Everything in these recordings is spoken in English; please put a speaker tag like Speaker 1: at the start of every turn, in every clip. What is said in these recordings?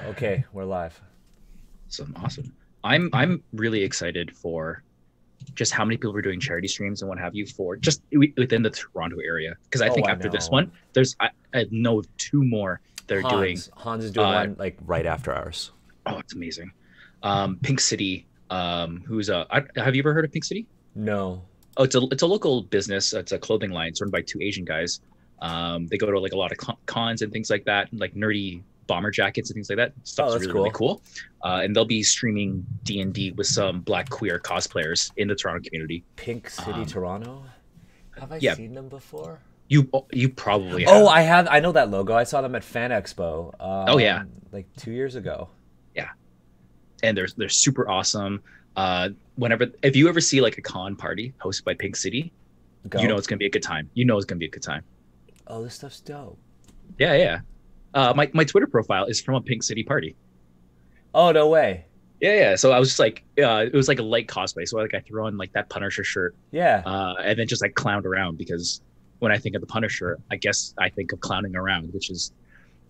Speaker 1: Okay, we're live.
Speaker 2: Awesome. I'm really excited for just how many people are doing charity streams and what have you for just within the Toronto area. Because I
Speaker 1: Oh,
Speaker 2: think
Speaker 1: I
Speaker 2: after this
Speaker 1: know.
Speaker 2: one, I know of two more that are doing.
Speaker 1: Hans is doing
Speaker 2: Uh,
Speaker 1: one like right after ours.
Speaker 2: oh, it's amazing. Pink City. Have you ever heard of Pink City?
Speaker 1: No.
Speaker 2: Oh, it's a local business. It's a clothing line. It's run by two Asian guys. They go to like a lot of cons and things like that, like nerdy bomber jackets and things like that.
Speaker 1: Oh,
Speaker 2: Stuff's
Speaker 1: that's
Speaker 2: really
Speaker 1: cool.
Speaker 2: cool. And they'll be streaming D&D with some Black queer cosplayers in the Toronto community.
Speaker 1: Pink City,
Speaker 2: Um,
Speaker 1: Toronto. Have I
Speaker 2: yeah,
Speaker 1: seen them before?
Speaker 2: you probably
Speaker 1: Oh,
Speaker 2: have.
Speaker 1: I have. I know that logo. I saw them at Fan Expo,
Speaker 2: Oh yeah,
Speaker 1: like 2 years ago.
Speaker 2: yeah. And they're super awesome. Whenever if you ever see like a con party hosted by Pink City, you know
Speaker 1: Go.
Speaker 2: it's gonna be a good time. You know it's gonna be a good time.
Speaker 1: Oh, this stuff's dope.
Speaker 2: Yeah, yeah. My Twitter profile is from a Pink City party.
Speaker 1: Oh, no way.
Speaker 2: Yeah, yeah. So I was just like, it was like a light cosplay. So like I threw on like that Punisher shirt,
Speaker 1: Yeah.
Speaker 2: and then just like clowned around because when I think of the Punisher, I guess I think of clowning around, which is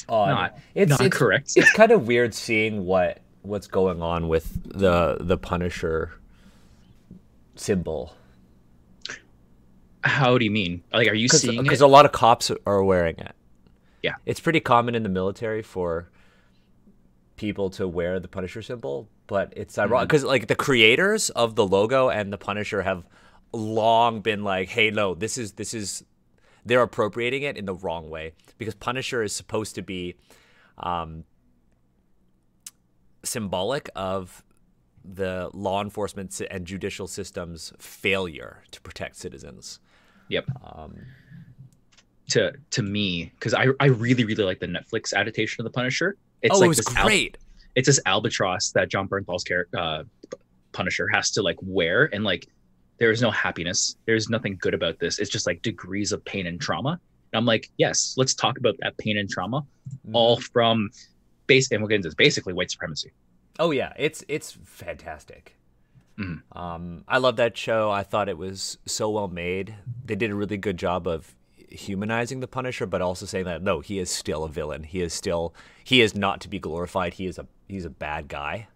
Speaker 1: Odd.
Speaker 2: not
Speaker 1: It's
Speaker 2: not
Speaker 1: it's
Speaker 2: correct.
Speaker 1: it's kind of weird seeing what's going on with the Punisher symbol.
Speaker 2: How do you mean? Like, are you
Speaker 1: Because
Speaker 2: seeing
Speaker 1: because
Speaker 2: it?
Speaker 1: a lot of cops are wearing it.
Speaker 2: Yeah.
Speaker 1: It's pretty common in the military for people to wear the Punisher symbol, but it's ironic
Speaker 2: Mhm.
Speaker 1: because like the creators of the logo and the Punisher have long been like, "Hey, no, this is they're appropriating it in the wrong way because Punisher is supposed to be um, symbolic of the law enforcement and judicial system's failure to protect citizens."
Speaker 2: Yep.
Speaker 1: Um,
Speaker 2: To me, because I really like the Netflix adaptation of the Punisher. It's
Speaker 1: oh, it
Speaker 2: like
Speaker 1: was great.
Speaker 2: it's this albatross that John Bernthal's character Punisher has to like wear, and like there is no happiness. There's nothing good about this. It's just like degrees of pain and trauma. And I'm like, yes, let's talk about that pain and trauma,
Speaker 1: Hmm.
Speaker 2: all from base, and we'll get into this basically white supremacy.
Speaker 1: Oh yeah, it's fantastic.
Speaker 2: Mhm.
Speaker 1: I love that show. I thought it was so well made. They did a really good job of humanizing the Punisher, but also saying that no, he is still a villain. He is not to be glorified. He's a bad guy.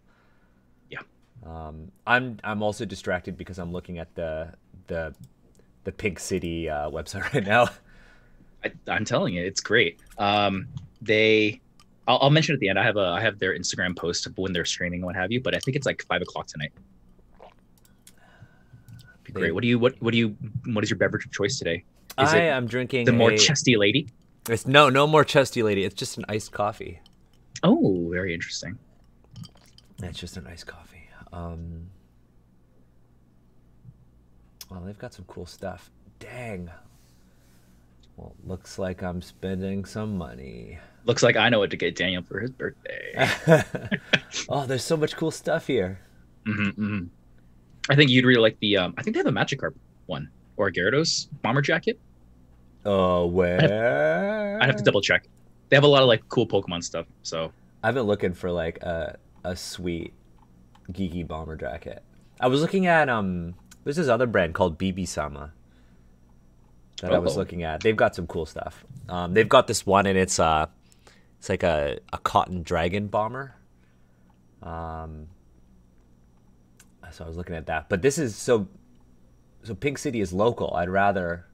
Speaker 2: Yeah,
Speaker 1: I'm also distracted because I'm looking at the the Pink City website right now.
Speaker 2: I'm telling you, it's great. They, I'll mention at the end. I have their Instagram post of when they're streaming, and what have you. But I think it's like 5 o'clock tonight. Be
Speaker 1: They,
Speaker 2: great. What is your beverage of choice today? Is
Speaker 1: I
Speaker 2: it
Speaker 1: am drinking
Speaker 2: the more
Speaker 1: a.
Speaker 2: chesty lady?
Speaker 1: It's no more chesty lady. It's just an iced coffee.
Speaker 2: Oh, very interesting.
Speaker 1: It's just an iced coffee. Well, they've got some cool stuff. Dang. Well, looks like I'm spending some money.
Speaker 2: Looks like I know what to get Daniel for his birthday.
Speaker 1: Oh, there's so much cool stuff here.
Speaker 2: Hmm. I think you'd really like the. I think they have a Magikarp one or a Gyarados bomber jacket.
Speaker 1: Oh,
Speaker 2: I'd have to
Speaker 1: where?
Speaker 2: double check. They have a lot of like cool Pokemon stuff. So
Speaker 1: I've been looking for like a sweet geeky bomber jacket. I was looking at there's this other brand called BB Sama that I was
Speaker 2: oh,
Speaker 1: looking at. They've got some cool stuff. They've got this one and it's like a cotton dragon bomber. Um, so I was looking at that. But this is so Pink City is local. I'd rather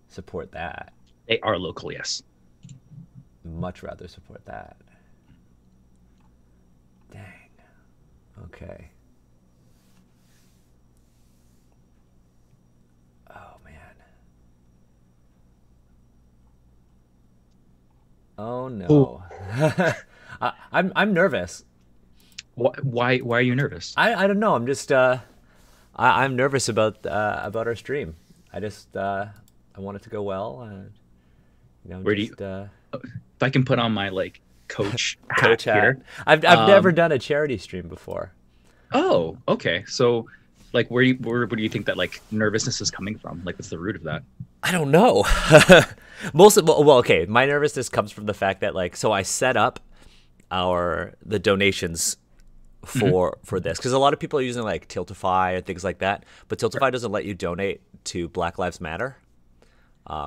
Speaker 1: support that.
Speaker 2: they are local, yes.
Speaker 1: Much rather support that. Dang. Okay. Oh man. Oh
Speaker 2: Oh,
Speaker 1: no. I'm nervous.
Speaker 2: why are you nervous?
Speaker 1: I don't know. I'm just I'm nervous about our stream. I just I want it to go well.
Speaker 2: Where do you?
Speaker 1: Just
Speaker 2: If I can put on my like coach hat
Speaker 1: coach hat.
Speaker 2: here.
Speaker 1: I've never
Speaker 2: Um,
Speaker 1: done a charity stream before.
Speaker 2: oh, okay. So, like, where do you think that like nervousness is coming from? Like, what's the root of that?
Speaker 1: I don't know. Most of well, okay. My nervousness comes from the fact that like, so I set up the donations
Speaker 2: Hmm.
Speaker 1: for this because a lot of people are using like Tiltify and things like that, but Tiltify doesn't let you donate to Black Lives Matter.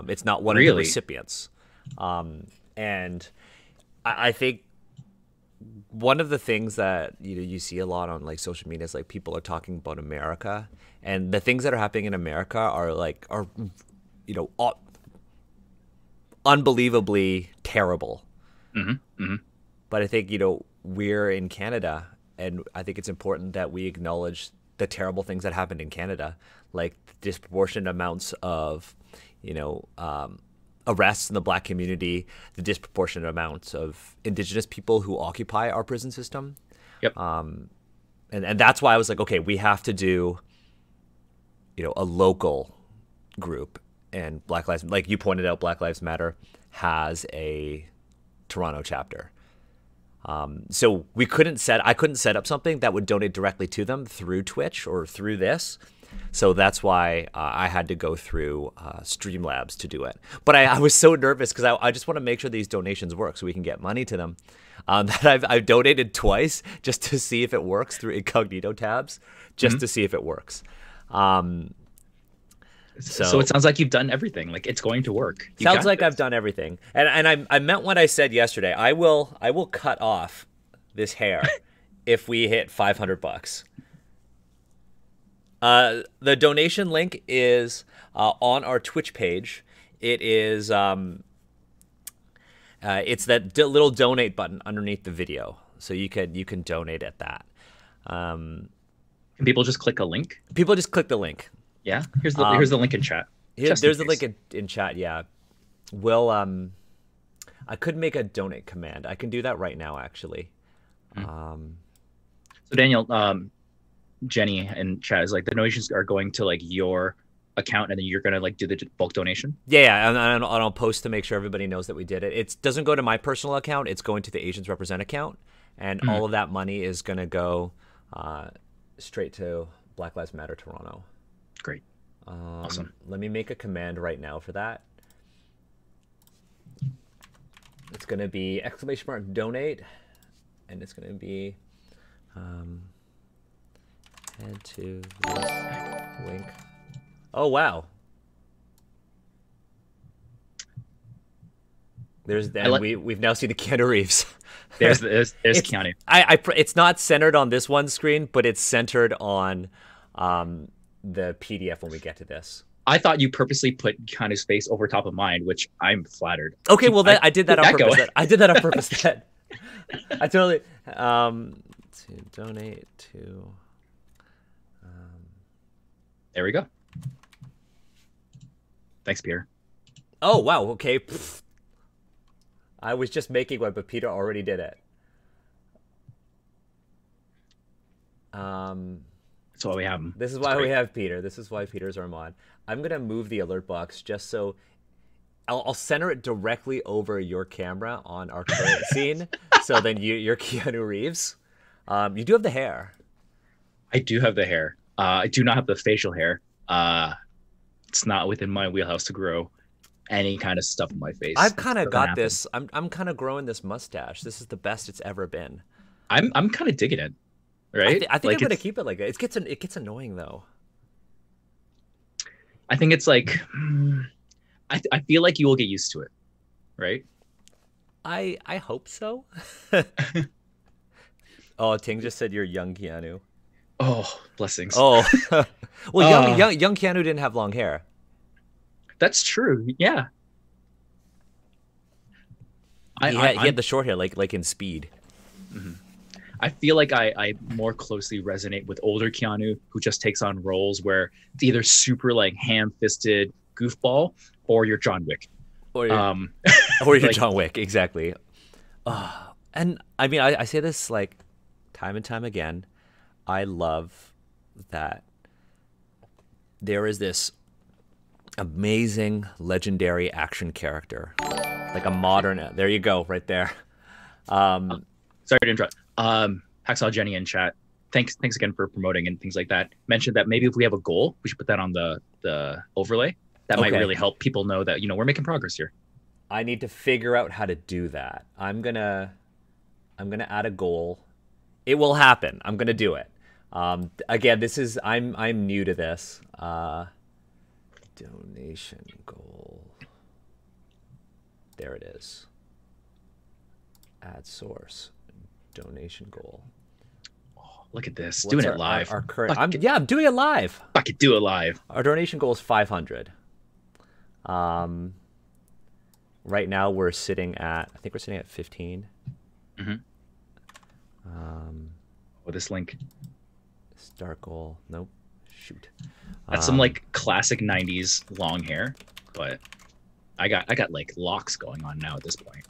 Speaker 1: It's not one of the
Speaker 2: Really?
Speaker 1: recipients, and I think. one of the things that you see a lot on like social media is like people are talking about America, and the things that are happening in America are you know unbelievably terrible.
Speaker 2: Mm-hmm. Mm-hmm.
Speaker 1: But I think we're in Canada, and I think it's important that we acknowledge the terrible things that happened in Canada, like disproportionate amounts of arrests in the Black community, the disproportionate amounts of Indigenous people who occupy our prison system.
Speaker 2: Yep.
Speaker 1: And that's why I was like, okay, we have to do, a local group. And Black Lives, like you pointed out, Black Lives Matter has a Toronto chapter. So I couldn't set up something that would donate directly to them through Twitch or through this. So that's why I had to go through Streamlabs to do it. But I was so nervous because I just want to make sure these donations work so we can get money to them. That I've donated twice just to see if it works through incognito tabs, just to see if it works.
Speaker 2: So it sounds like you've done everything. Like it's going to work.
Speaker 1: Sounds like I've done everything. And I meant what I said yesterday. I will cut off this hair if we hit $500. The donation link is on our Twitch page. It is it's that little donate button underneath the video, so you can donate at that.
Speaker 2: Can people just click a link?
Speaker 1: People just click the link.
Speaker 2: Yeah, here's the link in chat.
Speaker 1: There's the link in chat. Yeah, I could make a donate command. I can do that right now, actually.
Speaker 2: So Daniel, Jenny in chat is like the donations are going to like your account, and then you're gonna like do the bulk donation.
Speaker 1: Yeah, and I'll post to make sure everybody knows that we did it. It doesn't go to my personal account; it's going to the Asians Represent account, and all of that money is gonna go straight to Black Lives Matter Toronto.
Speaker 2: Great, awesome.
Speaker 1: Let me make a command right now for that. It's gonna be !donate, and it's gonna be head to this link. Oh wow! We've now seen the Keanu Reeves.
Speaker 2: There's Keanu.
Speaker 1: It's not centered on this one screen, but it's centered on the PDF when we get to this.
Speaker 2: I thought you purposely put Keanu's face over top of mine, which I'm flattered.
Speaker 1: Okay, well I did that on purpose. I did that on purpose. I totally to donate to.
Speaker 2: There we go. Thanks, Peter.
Speaker 1: Oh wow. Okay. Pfft. I was just making one, but Peter already did it.
Speaker 2: That's why we have him.
Speaker 1: This is why we have Peter. This is why Peter's our mod. I'm gonna move the alert box just so I'll center it directly over your camera on our current scene. So then you're Keanu Reeves. You do have the hair.
Speaker 2: I do have the hair. I do not have the facial hair. It's not within my wheelhouse to grow any kind of stuff on my face.
Speaker 1: I've kind of got this. I'm kind of growing this mustache. This is the best it's ever been.
Speaker 2: I'm kind of digging it. Right?
Speaker 1: I think I'm gonna keep it like that. It gets annoying though.
Speaker 2: I think it's like I feel like you will get used to it, right?
Speaker 1: I hope so. Oh, Ting just said you're young Keanu.
Speaker 2: Oh, blessings.
Speaker 1: Oh, well, young Keanu didn't have long hair.
Speaker 2: That's true. Yeah.
Speaker 1: He had the short hair, like in Speed.
Speaker 2: Mm-hmm. I feel like I more closely resonate with older Keanu, who just takes on roles where it's either super like ham-fisted goofball, or you're John Wick.
Speaker 1: Or you're John Wick, exactly. And I mean, I say this like time and time again. I love that there is this amazing, legendary action character, like a modern. There you go, right there.
Speaker 2: Sorry to interrupt. Hacksaw Jenny in chat. Thanks again for promoting and things like that. Mentioned that maybe if we have a goal, we should put that on the overlay. That might really help people know that we're making progress here.
Speaker 1: I need to figure out how to do that. I'm gonna add a goal. It will happen. I'm gonna do it. Again, I'm new to this. Donation goal. There it is. Add source. donation goal.
Speaker 2: Look at this,
Speaker 1: What's
Speaker 2: doing it live.
Speaker 1: Our current? I'm doing it live.
Speaker 2: Fucking do it live.
Speaker 1: Our donation goal is 500. Right now we're sitting at, I think we're sitting at 15.
Speaker 2: Mm-hmm. With this link.
Speaker 1: Start goal. Nope. Shoot.
Speaker 2: That's some like classic 90s long hair, but I got like locks going on now at this point.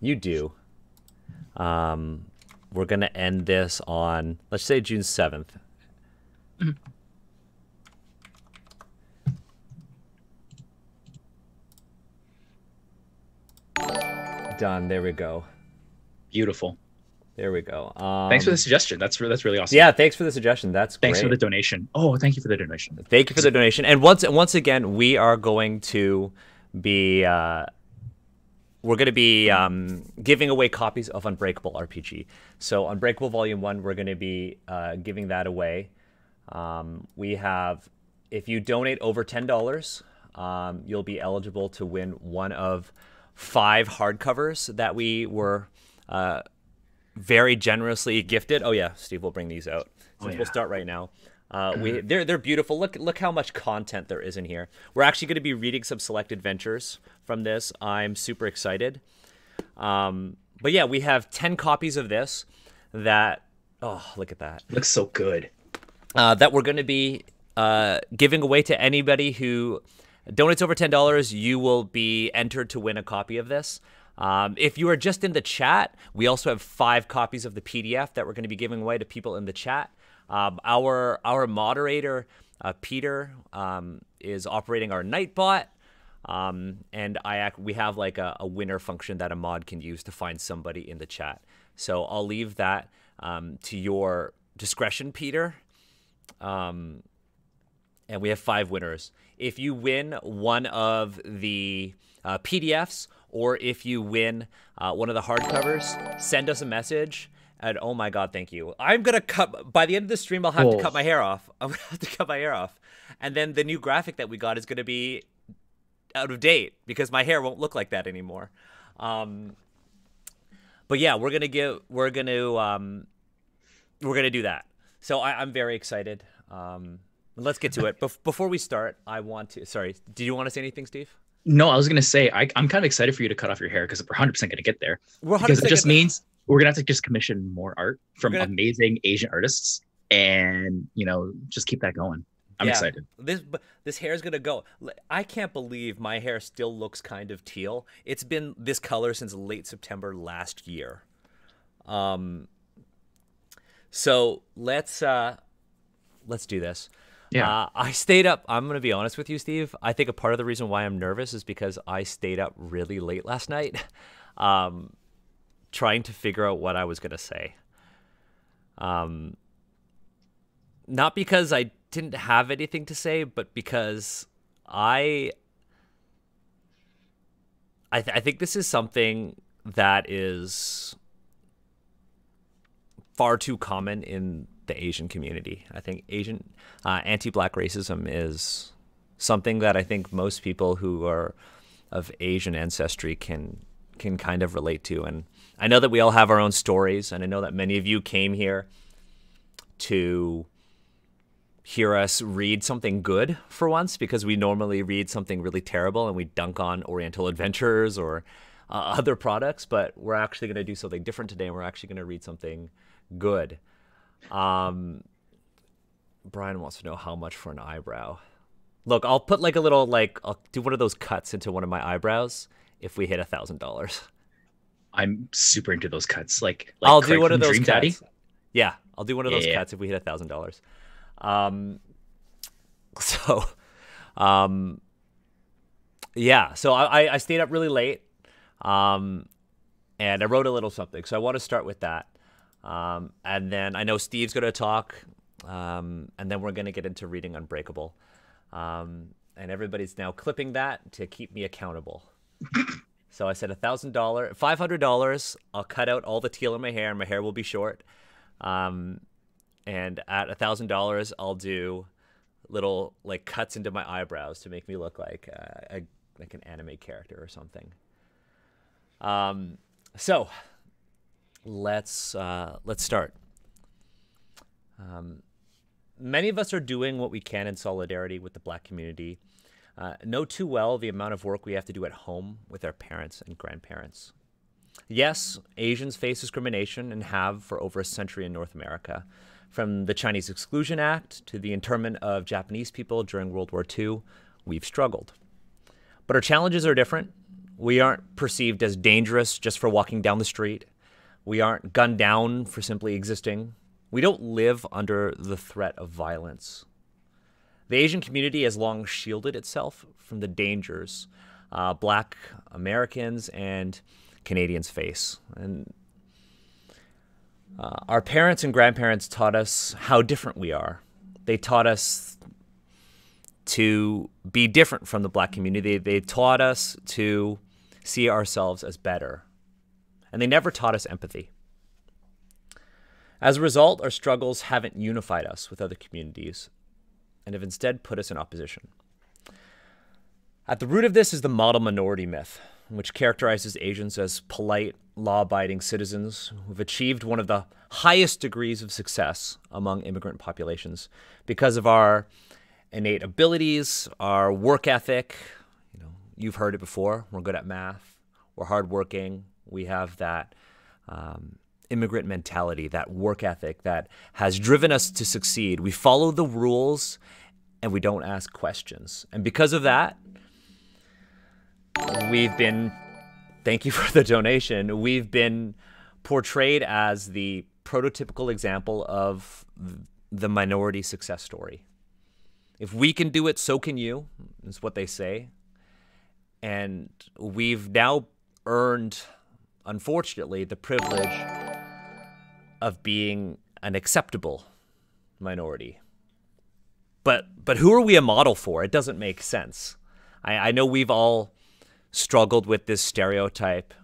Speaker 1: You do. We're going to end this on, let's say June 7th.
Speaker 2: Mm-hmm.
Speaker 1: Done. There we go.
Speaker 2: Beautiful.
Speaker 1: There we go.
Speaker 2: Thanks for the suggestion. That's really awesome.
Speaker 1: Yeah, thanks for the suggestion. That's great.
Speaker 2: Thanks for the donation. Oh, thank you for the donation.
Speaker 1: Thank you for the donation. And once again, we are going to be giving away copies of Unbreakable RPG. So Unbreakable Volume 1, we're going to be giving that away. We have, if you donate over $10, you'll be eligible to win one of 5 hardcovers that we were very generously gifted. Oh yeah, Steve will bring these out. We'll start right now. They're beautiful. Look how much content there is in here. We're actually going to be reading some select adventures from this. I'm super excited. But yeah, we have 10 copies of this that, oh, look at that.
Speaker 2: Looks so good.
Speaker 1: That we're going to be giving away to anybody who donates over $10. You will be entered to win a copy of this. If you are just in the chat, we also have 5 copies of the PDF that we're going to be giving away to people in the chat. Our moderator, Peter, is operating our Nightbot, and we have like a winner function that a mod can use to find somebody in the chat. So I'll leave that to your discretion, Peter. And we have 5 winners. If you win one of the PDFs, or if you win one of the hardcovers, send us a message. And oh my God, thank you. I'm going to cut, by the end of the stream, I'll have to cut my hair off. I'm going to have to cut my hair off. And then the new graphic that we got is going to be out of date because my hair won't look like that anymore. But yeah, we're going to do that. So I'm very excited. Let's get to it. Before we start, sorry, did you want to say anything, Steve?
Speaker 2: No, I was going to say, I'm kind of excited for you to cut off your hair because we're 100% going to get there. Because it just means we're going to have to just commission more art from amazing Asian artists and, just keep that going. I'm excited.
Speaker 1: This hair is going to go. I can't believe my hair still looks kind of teal. It's been this color since late September last year. So let's do this.
Speaker 2: Yeah.
Speaker 1: I stayed up. I'm going to be honest with you, Steve. I think a part of the reason why I'm nervous is because I stayed up really late last night trying to figure out what I was going to say. Not because I didn't have anything to say, but because I think this is something that is far too common in the Asian community. I think Asian anti-Black racism is something that I think most people who are of Asian ancestry can kind of relate to. And I know that we all have our own stories, and I know that many of you came here to hear us read something good for once, because we normally read something really terrible and we dunk on Oriental Adventurers or other products, but we're actually going to do something different today, and we're actually going to read something good. Brian wants to know how much for an eyebrow. Look, I'll put like a little, I'll do one of those cuts into one of my eyebrows if we hit $1,000. I'm
Speaker 2: super into those cuts. Like
Speaker 1: I'll
Speaker 2: Craig
Speaker 1: do one of those
Speaker 2: Dream
Speaker 1: cuts.
Speaker 2: Daddy?
Speaker 1: Yeah, I'll do one of those cuts if we hit $1,000. Yeah, so I stayed up really late, and I wrote a little something. So I want to start with that. And then I know Steve's going to talk, and then we're going to get into reading Unbreakable. And everybody's now clipping that to keep me accountable. So I said $1,000, $500. I'll cut out all the teal in my hair, and my hair will be short. And at $1,000, I'll do little cuts into my eyebrows to make me look like an anime character or something. So let's start. Many of us are doing what we can in solidarity with the Black community. Know too well the amount of work we have to do at home with our parents and grandparents. Yes, Asians face discrimination and have for over a century in North America. From the Chinese Exclusion Act to the internment of Japanese people during World War II, we've struggled. But our challenges are different. We aren't perceived as dangerous just for walking down the street. We aren't gunned down for simply existing. We don't live under the threat of violence. The Asian community has long shielded itself from the dangers Black Americans and Canadians face. And our parents and grandparents taught us how different we are. They taught us to be different from the Black community. They taught us to see ourselves as better. And they never taught us empathy. As a result, our struggles haven't unified us with other communities and have instead put us in opposition. At the root of this is the model minority myth, which characterizes Asians as polite, law-abiding citizens who've achieved one of the highest degrees of success among immigrant populations because of our innate abilities, our work ethic. You've heard it before. We're good at math. We're hardworking. We have that immigrant mentality, that work ethic that has driven us to succeed. We follow the rules and we don't ask questions. And because of that, thank you for the donation, we've been portrayed as the prototypical example of the minority success story. If we can do it, so can you, is what they say. And we've now earned, unfortunately, the privilege of being an acceptable minority. But who are we a model for? It doesn't make sense. I know we've all struggled with this stereotype.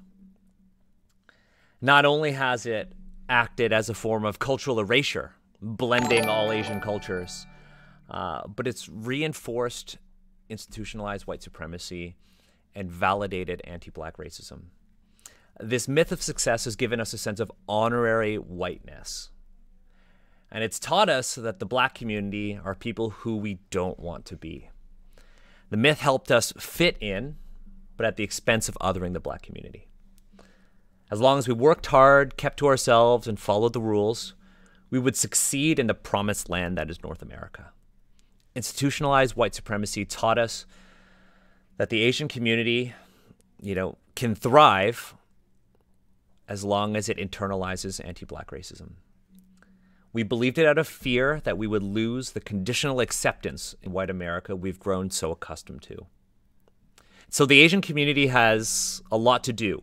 Speaker 1: Not only has it acted as a form of cultural erasure, blending all Asian cultures, but it's reinforced institutionalized white supremacy and validated anti-Black racism. This myth of success has given us a sense of honorary whiteness. And it's taught us that the Black community are people who we don't want to be. The myth helped us fit in, but at the expense of othering the Black community. As long as we worked hard, kept to ourselves, and followed the rules, we would succeed in the promised land that is North America. Institutionalized white supremacy taught us that the Asian community, can thrive as long as it internalizes anti-Black racism. We believed it out of fear that we would lose the conditional acceptance in white America we've grown so accustomed to. So the Asian community has a lot to do.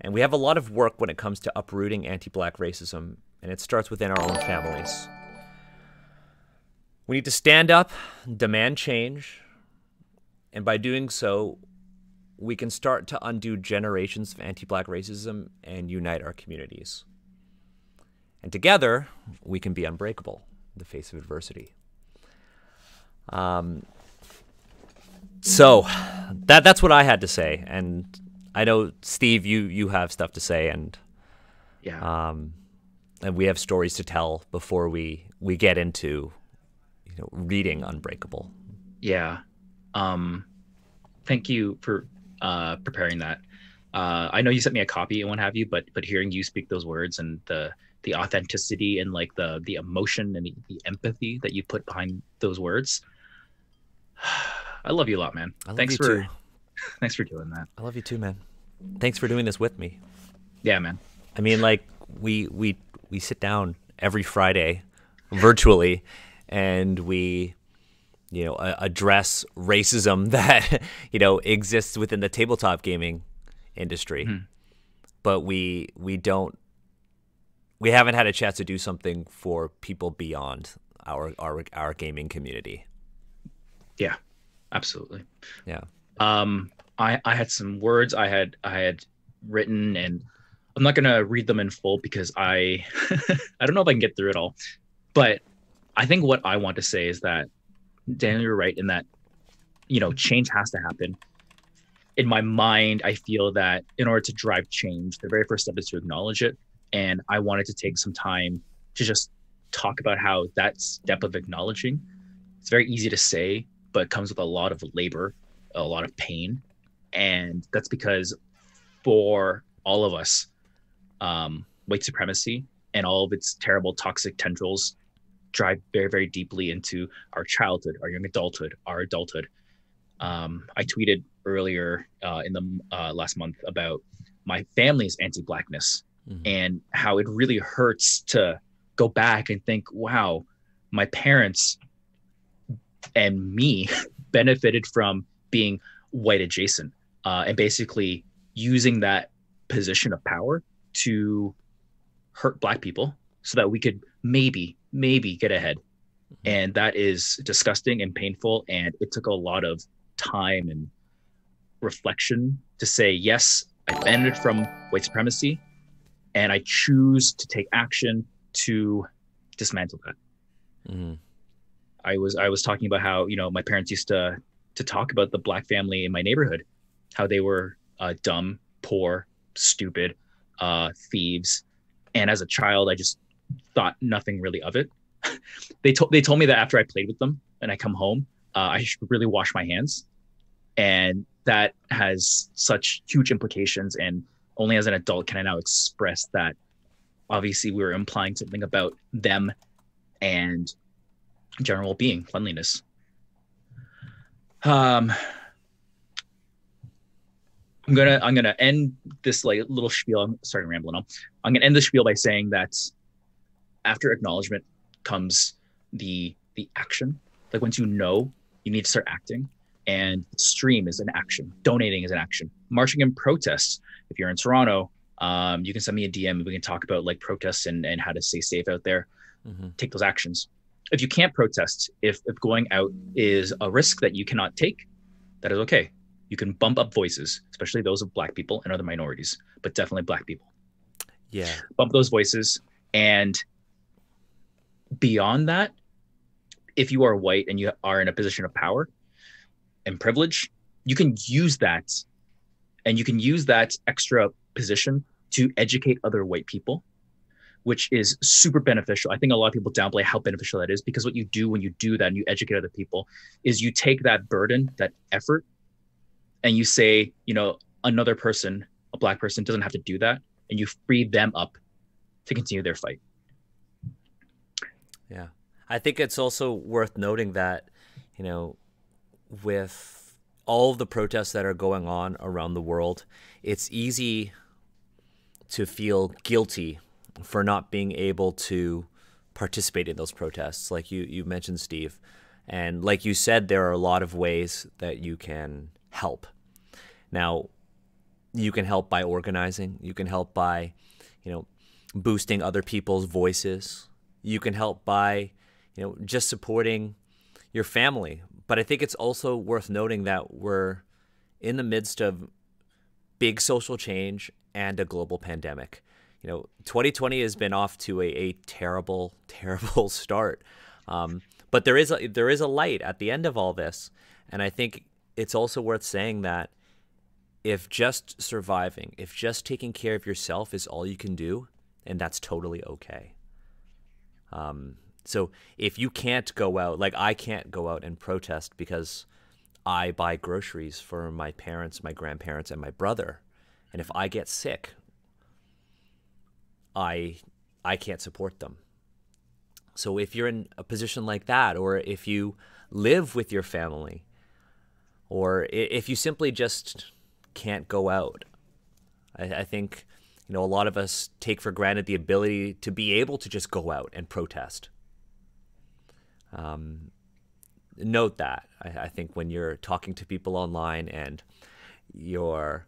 Speaker 1: And we have a lot of work when it comes to uprooting anti-Black racism, and it starts within our own families. We need to stand up, demand change, and by doing so, we can start to undo generations of anti-Black racism and unite our communities. And together, we can be unbreakable in the face of adversity. So that's what I had to say. And I know, Steve, you have stuff to say, and and we have stories to tell before we get into reading Unbreakable.
Speaker 2: Yeah. Thank you for preparing that. I know you sent me a copy and what have you, but hearing you speak those words and the authenticity and like the emotion and the empathy that you put behind those words, I love you a lot, man. Thanks for doing that.
Speaker 1: I love you too, man. Thanks for doing this with me.
Speaker 2: Yeah, man.
Speaker 1: I mean, like we sit down every Friday virtually and we address racism that exists within the tabletop gaming industry. Mm-hmm. But we haven't had a chance to do something for people beyond our gaming community.
Speaker 2: Yeah, absolutely.
Speaker 1: Yeah.
Speaker 2: I had some words I had written, and I'm not gonna read them in full because I don't know if I can get through it all. But I think what I want to say is that, Daniel, you're right in that change has to happen. in my mind, I feel that in order to drive change, the very first step is to acknowledge it. And I wanted to take some time to just talk about how that step of acknowledging, it's very easy to say, but it comes with a lot of labor, a lot of pain. And that's because for all of us, white supremacy and all of its terrible toxic tendrils drive very, very deeply into our childhood, our young adulthood, our adulthood. I tweeted earlier in the last month about my family's anti-Blackness and how it really hurts to go back and think, wow, my parents and me benefited from being white adjacent and basically using that position of power to hurt Black people so that we could maybe get ahead. And that is disgusting and painful. And it took a lot of time and reflection to say, yes, I benefited from white supremacy and I choose to take action to dismantle that. I was talking about how, you know, my parents used to talk about the Black family in my neighborhood, how they were dumb, poor, stupid, thieves. And as a child, I just thought nothing really of it. They told me that after I played with them and I come home, I should really wash my hands. And that has such huge implications. And only as an adult can I now express that obviously we were implying something about them and general well-being, cleanliness. I'm gonna end this like little spiel. I'm starting rambling on. I'm gonna end the spiel by saying that after acknowledgement comes the action. Like once you know, you need to start acting. And stream is an action. Donating is an action. Marching in protests. If you're in Toronto, you can send me a DM and we can talk about like protests and how to stay safe out there. Take those actions. If you can't protest, if going out is a risk that you cannot take, that is okay. You can bump up voices, especially those of Black people and other minorities, but definitely Black people.
Speaker 1: Yeah.
Speaker 2: Bump those voices. And beyond that, if you are white and you are in a position of power and privilege, you can use that. And you can use that extra position to educate other white people, which is super beneficial. I think a lot of people downplay how beneficial that is, because what you do when you do that and you educate other people is you take that burden, that effort, and you say, you know, another person, a Black person doesn't have to do that. And you free them up to continue their fight.
Speaker 1: Yeah. I think it's also worth noting that, you know, with all of the protests that are going on around the world, it's easy to feel guilty for not being able to participate in those protests, like you mentioned, Steve. And like you said, there are a lot of ways that you can help. Now, you can help by organizing. You can help by, you know, boosting other people's voices. You can help by, you know, just supporting your family. But I think it's also worth noting that we're in the midst of big social change and a global pandemic. You know, 2020 has been off to a terrible, terrible start. But there is a light at the end of all this. And I think it's also worth saying that if just surviving, if just taking care of yourself is all you can do, and that's totally okay. So if you can't go out, like I can't go out and protest because I buy groceries for my parents, my grandparents, and my brother. And if I get sick, I can't support them. So if you're in a position like that, or if you live with your family, or if you simply just can't go out, I think, you know, a lot of us take for granted the ability to be able to just go out and protest. Note that. I think when you're talking to people online and you're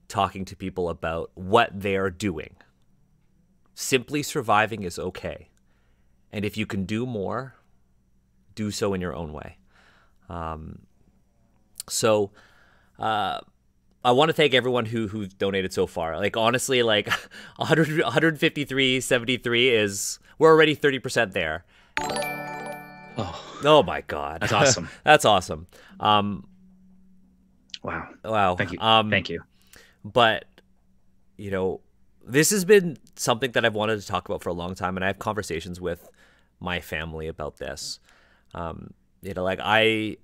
Speaker 1: talking to people about what they're doing, simply surviving is okay. And if you can do more, do so in your own way. So I want to thank everyone who donated so far. Like, honestly, like 153.73 is, we're already 30% there. Oh my God.
Speaker 2: That's awesome.
Speaker 1: That's awesome.
Speaker 2: Wow.
Speaker 1: Wow.
Speaker 2: Thank you. Thank you.
Speaker 1: But you know, this has been something that I've wanted to talk about for a long time, and I have conversations with my family about this. You know, like I've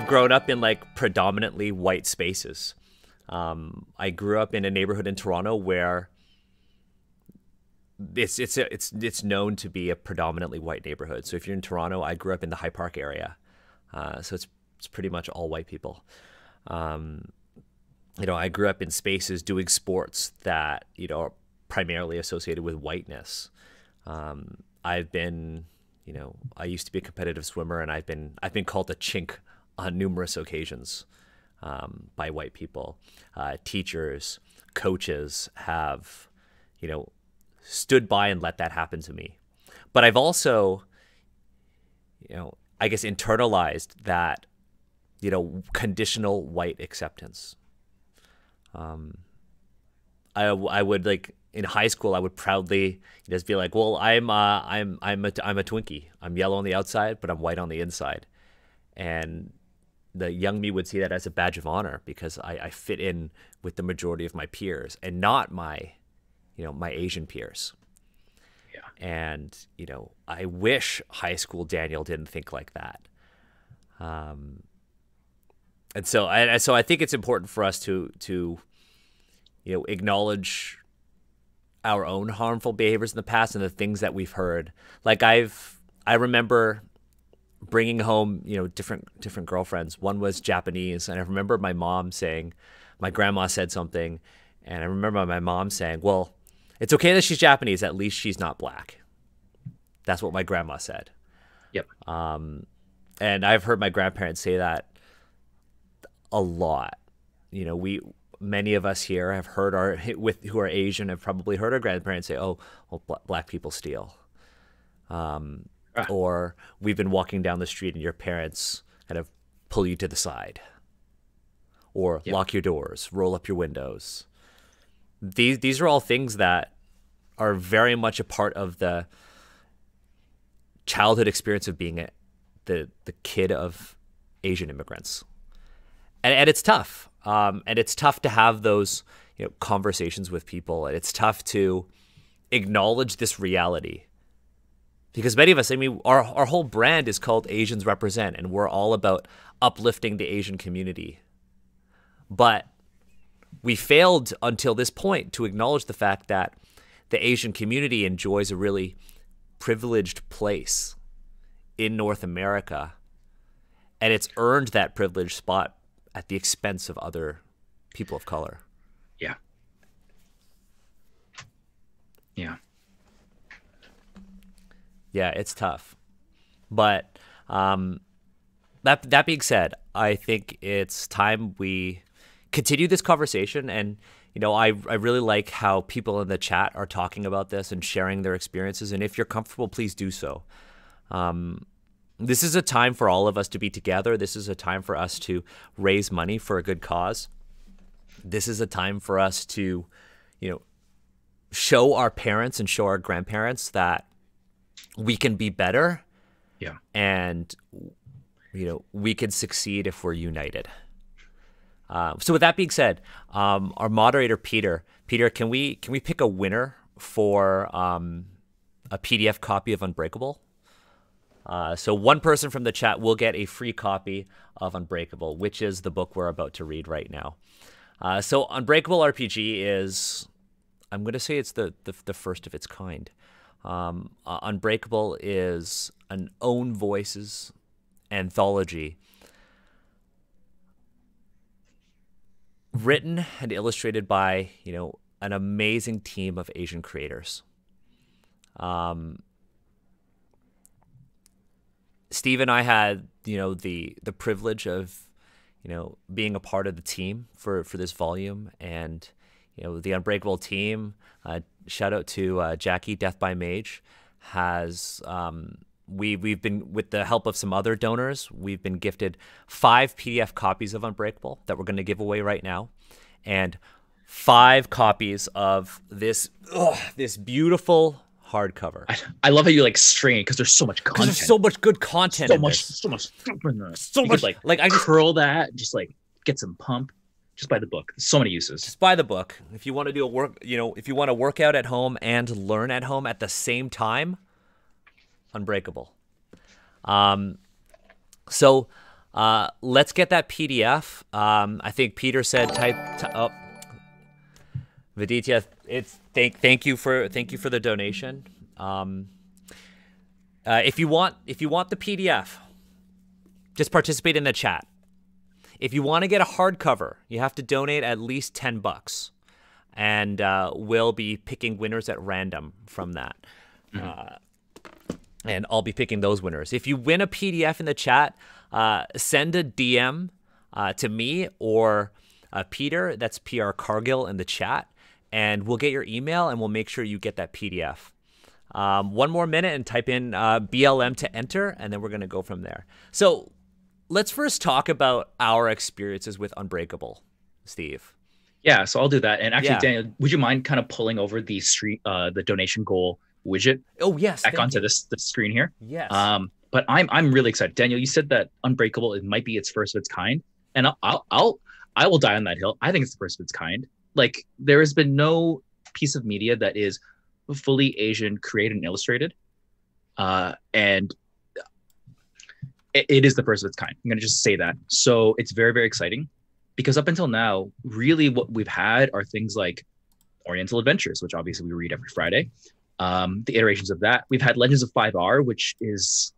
Speaker 1: grown up in like predominantly white spaces. I grew up in a neighborhood in Toronto where it's known to be a predominantly white neighborhood. So if you're in Toronto, I grew up in the High Park area, so it's pretty much all white people. You know, I grew up in spaces doing sports that, you know, are primarily associated with whiteness. I've been, you know, I used to be a competitive swimmer, and I've been called a chink on numerous occasions by white people. Teachers, coaches have, you know, stood by and let that happen to me. But I've also, you know, I guess internalized that, you know, conditional white acceptance. I would, like, in high school, I would proudly just be like, well, I'm a Twinkie. I'm yellow on the outside, but I'm white on the inside. And the young me would see that as a badge of honor because I fit in with the majority of my peers and not my, you know, my Asian peers.
Speaker 2: Yeah.
Speaker 1: And, you know, I wish high school Daniel didn't think like that. And so I think it's important for us to you know, acknowledge our own harmful behaviors in the past and the things that we've heard. Like I remember bringing home, you know, different girlfriends. One was Japanese, and I remember my mom saying, my grandma said something, and I remember my mom saying, well, it's okay that she's Japanese, at least she's not black. That's what my grandma said.
Speaker 2: Yep.
Speaker 1: And I've heard my grandparents say that a lot. You know, many of us here have heard who are Asian have probably heard our grandparents say, "Oh, well, black people steal," or we've been walking down the street and your parents kind of pull you to the side, or lock your doors, roll up your windows. These are all things that are very much a part of the childhood experience of being the kid of Asian immigrants. And it's tough. And it's tough to have those, you know, conversations with people. And it's tough to acknowledge this reality. Because many of us, I mean, our whole brand is called Asians Represent, and we're all about uplifting the Asian community. But we failed until this point to acknowledge the fact that the Asian community enjoys a really privileged place in North America. And it's earned that privileged spot at the expense of other people of color.
Speaker 2: Yeah. Yeah.
Speaker 1: Yeah, it's tough. But that being said, I think it's time we continue this conversation. And, you know, I really like how people in the chat are talking about this and sharing their experiences. And if you're comfortable, please do so. This is a time for all of us to be together. This is a time for us to raise money for a good cause. This is a time for us to, you know, show our parents and show our grandparents that we can be better.
Speaker 2: Yeah.
Speaker 1: And, you know, we can succeed if we're united. So with that being said, our moderator, Peter, can we pick a winner for a PDF copy of Unbreakable? So one person from the chat will get a free copy of Unbreakable, which is the book we're about to read right now. So Unbreakable RPG is, I'm going to say it's the first of its kind. Unbreakable is an own voices anthology written and illustrated by, you know, an amazing team of Asian creators. Steve and I had, you know, the privilege of, you know, being a part of the team for this volume, and, you know, the Unbreakable team. Shout out to Jackie, Death by Mage, has we've been, with the help of some other donors, we've been gifted 5 PDF copies of Unbreakable that we're going to give away right now, and 5 copies of this beautiful hardcover.
Speaker 2: I love how you like string it because there's so much content.
Speaker 1: There's so much good content.
Speaker 2: So much stuff in there. So much, like I just curl that, just like get some pump. Just buy the book. There's so many uses.
Speaker 1: Just buy the book. If you want to do a work, if you want to work out at home and learn at home at the same time, Unbreakable. So let's get that PDF. I think Peter said Viditya, thank you for the donation. If you want the PDF, just participate in the chat. If you want to get a hardcover, you have to donate at least $10, and we'll be picking winners at random from that. And I'll be picking those winners. If you win a PDF in the chat, send a DM to me or Peter. That's PR Cargill in the chat, and we'll get your email and we'll make sure you get that PDF. One more minute and type in BLM to enter, and then we're going to go from there. So let's first talk about our experiences with Unbreakable, Steve.
Speaker 2: Yeah, so I'll do that. And actually, Daniel, would you mind kind of pulling over the donation goal widget?
Speaker 1: Oh yes,
Speaker 2: back onto the screen here.
Speaker 1: Yes.
Speaker 2: But I'm really excited. Daniel, you said that Unbreakable, it might be its first of its kind, and I will die on that hill. I think it's the first of its kind. Like, there has been no piece of media that is fully Asian created and illustrated, and it is the first of its kind. I'm going to just say that. So it's very, very exciting, because up until now, really what we've had are things like Oriental Adventures, which obviously we read every Friday. The iterations of that. We've had Legends of 5R, which is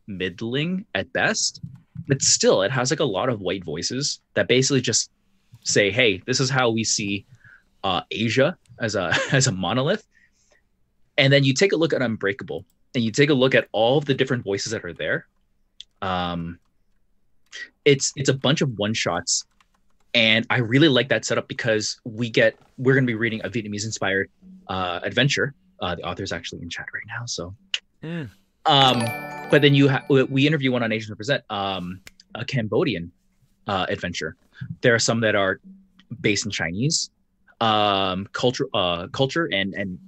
Speaker 2: middling at best, but still it has like a lot of white voices that basically just say, hey, this is how we see Asia as a monolith. And then you take a look at Unbreakable and you take a look at all of the different voices that are there. It's a bunch of one shots, and I really like that setup because we're going to be reading a Vietnamese inspired adventure. The author's actually in chat right now, so but then we interview one on Asians Represent, a Cambodian adventure. There are some that are based in Chinese culture, and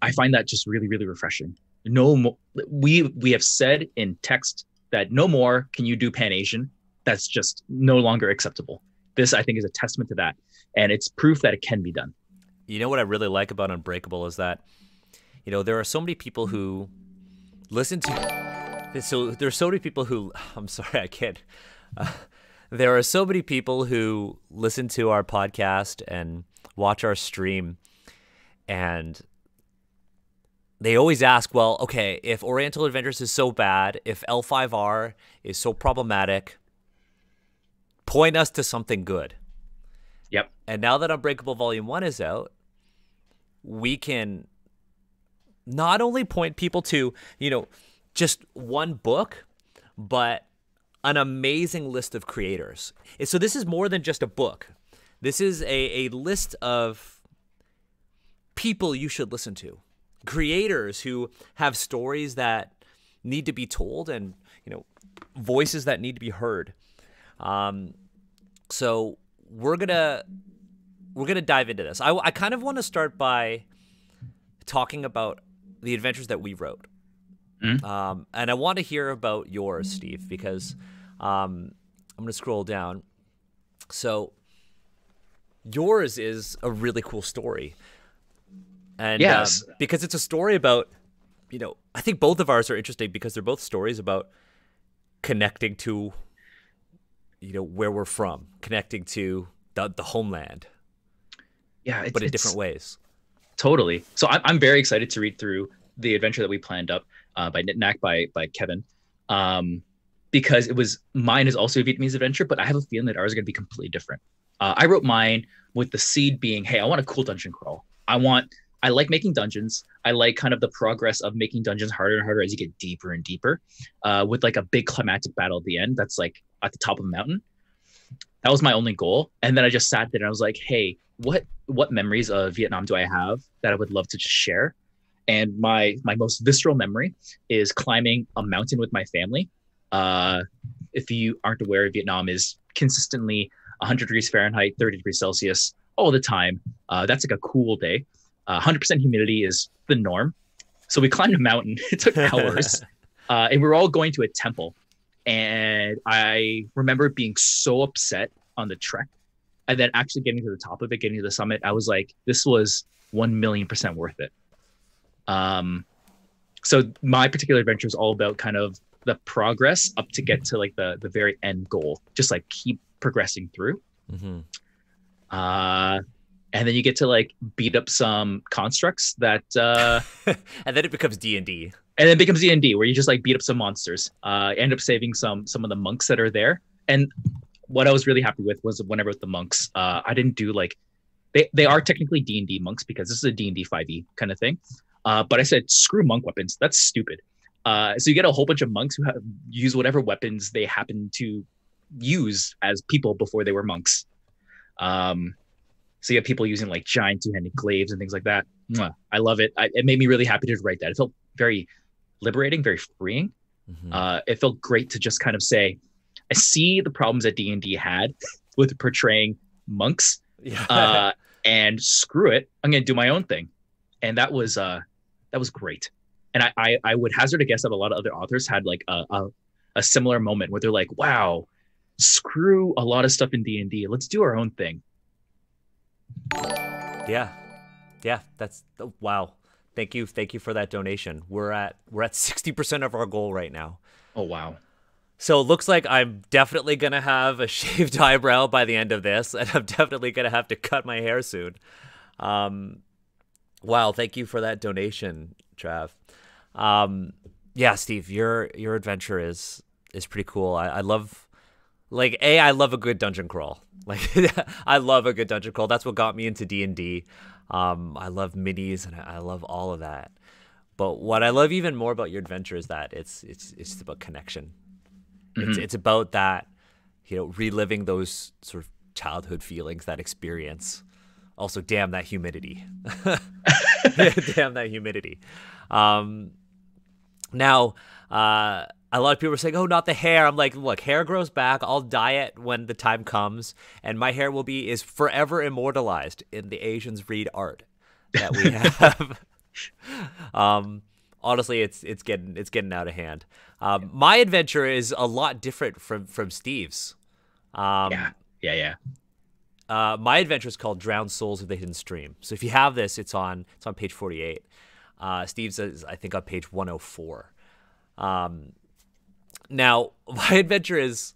Speaker 2: I find that just really, really refreshing. No more, we have said in text that no more can you do Pan-Asian. That's just no longer acceptable. This, I think, is a testament to that, and it's proof that it can be done.
Speaker 1: You know what I really like about Unbreakable is that, there are so many people who listen to. So there's so many people who. I'm sorry, I can't. There are so many people who listen to our podcast and watch our stream, and they always ask, well, okay, if Oriental Adventures is so bad, if L5R is so problematic, point us to something good.
Speaker 2: Yep.
Speaker 1: And now that Unbreakable Volume 1 is out, we can not only point people to, just one book, but an amazing list of creators. And so this is more than just a book. This is a list of people you should listen to. Creators who have stories that need to be told and, voices that need to be heard. So we're gonna dive into this. I kind of want to start by talking about the adventures that we wrote, and I want to hear about yours, Steve, because I'm gonna scroll down. So yours is a really cool story, and
Speaker 2: yes,
Speaker 1: because it's a story about, I think both of ours are interesting because they're both stories about connecting to, where we're from, connecting to the homeland.
Speaker 2: Yeah,
Speaker 1: but in different ways.
Speaker 2: Totally. So I'm very excited to read through the adventure that we planned up by Knit-Knack by Kevin, because mine is also a Vietnamese adventure, but I have a feeling that ours are going to be completely different. I wrote mine with the seed being, hey, I want a cool dungeon crawl. I like making dungeons. I like kind of the progress of making dungeons harder and harder as you get deeper and deeper, with like a big climactic battle at the end that's like at the top of a mountain. That was my only goal. And then I just sat there and I was like, hey, what memories of Vietnam do I have that I would love to just share? And my most visceral memory is climbing a mountain with my family. If you aren't aware, Vietnam is consistently 100 degrees Fahrenheit, 30 degrees Celsius all the time. That's like a cool day. 100% humidity is the norm. So we climbed a mountain. It took hours. And we were all going to a temple. And I remember being so upset on the trek. And then actually getting to the top of it, getting to the summit, I was like, this was 1,000,000% worth it. So my particular adventure is all about kind of the progress up to get to like the very end goal. Just like keep progressing through.
Speaker 1: Mm-hmm.
Speaker 2: And then you get to like beat up some constructs that
Speaker 1: And then it becomes D&D.
Speaker 2: And then it becomes D&D where you just like beat up some monsters. End up saving some of the monks that are there. And what I was really happy with was when I wrote the monks, I didn't do like they are technically D&D monks because this is a D&D 5e kind of thing. But I said, screw monk weapons. That's stupid. So you get a whole bunch of monks who use whatever weapons they happen to use as people before they were monks. So you have people using like giant two-handed glaives and things like that. I love it. It made me really happy to write that. It felt very liberating, very freeing. Mm-hmm. It felt great to just kind of say, I see the problems that D&D had with portraying monks. Yeah. And screw it, I'm going to do my own thing. And that was great. And I would hazard a guess that a lot of other authors had like a similar moment where they're like, wow, screw a lot of stuff in D&D. Let's do our own thing.
Speaker 1: Yeah. That's wow. Thank you for that donation. We're at 60% of our goal right now.
Speaker 2: Oh wow.
Speaker 1: So it looks like I'm definitely gonna have a shaved eyebrow by the end of this, and I'm definitely gonna have to cut my hair soon. Wow, thank you for that donation, Trav. Yeah, Steve, your adventure is pretty cool. I love, like, I love a good dungeon crawl. Like, I love a good dungeon crawl. That's what got me into D&D. I love minis and I love all of that. But what I love even more about your adventure is that it's about connection. Mm-hmm. It's about that, reliving those sort of childhood feelings, that experience. Also, damn that humidity. Damn that humidity. Now, a lot of people are saying, oh, not the hair. I'm like, look, hair grows back. I'll dye it when the time comes. And my hair is forever immortalized in the Asians Read art that we have. Honestly, it's getting out of hand. My adventure is a lot different from Steve's.
Speaker 2: Yeah.
Speaker 1: My adventure is called Drowned Souls of the Hidden Stream. So if you have this, it's on page 48. Steve's is, I think, on page 104. Now, my adventure is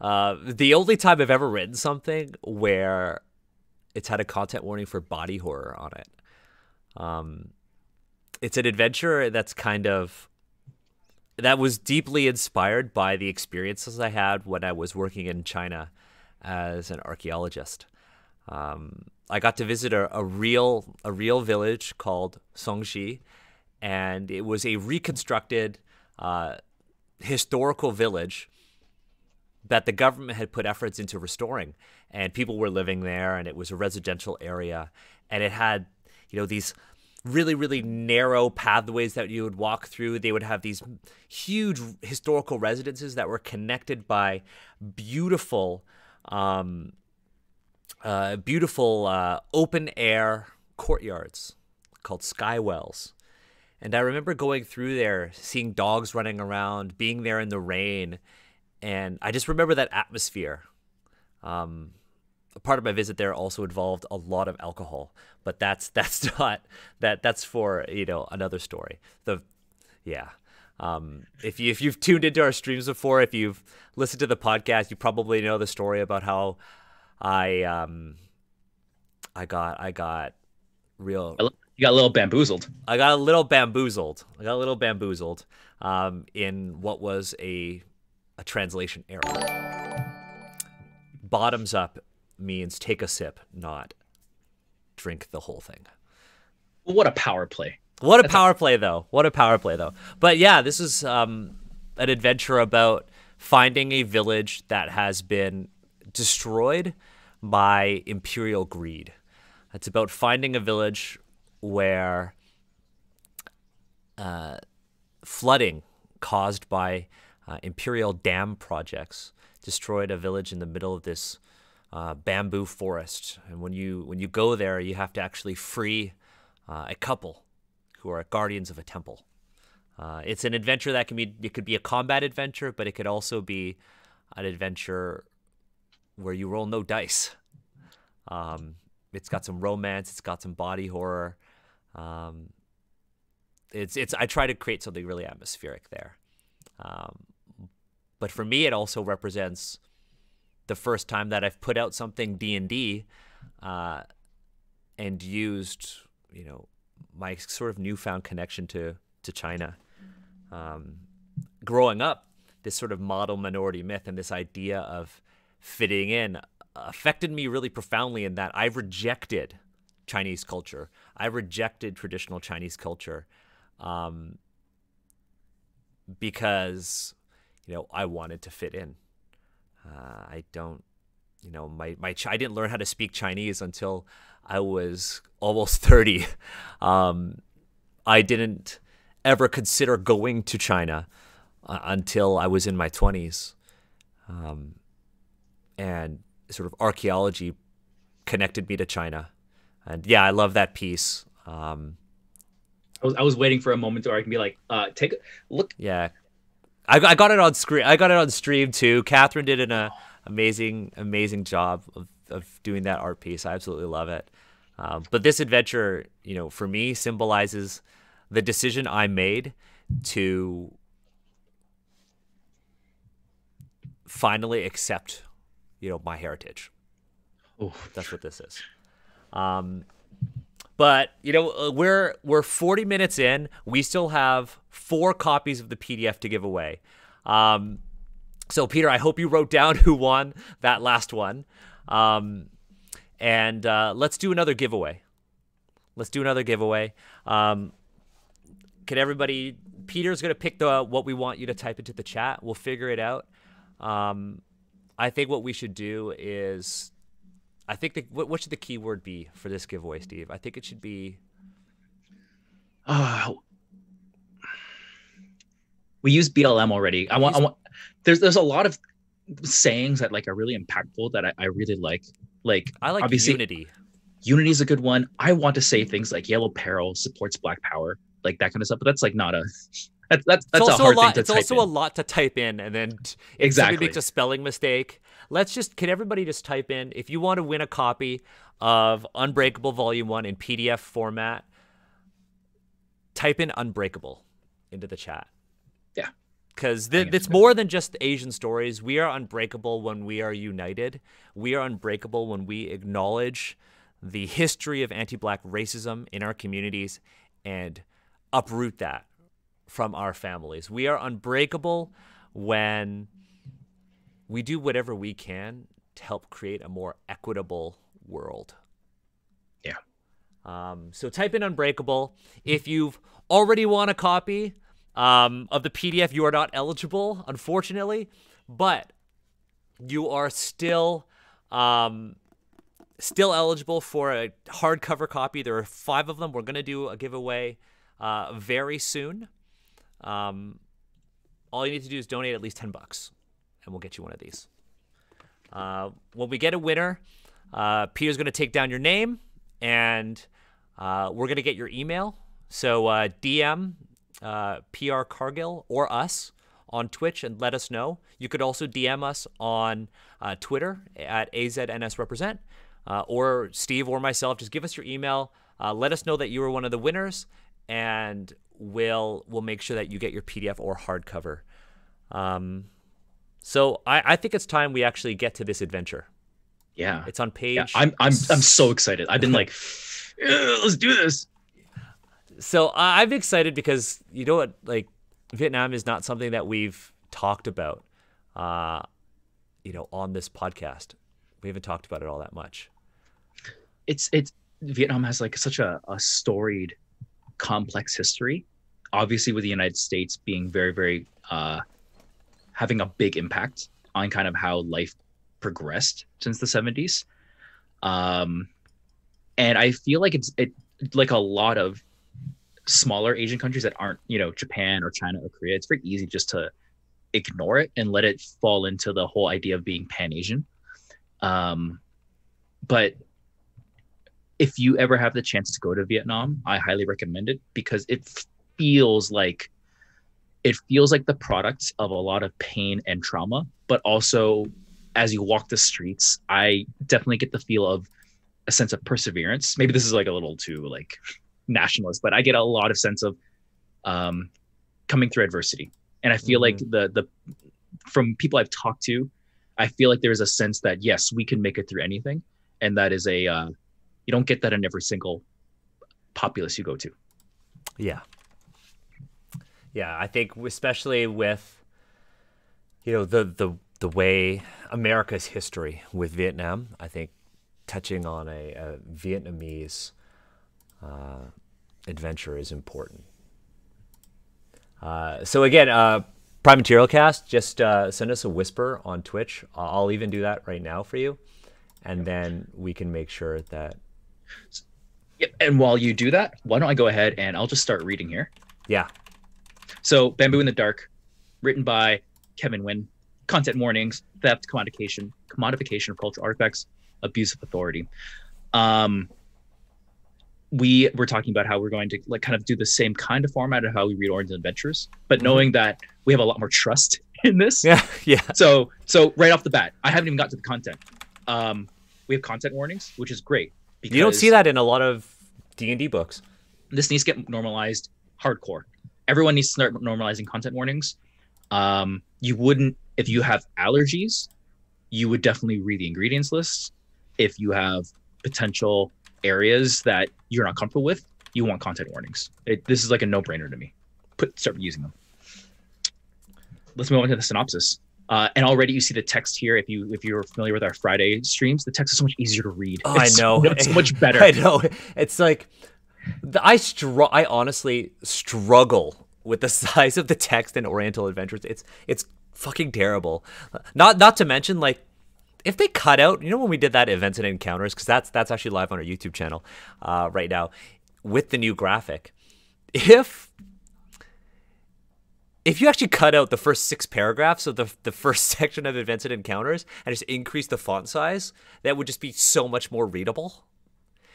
Speaker 1: the only time I've ever written something where it's had a content warning for body horror on it. It's an adventure that was deeply inspired by the experiences I had when I was working in China as an archaeologist. I got to visit a real village called Songxi, and it was a reconstructed historical village that the government had put efforts into restoring, and people were living there, and it was a residential area, and it had these really, really narrow pathways that you would walk through. They would have these huge historical residences that were connected by beautiful open air courtyards called skywells. And I remember going through there, seeing dogs running around, being there in the rain, and I just remember that atmosphere. A part of my visit there also involved a lot of alcohol, but that's for another story. If you've tuned into our streams before, if you've listened to the podcast, you probably know the story about how I got real.
Speaker 2: You got a little bamboozled.
Speaker 1: I got a little bamboozled in what was a translation error. Bottoms up means take a sip, not drink the whole thing.
Speaker 2: What a power play.
Speaker 1: What a power play, though. But yeah, this is an adventure about finding a village that has been destroyed by imperial greed. It's about finding a village where flooding caused by imperial dam projects destroyed a village in the middle of this bamboo forest. And when you go there, you have to actually free a couple who are guardians of a temple. It's an adventure that it could be a combat adventure, but it could also be an adventure where you roll no dice. It's got some romance. It's got some body horror. I try to create something really atmospheric there. But for me, it also represents the first time that I've put out something D&D and used, my sort of newfound connection to China. Growing up, this sort of model minority myth and this idea of fitting in affected me really profoundly in that I rejected Chinese culture. I rejected traditional Chinese culture because, I wanted to fit in. I don't, I didn't learn how to speak Chinese until I was almost 30. I didn't ever consider going to China until I was in my 20s. And sort of archaeology connected me to China. And yeah, I love that piece.
Speaker 2: I was waiting for a moment where I can be like, take a look.
Speaker 1: Yeah. I got it on screen. I got it on stream too. Catherine did an amazing job of doing that art piece. I absolutely love it. But this adventure, for me, symbolizes the decision I made to finally accept, my heritage.
Speaker 2: Oh,
Speaker 1: that's what this is. But we're 40 minutes in. We still have 4 copies of the PDF to give away. So Peter, I hope you wrote down who won that last one. And let's do another giveaway. Can everybody? Peter's gonna pick what we want you to type into the chat. We'll figure it out. I think what we should do is, what should the keyword be for this giveaway, Steve? I think it should be.
Speaker 2: We use BLM already. I want. There's a lot of sayings that are really impactful that I really like.
Speaker 1: I like
Speaker 2: obviously,
Speaker 1: unity.
Speaker 2: Unity is a good one. I want to say things like yellow peril supports Black power, that kind of stuff. But that's not a. That's a hard thing to type in.
Speaker 1: It's also a lot to type in, and then if somebody makes a spelling mistake, can everybody just type in, if you want to win a copy of Unbreakable Volume 1 in PDF format, type in Unbreakable into the chat.
Speaker 2: Yeah.
Speaker 1: Because it's more than just Asian stories. We are unbreakable when we are united. We are unbreakable when we acknowledge the history of anti-Black racism in our communities and uproot that from our families. We are unbreakable when we do whatever we can to help create a more equitable world.
Speaker 2: Yeah.
Speaker 1: So type in Unbreakable. If you've already won a copy of the PDF, you are not eligible, unfortunately, but you are still eligible for a hardcover copy. There are 5 of them. We're going to do a giveaway very soon. All you need to do is donate at least $10, and we'll get you one of these. When we get a winner, Peter's going to take down your name, and we're going to get your email. So DM PR Cargill or us on Twitch and let us know. You could also DM us on Twitter at AZNSRepresent, or Steve or myself. Just give us your email. Let us know that you were one of the winners, and we'll make sure that you get your PDF or hardcover. So I think it's time we actually get to this adventure.
Speaker 2: Yeah,
Speaker 1: it's on page.
Speaker 2: Yeah, I'm so excited. I've been like, let's do this.
Speaker 1: So I'm excited because Vietnam is not something that we've talked about, on this podcast. We haven't talked about it all that much.
Speaker 2: It's Vietnam has such a storied, complex history. Obviously, with the United States being very, very having a big impact on kind of how life progressed since the 70s. And I feel like it's like a lot of smaller Asian countries that aren't, Japan or China or Korea. It's very easy just to ignore it and let it fall into the whole idea of being Pan-Asian. But if you ever have the chance to go to Vietnam, I highly recommend it because it feels like it feels like the product of a lot of pain and trauma, but also as you walk the streets, I definitely get the feel of a sense of perseverance. Maybe this is like a little too like nationalist, but I get a lot of sense of coming through adversity. And I feel like the from people I've talked to, I feel like there's a sense that yes, we can make it through anything, and that is a you don't get that in every single populace you go to.
Speaker 1: Yeah. Yeah, I think especially with, you know, the way America's history with Vietnam, I think touching on a Vietnamese adventure is important. So again, Prime Material Cast, just send us a whisper on Twitch. I'll even do that right now for you, and then we can make sure that.
Speaker 2: Yep. And while you do that, why don't I go ahead and I'll just start reading here.
Speaker 1: Yeah.
Speaker 2: So, Bamboo in the Dark, written by Kevin Wynn. Content warnings: theft, commodification of cultural artifacts, abuse of authority. We were talking about how we're going to like kind of do the same kind of format of how we read Orange Adventures, but knowing that we have a lot more trust in this.
Speaker 1: Yeah. Yeah.
Speaker 2: So right off the bat, I haven't even got to the content. We have content warnings, which is great.
Speaker 1: You don't see that in a lot of D&D books.
Speaker 2: This needs to get normalized hardcore. Everyone needs to start normalizing content warnings. You wouldn't, if you have allergies, you would definitely read the ingredients list. If you have potential areas that you're not comfortable with, you want content warnings. This is like a no-brainer to me. Start using them. Let's move on to the synopsis. And already you see the text here. If you're familiar with our Friday streams, the text is so much easier to read.
Speaker 1: Oh, I know.
Speaker 2: It's so much better.
Speaker 1: I know. It's like I honestly struggle with the size of the text in Oriental Adventures. It's fucking terrible. Not to mention, like, if they cut out, you know, when we did that Events and Encounters, because that's actually live on our YouTube channel right now with the new graphic. If you actually cut out the first 6 paragraphs of the first section of Events and Encounters and just increase the font size, that would just be so much more readable.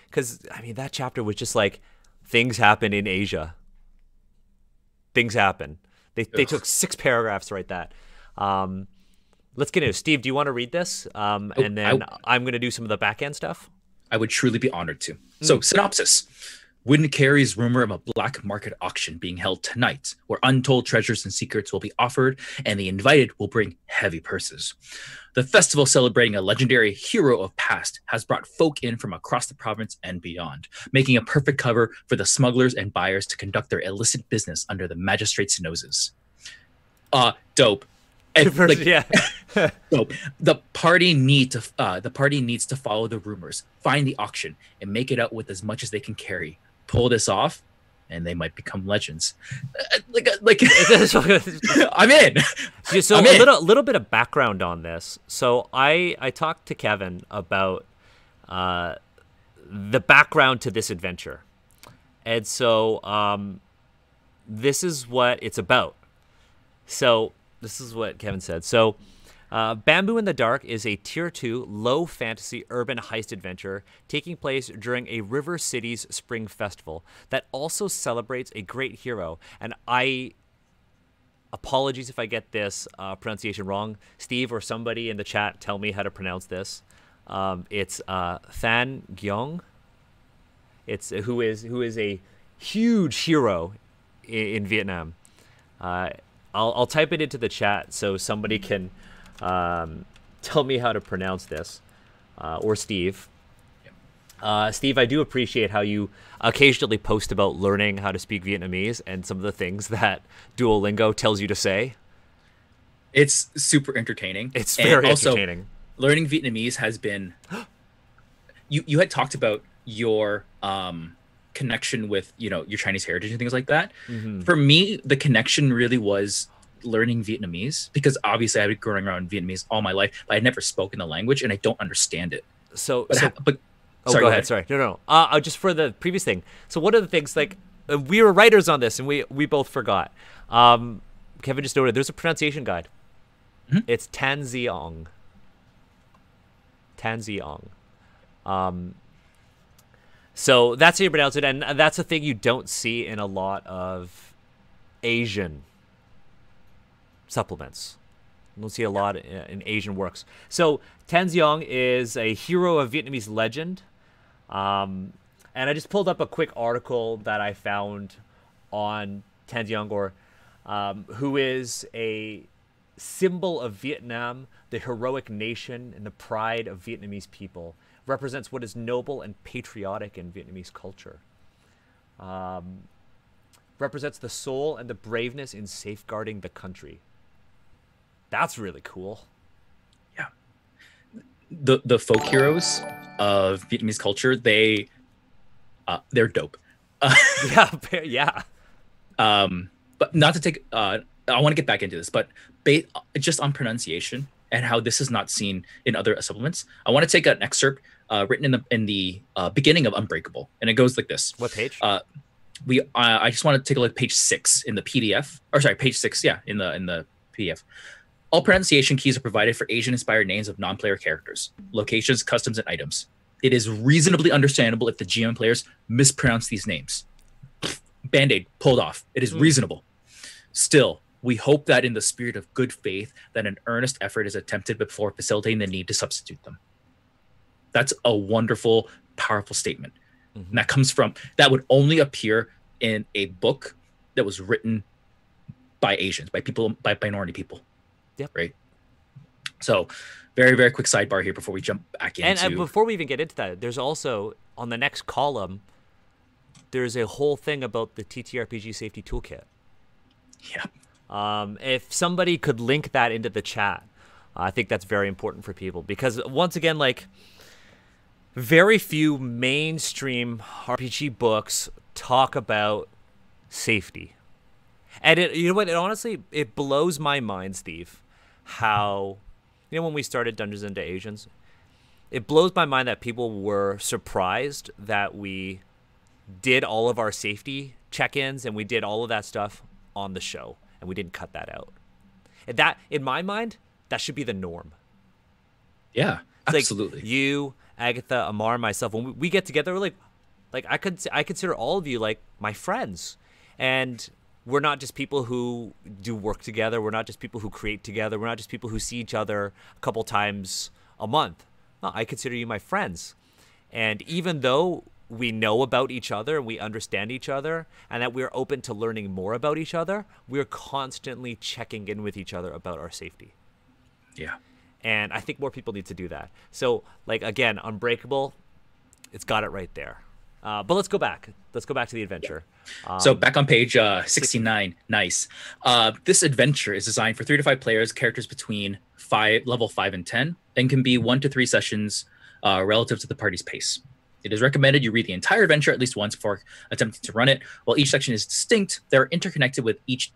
Speaker 1: Because, I mean, that chapter was just like, things happen in Asia. Things happen. They took 6 paragraphs to write that. Let's get into it. Steve, do you want to read this? And then I'm going to do some of the back end stuff.
Speaker 2: I would truly be honored to. So, synopsis. Wind carries rumor of a black market auction being held tonight, where untold treasures and secrets will be offered, and the invited will bring heavy purses. The festival celebrating a legendary hero of past has brought folk in from across the province and beyond, making a perfect cover for the smugglers and buyers to conduct their illicit business under the magistrates' noses. Dope. And, like,
Speaker 1: Yeah.
Speaker 2: dope. The party needs to follow the rumors, find the auction, and make it out with as much as they can carry. Pull this off, and they might become legends. I'm in.
Speaker 1: So
Speaker 2: I'm
Speaker 1: a
Speaker 2: in.
Speaker 1: little bit of background on this. So I talked to Kevin about the background to this adventure, and so this is what it's about. So this is what Kevin said. So Bamboo in the Dark is a Tier 2 low fantasy urban heist adventure taking place during a River City's spring festival that also celebrates a great hero. And apologies if I get this pronunciation wrong. Steve or somebody in the chat, tell me how to pronounce this. It's Than Gyong. It's who is a huge hero in Vietnam. I'll type it into the chat so somebody can tell me how to pronounce this, or Steve. Steve, I do appreciate how you occasionally post about learning how to speak Vietnamese and some of the things that Duolingo tells you to say.
Speaker 2: It's super entertaining.
Speaker 1: It's very entertaining.
Speaker 2: Also, learning Vietnamese has been... You had talked about your connection with, you know, your Chinese heritage and things like that. Mm-hmm. For me, the connection really was learning Vietnamese, because obviously I've been growing around Vietnamese all my life, but I'd never spoken the language and I don't understand it.
Speaker 1: Sorry, go ahead. Sorry. No. Just for the previous thing. So one of the things, like, we were writers on this and we both forgot. Kevin just noted there's a pronunciation guide. Mm-hmm. It's Tan Ziong. So that's how you pronounce it, and that's a thing you don't see in a lot of Asian supplements. You don't see a lot in Asian works. So Tan Giang is a hero of Vietnamese legend. And I just pulled up a quick article that I found on Tan Giang, who is a symbol of Vietnam, the heroic nation and the pride of Vietnamese people. Represents what is noble and patriotic in Vietnamese culture. Represents the soul and the braveness in safeguarding the country. That's really cool.
Speaker 2: Yeah. The folk heroes of Vietnamese culture, they're dope.
Speaker 1: Yeah.
Speaker 2: But not to take I want to get back into this, but just on pronunciation and how this is not seen in other supplements, I want to take an excerpt written in the beginning of Unbreakable, and it goes like this.
Speaker 1: What page?
Speaker 2: I just want to take a look at page 6 in the PDF, or sorry, page 6, in the PDF. All pronunciation keys are provided for Asian-inspired names of non-player characters, locations, customs, and items. It is reasonably understandable if the GM players mispronounce these names. Band-Aid pulled off. It is reasonable. Still, we hope that in the spirit of good faith, that an earnest effort is attempted before facilitating the need to substitute them. That's a wonderful, powerful statement. And that would only appear in a book that was written by Asians, by minority people.
Speaker 1: Yep.
Speaker 2: Right. So very, very quick sidebar here before we jump back into.
Speaker 1: And before we even get into that, there's also on the next column, there's a whole thing about the TTRPG safety toolkit.
Speaker 2: Yeah.
Speaker 1: If somebody could link that into the chat, I think that's very important for people, because once again, like, very few mainstream RPG books talk about safety. And you know what? It blows my mind, Steve, how, when we started Dungeons and Asians, it blows my mind that people were surprised that we did all of our safety check-ins and we did all of that stuff on the show and we didn't cut that out. And that, in my mind, that should be the norm.
Speaker 2: Yeah,
Speaker 1: it's
Speaker 2: absolutely.
Speaker 1: Like you, Agatha, Amar, myself, when we get together, we're like I consider all of you like my friends. And we're not just people who do work together. We're not just people who create together. We're not just people who see each other a couple times a month. No, I consider you my friends. And even though we know about each other and we understand each other and that we're open to learning more about each other, we're constantly checking in with each other about our safety.
Speaker 2: Yeah.
Speaker 1: And I think more people need to do that. So, like, again, Unbreakable, it's got it right there. But let's go back. Let's go back to the adventure.
Speaker 2: So back on page 69. Nice. This adventure is designed for 3 to 5 players, characters between level 5 and 10, and can be 1 to 3 sessions relative to the party's pace. It is recommended you read the entire adventure at least once before attempting to run it. While each section is distinct, they're interconnected with each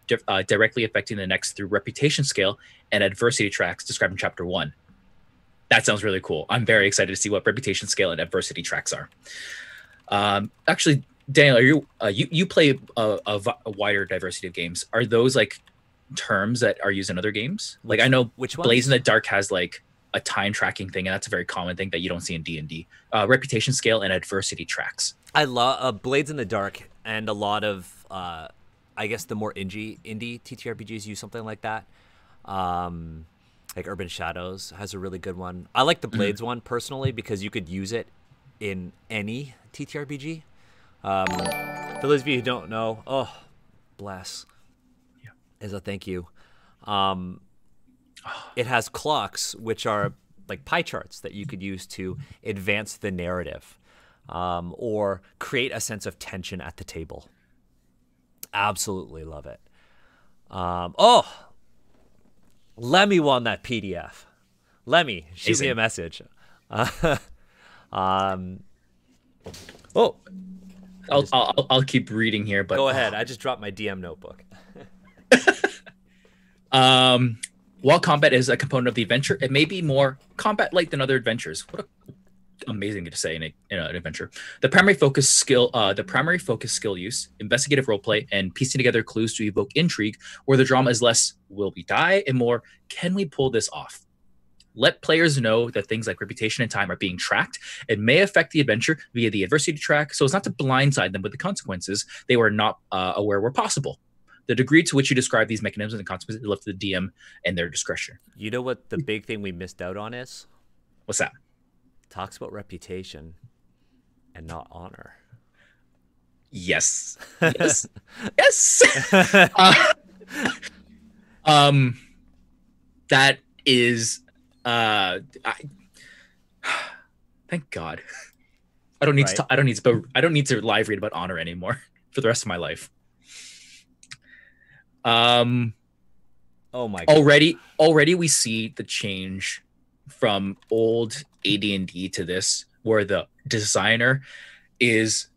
Speaker 2: directly affecting the next through reputation scale and adversity tracks described in Chapter 1. That sounds really cool. I'm very excited to see what reputation scale and adversity tracks are. Actually, Daniel, you play a wider diversity of games. Are those like terms that are used in other games? Like I know
Speaker 1: which
Speaker 2: Blaze in the Dark has like a time tracking thing, and that's a very common thing that you don't see in D&D. Reputation scale and adversity tracks.
Speaker 1: I love Blades in the Dark, and a lot of I guess the more indie TTRPGs use something like that. Like Urban Shadows has a really good one. I like the Blades one personally because you could use it in any TTRPG. For those of you who don't know, bless, as a thank you. It has clocks, which are like pie charts that you could use to advance the narrative, or create a sense of tension at the table. Absolutely love it. Lemmy won that PDF. Lemmy, shoot me a message.
Speaker 2: I'll keep reading here, but
Speaker 1: go ahead. I just dropped my DM notebook.
Speaker 2: While combat is a component of the adventure, it may be more combat-like than other adventures. What an amazing thing to say in an adventure. The primary focus skill use, investigative roleplay, and piecing together clues to evoke intrigue, where the drama is less "will we die" and more "can we pull this off?" Let players know that things like reputation and time are being tracked and may affect the adventure via the adversity track, so as not to blindside them with the consequences they were not aware were possible. The degree to which you describe these mechanisms and consequences is left to the DM and their discretion.
Speaker 1: You know what the big thing we missed out on is?
Speaker 2: What's that?
Speaker 1: Talks about reputation and not honor.
Speaker 2: Yes. Yes. Yes. That is thank God. I don't need to live read about honor anymore for the rest of my life.
Speaker 1: Oh my God.
Speaker 2: Already we see the change from old AD&D to this, where the designer is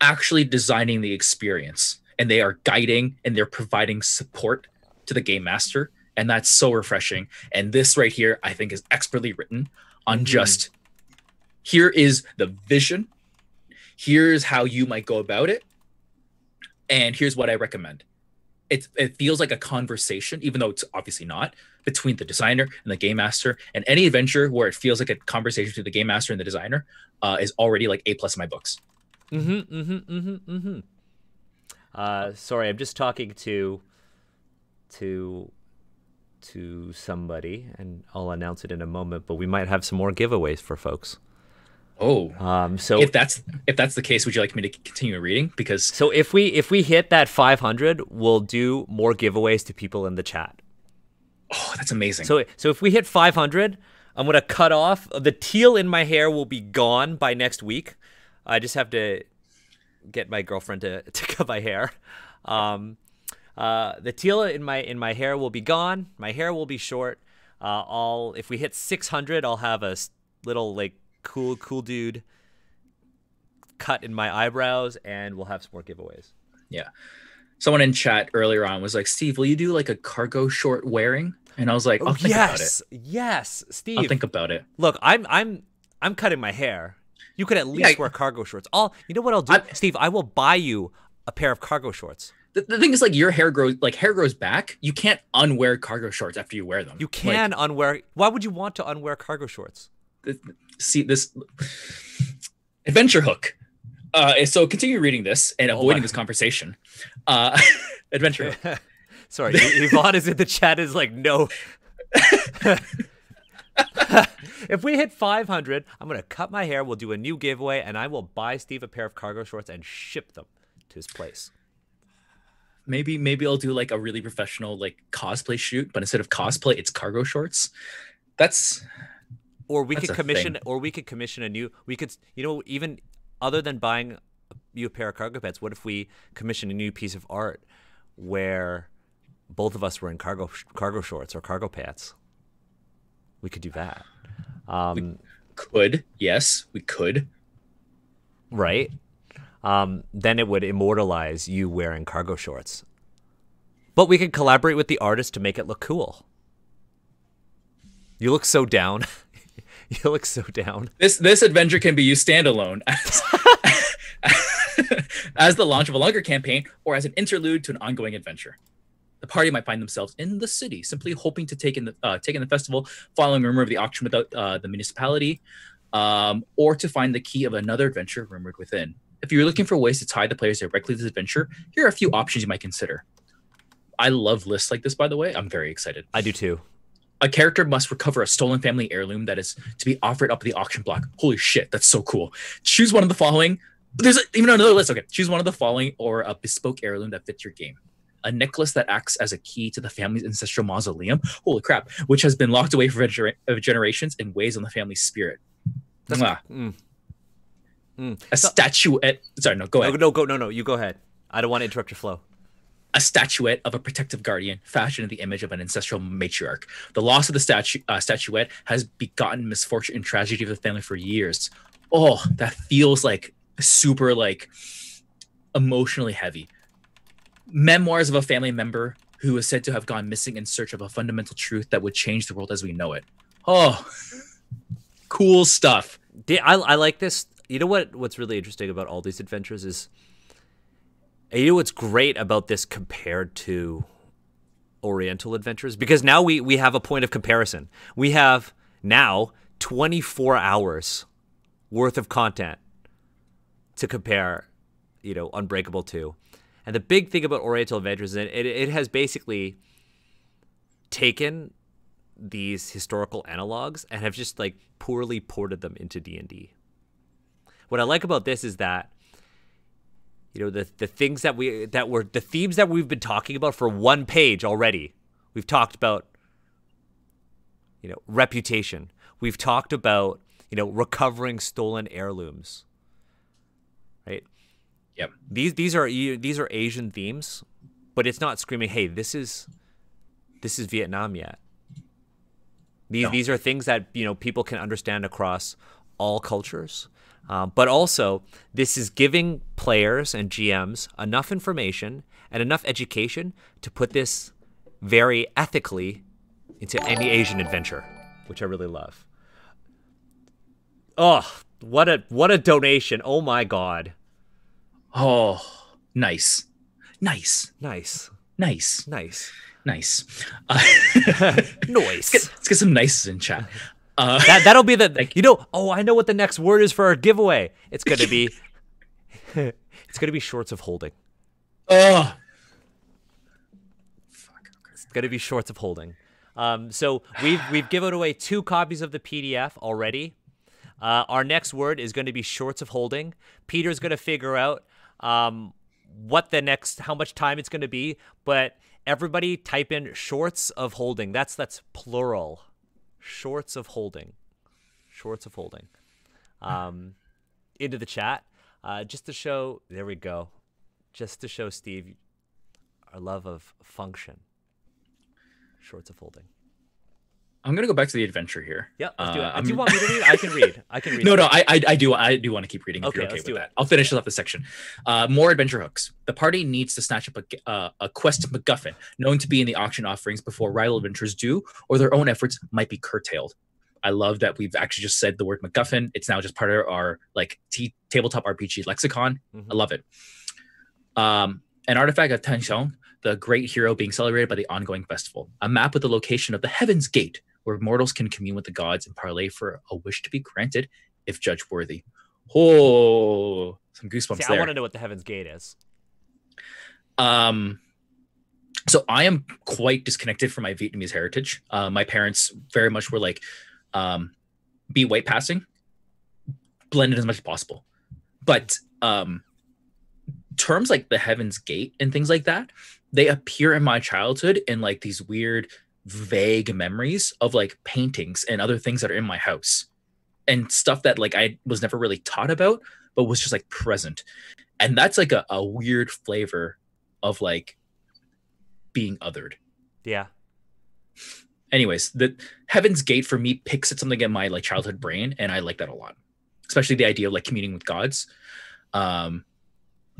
Speaker 2: actually designing the experience, and they are guiding and they're providing support to the game master, and that's so refreshing. And this right here, I think, is expertly written on just, here is the vision, here's how you might go about it, and here's what I recommend. It feels like a conversation, even though it's obviously not, between the designer and the game master. And any adventure where it feels like a conversation between the game master and the designer is already like A+ in my books.
Speaker 1: Sorry, I'm just talking to somebody, and I'll announce it in a moment. But we might have some more giveaways for folks.
Speaker 2: Oh,
Speaker 1: so
Speaker 2: if that's the case, would you like me to continue reading? Because
Speaker 1: so if we hit that 500, we'll do more giveaways to people in the chat.
Speaker 2: Oh, that's amazing.
Speaker 1: So if we hit 500, I'm gonna cut off the teal in my hair. Will be gone by next week. I just have to get my girlfriend to cut my hair. The teal in my hair will be gone. My hair will be short. If we hit 600, I'll have a little like cool dude cut in my eyebrows, and we'll have some more giveaways.
Speaker 2: Yeah. Someone in chat earlier on was like, Steve, will you do like a cargo short wearing? And I was like, I'll think about it.
Speaker 1: Yes, Steve.
Speaker 2: I'll think about it.
Speaker 1: Look, I'm cutting my hair. You could at least wear cargo shorts. You know what I'll do, Steve? I will buy you a pair of cargo shorts.
Speaker 2: The thing is, like, your hair grows back. You can't unwear cargo shorts after you wear them.
Speaker 1: You can unwear. Why would you want to unwear cargo shorts?
Speaker 2: See this adventure hook. So continue reading this and avoiding this conversation. Adventure hook.
Speaker 1: Sorry, Yvonne is in the chat. Is like, no. If we hit 500, I'm gonna cut my hair. We'll do a new giveaway, and I will buy Steve a pair of cargo shorts and ship them to his place.
Speaker 2: Maybe I'll do like a really professional like cosplay shoot, but instead of cosplay, it's cargo shorts.
Speaker 1: Or we could commission a new. We could, even other than buying you a pair of cargo pants, what if we commission a new piece of art where both of us were in cargo shorts or cargo pants? We could do that.
Speaker 2: We could, yes, we could.
Speaker 1: Right? Then it would immortalize you wearing cargo shorts. But we could collaborate with the artist to make it look cool. You look so down. You look so down.
Speaker 2: This adventure can be used standalone as the launch of a longer campaign or as an interlude to an ongoing adventure. The party might find themselves in the city, simply hoping to take in the festival, following a rumor of the auction without the municipality, or to find the key of another adventure rumored within. If you're looking for ways to tie the players directly to this adventure, here are a few options you might consider. I love lists like this, by the way. I'm very excited.
Speaker 1: I do too.
Speaker 2: A character must recover a stolen family heirloom that is to be offered up at the auction block. Holy shit, that's so cool. Choose one of the following. There's even another list. Okay, choose one of the following or a bespoke heirloom that fits your game. A necklace that acts as a key to the family's ancestral mausoleum. Holy crap, which has been locked away for generations and weighs on the family's spirit. A statuette. Sorry, no, go ahead.
Speaker 1: No, you go ahead. I don't want to interrupt your flow.
Speaker 2: A statuette of a protective guardian fashioned in the image of an ancestral matriarch. The loss of the statuette has begotten misfortune and tragedy of the family for years. Oh, that feels like super like emotionally heavy. Memoirs of a family member who is said to have gone missing in search of a fundamental truth that would change the world as we know it. Oh, cool stuff.
Speaker 1: I like this. You know what's really interesting about all these adventures is, you know what's great about this compared to Oriental adventures? Because now we have a point of comparison. We have now 24 hours worth of content to compare, Unbreakable to. And the big thing about Oriental Adventures is it has basically taken these historical analogs and have just like poorly ported them into D&D. What I like about this is that, you know, the things that were the themes that we've been talking about for one page already. We've talked about, you know, reputation. We've talked about, you know, recovering stolen heirlooms. Right?
Speaker 2: Yep.
Speaker 1: These are Asian themes, but it's not screaming, "Hey, this is Vietnam yet." These are things that, you know, people can understand across all cultures. But also, this is giving players and GMs enough information and enough education to put this very ethically into any Asian adventure, which I really love. Oh, what a donation. Oh my God.
Speaker 2: Oh, nice. Nice.
Speaker 1: Nice.
Speaker 2: Nice.
Speaker 1: Nice.
Speaker 2: Nice.
Speaker 1: Noise.
Speaker 2: Let's get some nices in chat.
Speaker 1: That'll be the, you know, oh, I know what the next word is for our giveaway. It's going to be, it's going to be shorts of holding.
Speaker 2: Oh.
Speaker 1: Fuck. It's going to be shorts of holding. So we've given away 2 copies of the PDF already. Our next word is going to be shorts of holding. Peter's going to figure out how much time it's going to be, but everybody type in shorts of holding. That's plural. Shorts of holding. Shorts of holding. Into the chat. Just to show, there we go. Just to show Steve our love of function. Shorts of holding.
Speaker 2: I'm gonna go back to the adventure here.
Speaker 1: Yeah, let's do it. Do you want me to read? I can read.
Speaker 2: No, I do want to keep reading. If you're okay with that, I'll finish off the section. More adventure hooks. The party needs to snatch up a quest MacGuffin known to be in the auction offerings before rival adventurers do, or their own efforts might be curtailed. I love that we've actually just said the word MacGuffin. It's now just part of our like tabletop RPG lexicon. I love it. An artifact of Tanxiong, the great hero being celebrated by the ongoing festival. A map with the location of the Heaven's Gate, where mortals can commune with the gods and parlay for a wish to be granted if judged worthy. Oh, some goosebumps there.
Speaker 1: I want to know what the Heaven's Gate is.
Speaker 2: So I am quite disconnected from my Vietnamese heritage. My parents very much were like, be white passing, blended as much as possible. But terms like the Heaven's Gate and things like that, they appear in my childhood in like these weird, vague memories of like paintings and other things that are in my house and stuff that like I was never really taught about, but was just like present. And that's like a weird flavor of like being othered.
Speaker 1: Yeah.
Speaker 2: Anyways, the Heaven's Gate for me picks at something in my like childhood brain, and I like that a lot, especially the idea of like communing with gods. I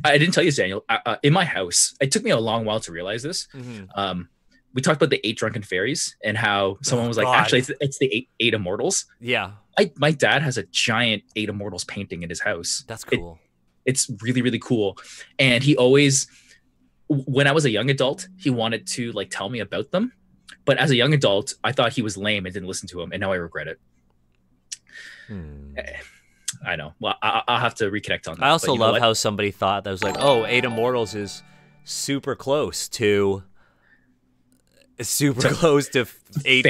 Speaker 2: didn't tell you this, Daniel. In my house, it took me a long while to realize this. We talked about the 8 drunken fairies and how someone was like, actually, it's the eight immortals.
Speaker 1: Yeah.
Speaker 2: My dad has a giant 8 immortals painting in his house.
Speaker 1: That's cool.
Speaker 2: It's really, really cool. And he always, when I was a young adult, he wanted to like tell me about them. But as a young adult, I thought he was lame and didn't listen to him. And now I regret it. I know. Well, I'll have to reconnect on that.
Speaker 1: I also love how somebody thought that was like, oh, 8 immortals is super close to 8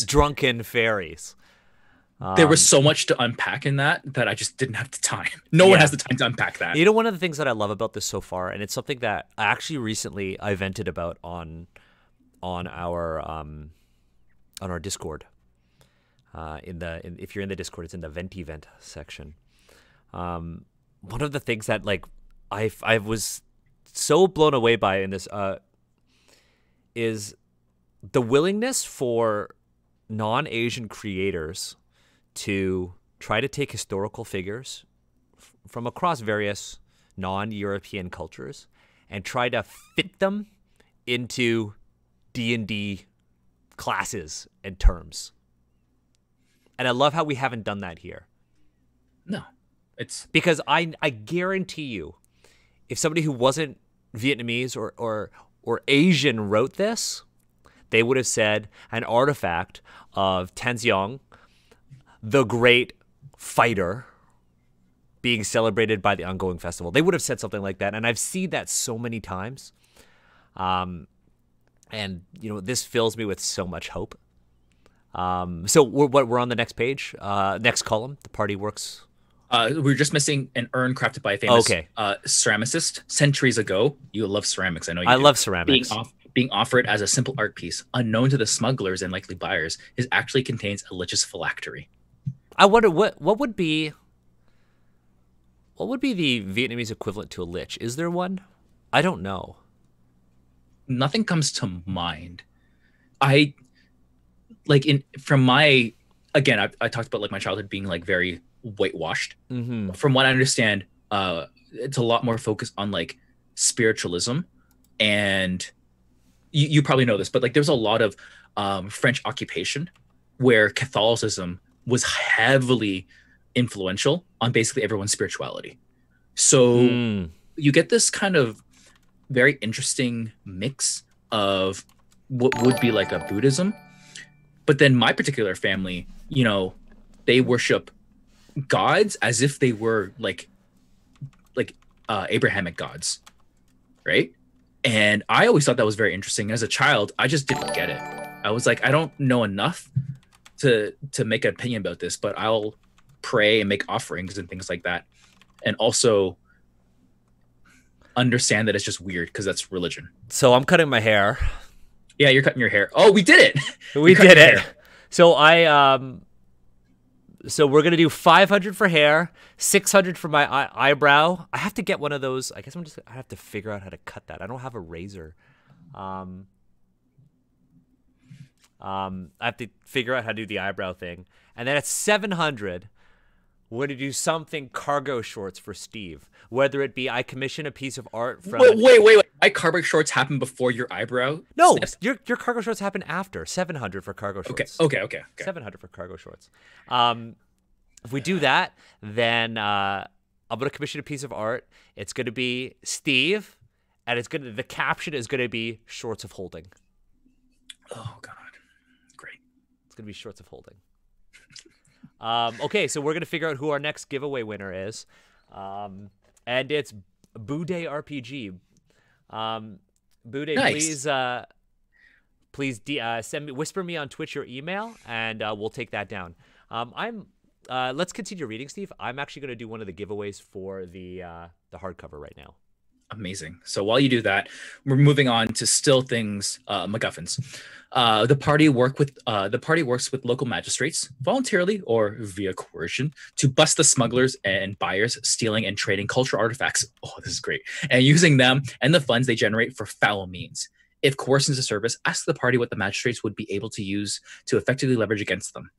Speaker 1: drunken fairies.
Speaker 2: There was so much to unpack in that I just didn't have the time. No one has the time to unpack that.
Speaker 1: You know, one of the things that I love about this so far, and it's something that I actually recently I vented about on our Discord. If you're in the Discord, it's in the vent event section. One of the things that like I was so blown away by in this is the willingness for non-Asian creators to try to take historical figures from across various non-European cultures and try to fit them into D&D classes and terms. And I love how we haven't done that here.
Speaker 2: No. It's
Speaker 1: because I guarantee you, if somebody who wasn't Vietnamese or Asian wrote this, they would have said an artifact of Tanxiong, the great fighter, being celebrated by the ongoing festival. They would have said something like that, and I've seen that so many times. And this fills me with so much hope. So we're on the next page, next column. The party works.
Speaker 2: We're just missing an urn crafted by a famous ceramicist centuries ago. You love ceramics, I know you do.
Speaker 1: I love ceramics.
Speaker 2: Being offered as a simple art piece, unknown to the smugglers and likely buyers, it actually contains a lich's phylactery.
Speaker 1: I wonder what would be the Vietnamese equivalent to a lich? Is there one? I don't know.
Speaker 2: Nothing comes to mind. I talked about like my childhood being like very whitewashed.
Speaker 1: Mm-hmm.
Speaker 2: From what I understand, it's a lot more focused on like spiritualism, and you probably know this, but like there's a lot of French occupation where Catholicism was heavily influential on basically everyone's spirituality. So you get this kind of very interesting mix of what would be like a Buddhism, but then my particular family, they worship gods as if they were like Abrahamic gods, right? And I always thought that was very interesting. As a child, I just didn't get it. I was like, I don't know enough to make an opinion about this, but I'll pray and make offerings and things like that, and also understand that it's just weird because that's religion.
Speaker 1: So I'm cutting my hair.
Speaker 2: Yeah, you're cutting your hair. Oh, we did it.
Speaker 1: We did it. So so we're gonna do 500 for hair, 600 for my eyebrow. I have to get one of those. I guess I have to figure out how to cut that. I don't have a razor. I have to figure out how to do the eyebrow thing. And then at 700, we're gonna do something cargo shorts for Steve. Whether it be I commission a piece of art from.
Speaker 2: Wait. My cargo shorts happen before your eyebrow?
Speaker 1: No, your cargo shorts happen after. 700 for cargo shorts.
Speaker 2: Okay.
Speaker 1: 700 for cargo shorts. If we do that, then I'm gonna commission a piece of art. It's gonna be Steve, and the caption is gonna be shorts of holding.
Speaker 2: Oh God, great!
Speaker 1: It's gonna be shorts of holding. Okay, so we're gonna figure out who our next giveaway winner is, and it's Boudet RPG. Boudet, nice. Please whisper me on Twitch your email, and we'll take that down. Let's continue reading, Steve. I'm actually going to do one of the giveaways for the hardcover right now.
Speaker 2: Amazing. So while you do that, we're moving on to still things, MacGuffins. The party works with local magistrates, voluntarily or via coercion, to bust the smugglers and buyers stealing and trading cultural artifacts. Oh, this is great. And using them and the funds they generate for foul means. If coercion is a service, ask the party what the magistrates would be able to use to effectively leverage against them.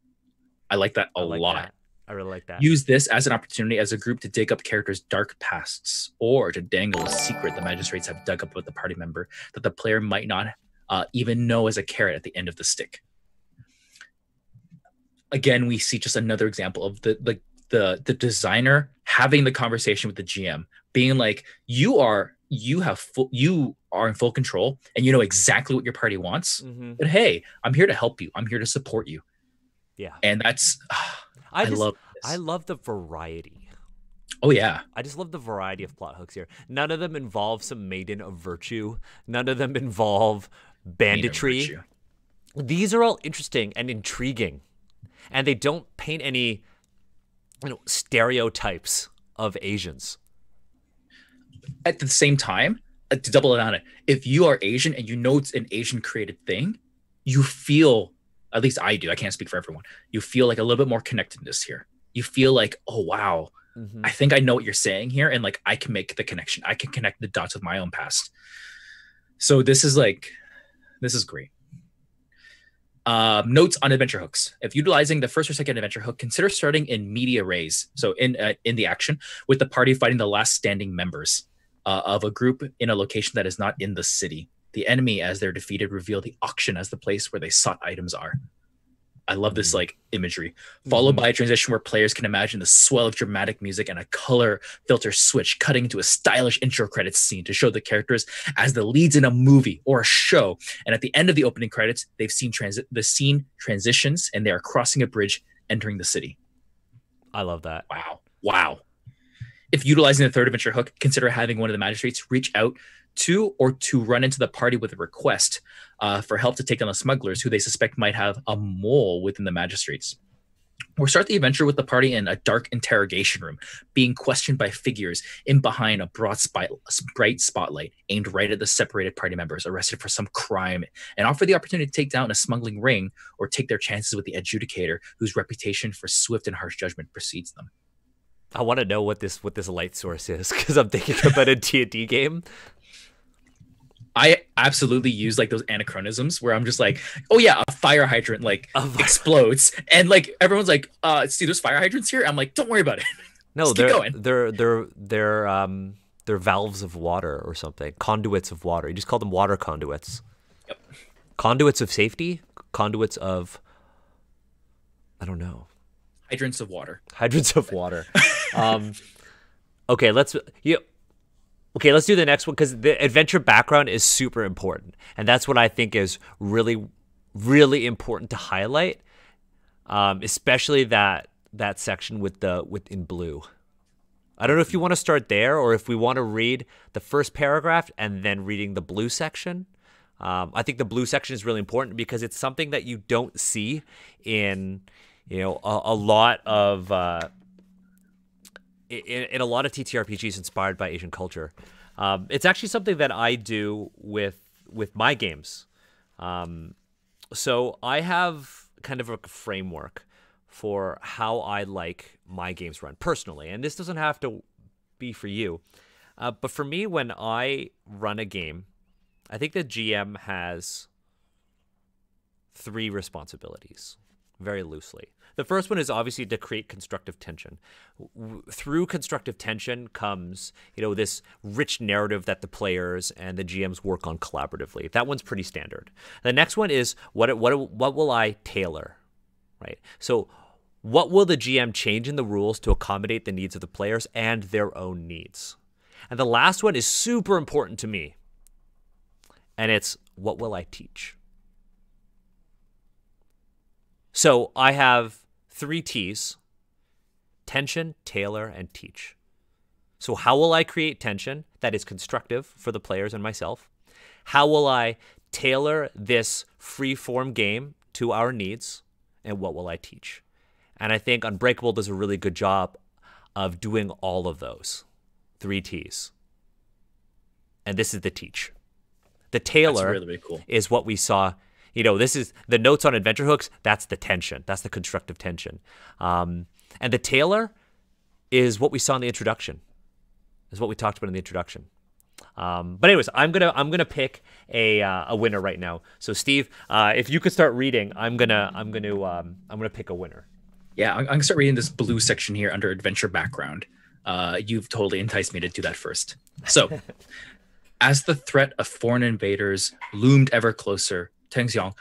Speaker 2: I like that a lot.
Speaker 1: I really like that.
Speaker 2: Use this as an opportunity as a group to dig up characters' dark pasts, or to dangle a secret the magistrates have dug up with the party member that the player might not even know as a carrot at the end of the stick. Again, we see just another example of the designer having the conversation with the GM, being like, you are in full control, and you know exactly what your party wants. Mm-hmm. But hey, I'm here to help you. I'm here to support you.
Speaker 1: Yeah,
Speaker 2: and that's. I
Speaker 1: love the variety.
Speaker 2: Oh yeah.
Speaker 1: I just love the variety of plot hooks here. None of them involve some maiden of virtue. None of them involve banditry. These are all interesting and intriguing. And they don't paint any stereotypes of Asians.
Speaker 2: At the same time, to double it on it, if you are Asian and you know it's an Asian created thing, you feel, at least I do, I can't speak for everyone, you feel like a little bit more connectedness here. You feel like, oh, wow, I think I know what you're saying here. And like, I can make the connection. I can connect the dots with my own past. So this is great. Notes on adventure hooks. If utilizing the first or second adventure hook, consider starting in media rays. So in the action, with the party fighting the last standing members of a group in a location that is not in the city. The enemy, as they're defeated, reveal the auction as the place where they sought items are. I love this like imagery, followed by a transition where players can imagine the swell of dramatic music and a color filter switch cutting into a stylish intro credits scene to show the characters as the leads in a movie or a show. And at the end of the opening credits, they've seen the scene transitions and they are crossing a bridge, entering the city.
Speaker 1: I love that.
Speaker 2: Wow. If utilizing the third adventure hook, consider having one of the magistrates reach out to or to run into the party with a request for help to take down the smugglers who they suspect might have a mole within the magistrates. We'll start the adventure with the party in a dark interrogation room, being questioned by figures in behind a bright spotlight aimed right at the separated party members arrested for some crime, and offer the opportunity to take down a smuggling ring or take their chances with the adjudicator, whose reputation for swift and harsh judgment precedes them.
Speaker 1: I want to know what this light source is, because I'm thinking about a D&D game.
Speaker 2: I absolutely use like those anachronisms where I'm just like, oh yeah, a fire hydrant like explodes, and like everyone's like, see, there's fire hydrants here. I'm like, don't worry about it.
Speaker 1: No, they're valves of water or something, conduits of water. You just call them water conduits.
Speaker 2: Yep.
Speaker 1: Conduits of safety, conduits of, I don't know.
Speaker 2: Hydrants of water.
Speaker 1: Hydrants of water. Okay, let's do the next one, because the adventure background is super important, and that's what I think is really, really important to highlight, especially that section with in blue. I don't know if you want to start there, or if we want to read the first paragraph and then reading the blue section. I think the blue section is really important because it's something that you don't see in a lot of in a lot of TTRPGs inspired by Asian culture. It's actually something that I do with my games. So I have kind of a framework for how I like my games run personally, and this doesn't have to be for you. But for me, when I run a game, I think the GM has 3 responsibilities, very loosely. The first one is obviously to create constructive tension. Through constructive tension comes, this rich narrative that the players and the GMs work on collaboratively. That one's pretty standard. The next one is what will I tailor, right? So what will the GM change in the rules to accommodate the needs of the players and their own needs? And the last one is super important to me, and it's what will I teach? So I have 3 T's: tension, tailor, and teach. So how will I create tension that is constructive for the players and myself? How will I tailor this free-form game to our needs? And what will I teach? And I think Unbreakable does a really good job of doing all of those 3 T's. And this is the teach. The tailor
Speaker 2: really, really cool.
Speaker 1: is what we saw. This is the notes on adventure hooks. That's the tension. That's the constructive tension. And the tailor is what we saw in the introduction. Is what we talked about in the introduction. But anyways, I'm gonna pick a winner right now. So Steve, if you could start reading, I'm gonna pick a winner.
Speaker 2: Yeah, I'm gonna start reading this blue section here under adventure background. You've totally enticed me to do that first. So, as the threat of foreign invaders loomed ever closer, Tengxiang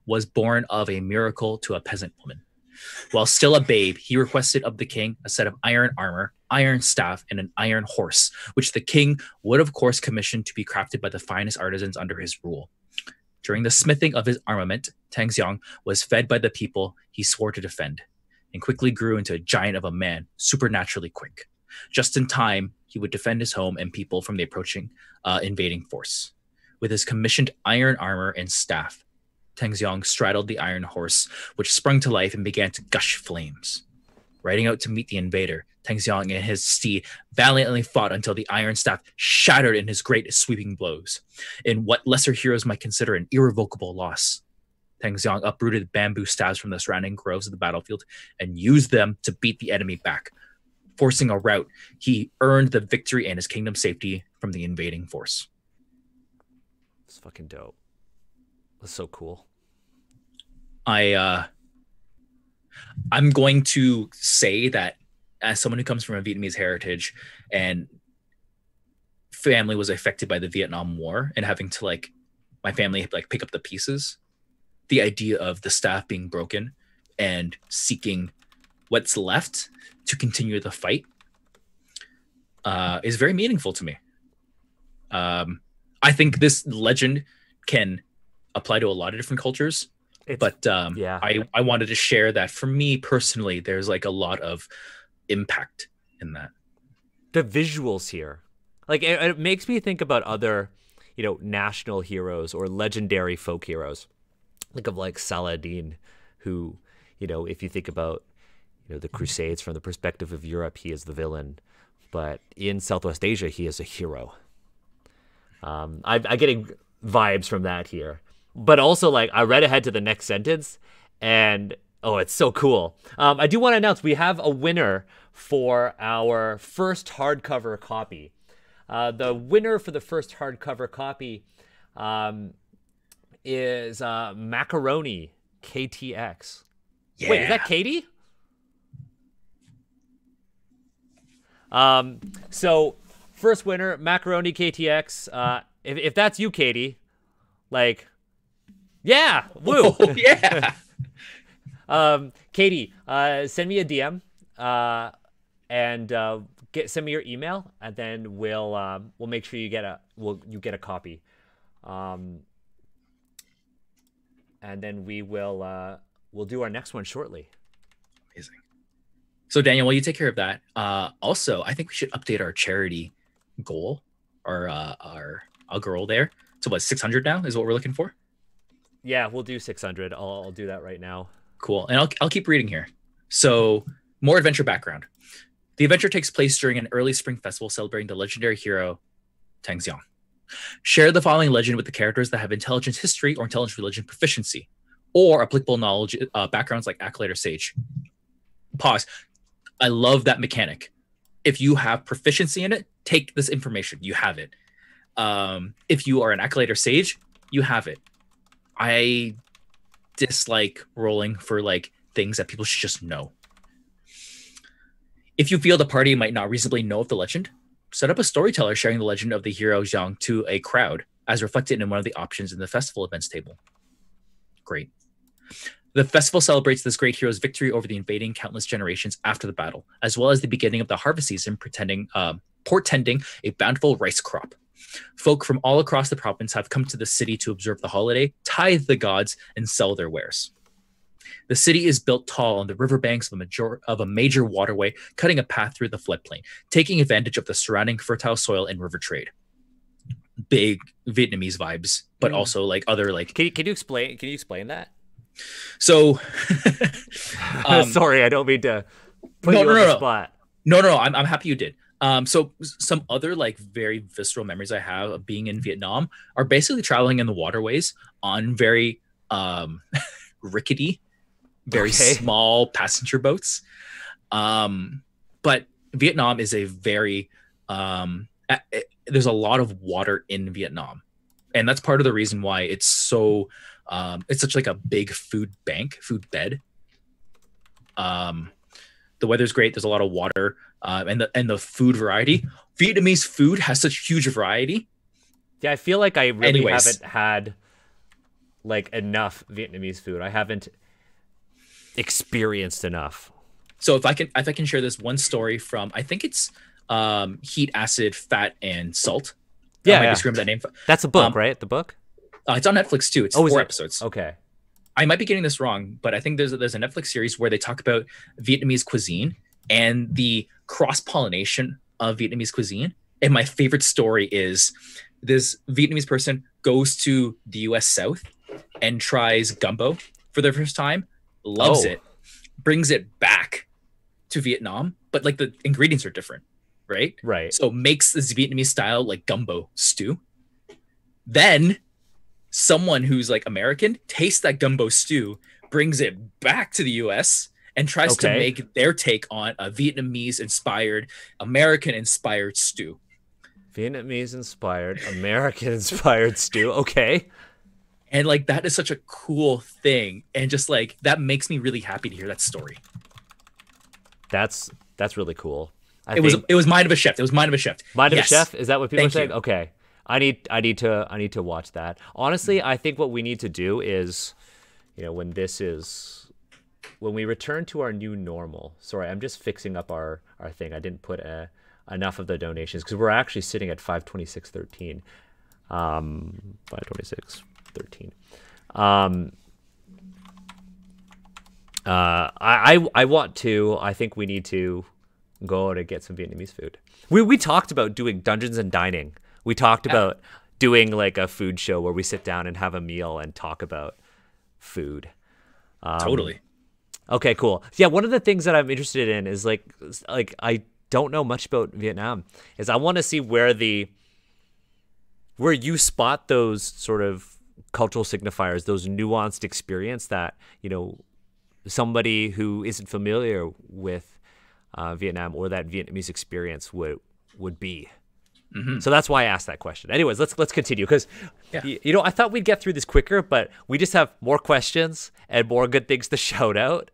Speaker 2: was born of a miracle to a peasant woman. While still a babe, he requested of the king a set of iron armor, iron staff, and an iron horse, which the king would of course commission to be crafted by the finest artisans under his rule. During the smithing of his armament, Tengxiang was fed by the people he swore to defend, and quickly grew into a giant of a man, supernaturally quick. Just in time, he would defend his home and people from the approaching invading force. With his commissioned iron armor and staff, Tengxiang straddled the iron horse, which sprung to life and began to gush flames. Riding out to meet the invader, Tengxiang and his steed valiantly fought until the iron staff shattered in his great sweeping blows. In what lesser heroes might consider an irrevocable loss, Tengxiang uprooted bamboo staves from the surrounding groves of the battlefield and used them to beat the enemy back. Forcing a rout, he earned the victory and his kingdom's safety from the invading force.
Speaker 1: It's fucking dope. That's so cool.
Speaker 2: I'm going to say that as someone who comes from a Vietnamese heritage and family was affected by the Vietnam War and having to my family pick up the pieces, the idea of the staff being broken and seeking what's left to continue the fight is very meaningful to me. I think this legend can apply to a lot of different cultures, but I wanted to share that for me personally, there's a lot of impact in that.
Speaker 1: The visuals here, like it makes me think about other, national heroes or legendary folk heroes. Think of like Saladin, who, if you think about, the Crusades from the perspective of Europe, he is the villain, but in Southwest Asia, he is a hero. I'm getting vibes from that here, but also like I read ahead to the next sentence, and oh, it's so cool. I do want to announce we have a winner for our first hardcover copy. The winner for the first hardcover copy is Macaroni KTX.
Speaker 2: Yeah.
Speaker 1: Wait, is that Katie? So first winner, Macaroni KTX. If that's you, Katie, like, yeah, woo.
Speaker 2: Oh, yeah.
Speaker 1: Katie, send me a DM, and send me your email, and then we'll make sure you get a copy, and then we'll do our next one shortly.
Speaker 2: Amazing. So Daniel, while you take care of that, also I think we should update our charity goal, our goal there to what, 600 now is what we're looking for.
Speaker 1: Yeah, we'll do 600. I'll do that right now.
Speaker 2: Cool. And I'll keep reading here. So more adventure background. The adventure takes place during an early spring festival celebrating the legendary hero Tang Xiang. Share the following legend with the characters that have intelligence history or intelligence religion proficiency, or applicable knowledge backgrounds like acolyte or sage. Pause. I love that mechanic. If you have proficiency in it, take this information. You have it. If you are an acolyte or sage, you have it. I dislike rolling for like things that people should just know. If you feel the party might not reasonably know of the legend, set up a storyteller sharing the legend of the hero Xiang to a crowd, as reflected in one of the options in the festival events table. Great. The festival celebrates this great hero's victory over the invading countless generations after the battle, as well as the beginning of the harvest season, portending a bountiful rice crop. Folk from all across the province have come to the city to observe the holiday, tithe the gods, and sell their wares. The city is built tall on the riverbanks of a major waterway, cutting a path through the floodplain, taking advantage of the surrounding fertile soil and river trade. Big Vietnamese vibes, but also like other like.
Speaker 1: Can you explain that?
Speaker 2: So,
Speaker 1: sorry, I don't mean to put you on the spot.
Speaker 2: No. I'm happy you did. So some other like very visceral memories I have of being in Vietnam are basically traveling in the waterways on very rickety, very small passenger boats. But Vietnam is a very there's a lot of water in Vietnam, and that's part of the reason why it's so it's such like a big food bed. The weather's great. There's a lot of water, and the food variety. Vietnamese food has such huge variety.
Speaker 1: Yeah, I feel like I really haven't had like enough Vietnamese food. I haven't experienced enough.
Speaker 2: So if I can share this one story from, I think it's Heat, Acid, Fat, and Salt.
Speaker 1: Yeah,
Speaker 2: I might be screwing that name.
Speaker 1: That's a book, right? The book.
Speaker 2: It's on Netflix too. It's 4 episodes.
Speaker 1: Okay.
Speaker 2: I might be getting this wrong, but I think there's a Netflix series where they talk about Vietnamese cuisine and the cross-pollination of Vietnamese cuisine. And my favorite story is this Vietnamese person goes to the US South and tries gumbo for the first time, loves it, brings it back to Vietnam, but like the ingredients are different, right?
Speaker 1: Right.
Speaker 2: So makes this Vietnamese style like gumbo stew. Then someone who's like American tastes that gumbo stew, brings it back to the US and tries to make their take on a Vietnamese inspired, American inspired stew.
Speaker 1: Vietnamese inspired, American inspired stew. Okay.
Speaker 2: And like that is such a cool thing. And just like that makes me really happy to hear that story.
Speaker 1: That's really cool.
Speaker 2: It was Mind of a Chef. It was Mind of a Chef.
Speaker 1: Mind of a Chef? Is that what people are saying?
Speaker 2: You.
Speaker 1: Okay. I need to watch that. Honestly, I think what we need to do is, when we return to our new normal. Sorry, I'm just fixing up our thing. I didn't put enough of the donations because we're actually sitting at 526.13. 526.13. I think we need to go out and get some Vietnamese food. We talked about doing Dungeons and Dining. We talked about doing like a food show where we sit down and have a meal and talk about food.
Speaker 2: Totally.
Speaker 1: Okay, cool. Yeah, one of the things that I'm interested in is like I don't know much about Vietnam. Is I want to see where you spot those sort of cultural signifiers, those nuanced experience that, you know, somebody who isn't familiar with Vietnam or that Vietnamese experience would be. Mm-hmm. So that's why I asked that question. Anyways, let's continue because, you know, I thought we'd get through this quicker, but we just have more questions and more good things to shout out.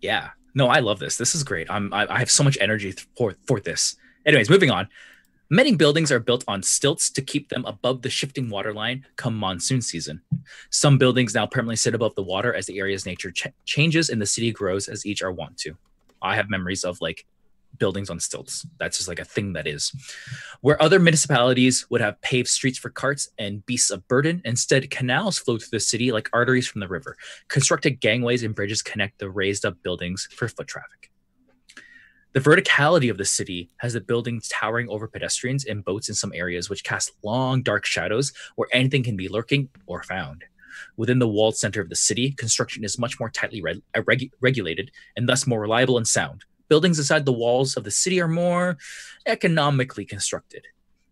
Speaker 2: Yeah. No, I love this. This is great. I have so much energy for this. Anyways, moving on. Many buildings are built on stilts to keep them above the shifting waterline come monsoon season. Some buildings now permanently sit above the water as the area's nature changes and the city grows as each are wont to. I have memories of like buildings on stilts. That's just like a thing that is. Where other municipalities would have paved streets for carts and beasts of burden, instead canals flow through the city like arteries from the river. Constructed gangways and bridges connect the raised up buildings for foot traffic. The verticality of the city has the buildings towering over pedestrians and boats in some areas, which cast long, dark shadows where anything can be lurking or found. Within the walled center of the city, construction is much more tightly regulated and thus more reliable and sound. Buildings inside the walls of the city are more economically constructed.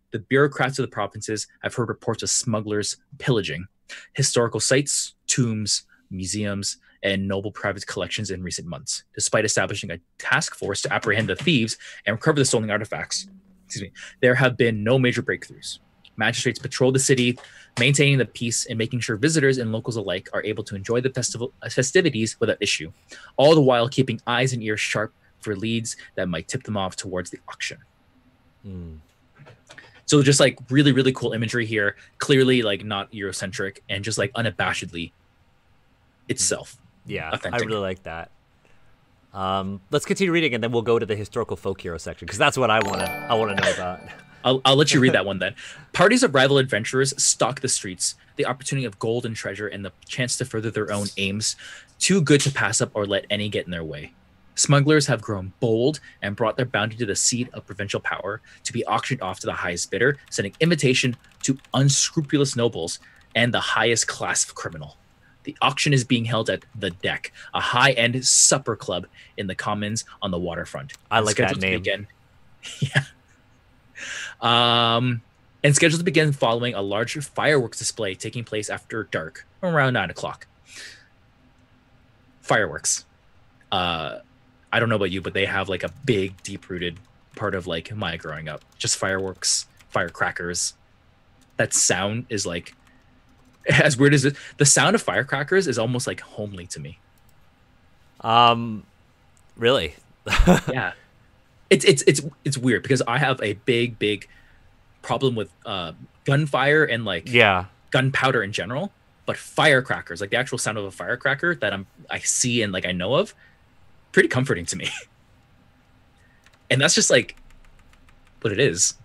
Speaker 2: The bureaucrats of the provinces have heard reports of smugglers pillaging historical sites, tombs, museums, and noble private collections in recent months. Despite establishing a task force to apprehend the thieves and recover the stolen artifacts, there have been no major breakthroughs. Magistrates patrol the city, maintaining the peace and making sure visitors and locals alike are able to enjoy the festivities without issue, all the while keeping eyes and ears sharp for leads that might tip them off towards the auction. So just like really, really cool imagery here, clearly like not Eurocentric and just like unabashedly itself.
Speaker 1: Yeah,
Speaker 2: authentic.
Speaker 1: I really like that. Let's continue reading and then we'll go to the historical folk hero section because that's what I want to know about.
Speaker 2: I'll let you read that one then. Parties of rival adventurers stalk the streets, the opportunity of gold and treasure and the chance to further their own aims, too good to pass up or let any get in their way. Smugglers have grown bold and brought their bounty to the seat of provincial power to be auctioned off to the highest bidder, sending invitation to unscrupulous nobles and the highest class of criminal. The auction is being held at The Deck, a high-end supper club in the Commons on the waterfront.
Speaker 1: I like that name.
Speaker 2: And scheduled to begin following a large fireworks display taking place after dark, around 9 o'clock. Fireworks. I don't know about you, but they have like a big, deep-rooted part of like my growing up. Just fireworks, firecrackers. That sound is like, as weird as it, the sound of firecrackers is almost like homely to me.
Speaker 1: Really?
Speaker 2: Yeah. It's weird because I have a big problem with gunfire and like gunpowder in general, but firecrackers, like the actual sound of a firecracker that I see and like I know of, pretty comforting to me. And that's just like what it is.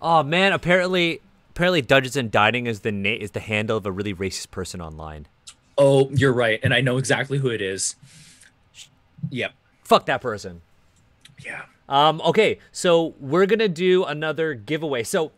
Speaker 1: Oh man, apparently Dungeons and Dining is the handle of a really racist person online.
Speaker 2: Oh, you're right, and I know exactly who it is. Yep.
Speaker 1: Fuck that person.
Speaker 2: Yeah.
Speaker 1: Okay, so we're gonna do another giveaway. So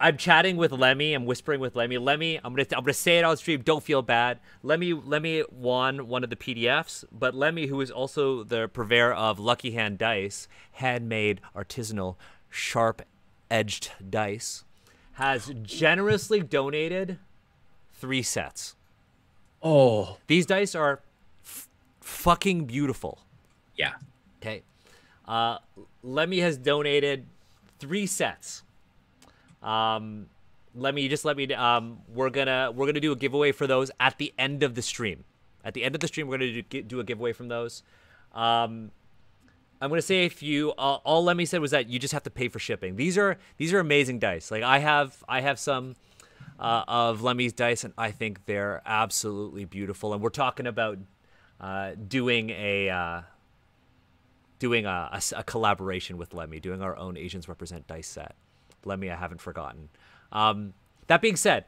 Speaker 1: I'm chatting with Lemmy. I'm whispering with Lemmy. Lemmy, I'm gonna say it on stream. Don't feel bad. Lemmy won one of the PDFs, but Lemmy, who is also the purveyor of Lucky Hand dice, handmade, artisanal, sharp-edged dice, has generously donated 3 sets.
Speaker 2: Oh,
Speaker 1: these dice are fucking beautiful.
Speaker 2: Yeah.
Speaker 1: Okay. Lemmy has donated 3 sets. We're gonna do a giveaway for those at the end of the stream. At the end of the stream, we're gonna do a giveaway from those. I'm gonna say if you all Lemmy said was that you just have to pay for shipping. These are amazing dice. Like I have some of Lemmy's dice, and I think they're absolutely beautiful. And we're talking about doing a collaboration with Lemmy, doing our own Asians Represent dice set. Lemmy, I haven't forgotten. That being said,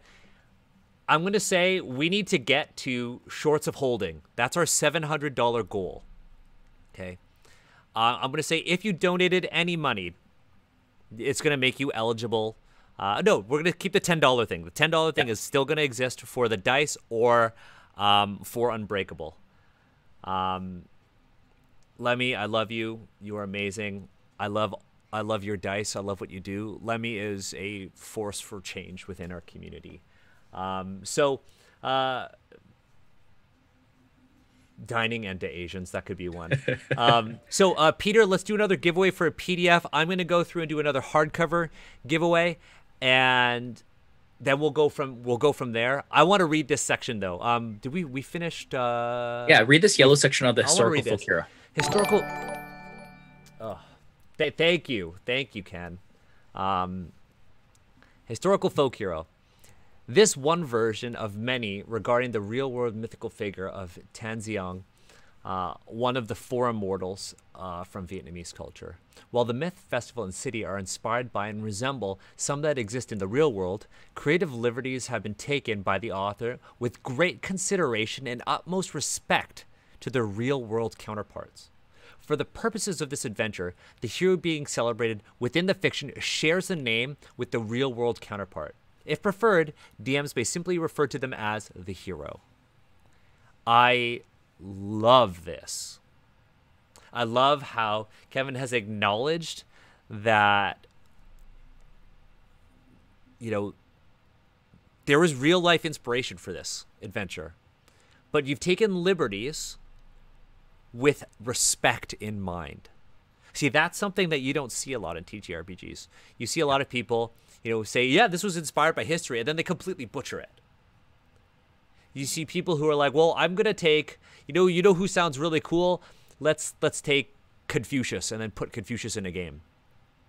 Speaker 1: I'm going to say we need to get to Shorts of Holding. That's our $700 goal. Okay. I'm going to say if you donated any money, it's going to make you eligible. No, we're going to keep the $10 thing. The $10 thing is still going to exist for the dice or for Unbreakable. Lemmy, I love you. You are amazing. I love your dice. I love what you do. Lemmy is a force for change within our community. Dining and to Asians, that could be one. Peter, let's do another giveaway for a PDF. I'm going to go through and do another hardcover giveaway, and then we'll go from there. I want to read this section though. Did we finished?
Speaker 2: Yeah, read this yellow section of the historical folk hero.
Speaker 1: Historical. Oh, thank you, Ken. Historical folk hero. This one version of many regarding the real-world mythical figure of Tan Giang, one of the four immortals from Vietnamese culture. While the myth, festival, and city are inspired by and resemble some that exist in the real world, creative liberties have been taken by the author with great consideration and utmost respect to their real-world counterparts. For the purposes of this adventure, the hero being celebrated within the fiction shares the name with the real-world counterpart. If preferred, DMs may simply refer to them as the hero. I love this. I love how Kevin has acknowledged that, there is real life inspiration for this adventure, but you've taken liberties with respect in mind. See, that's something that you don't see a lot in TTRPGs. You see a lot of people, say, yeah, this was inspired by history, and then they completely butcher it. You see people who are like, well, I'm going to take, who sounds really cool? Let's take Confucius and then put Confucius in a game.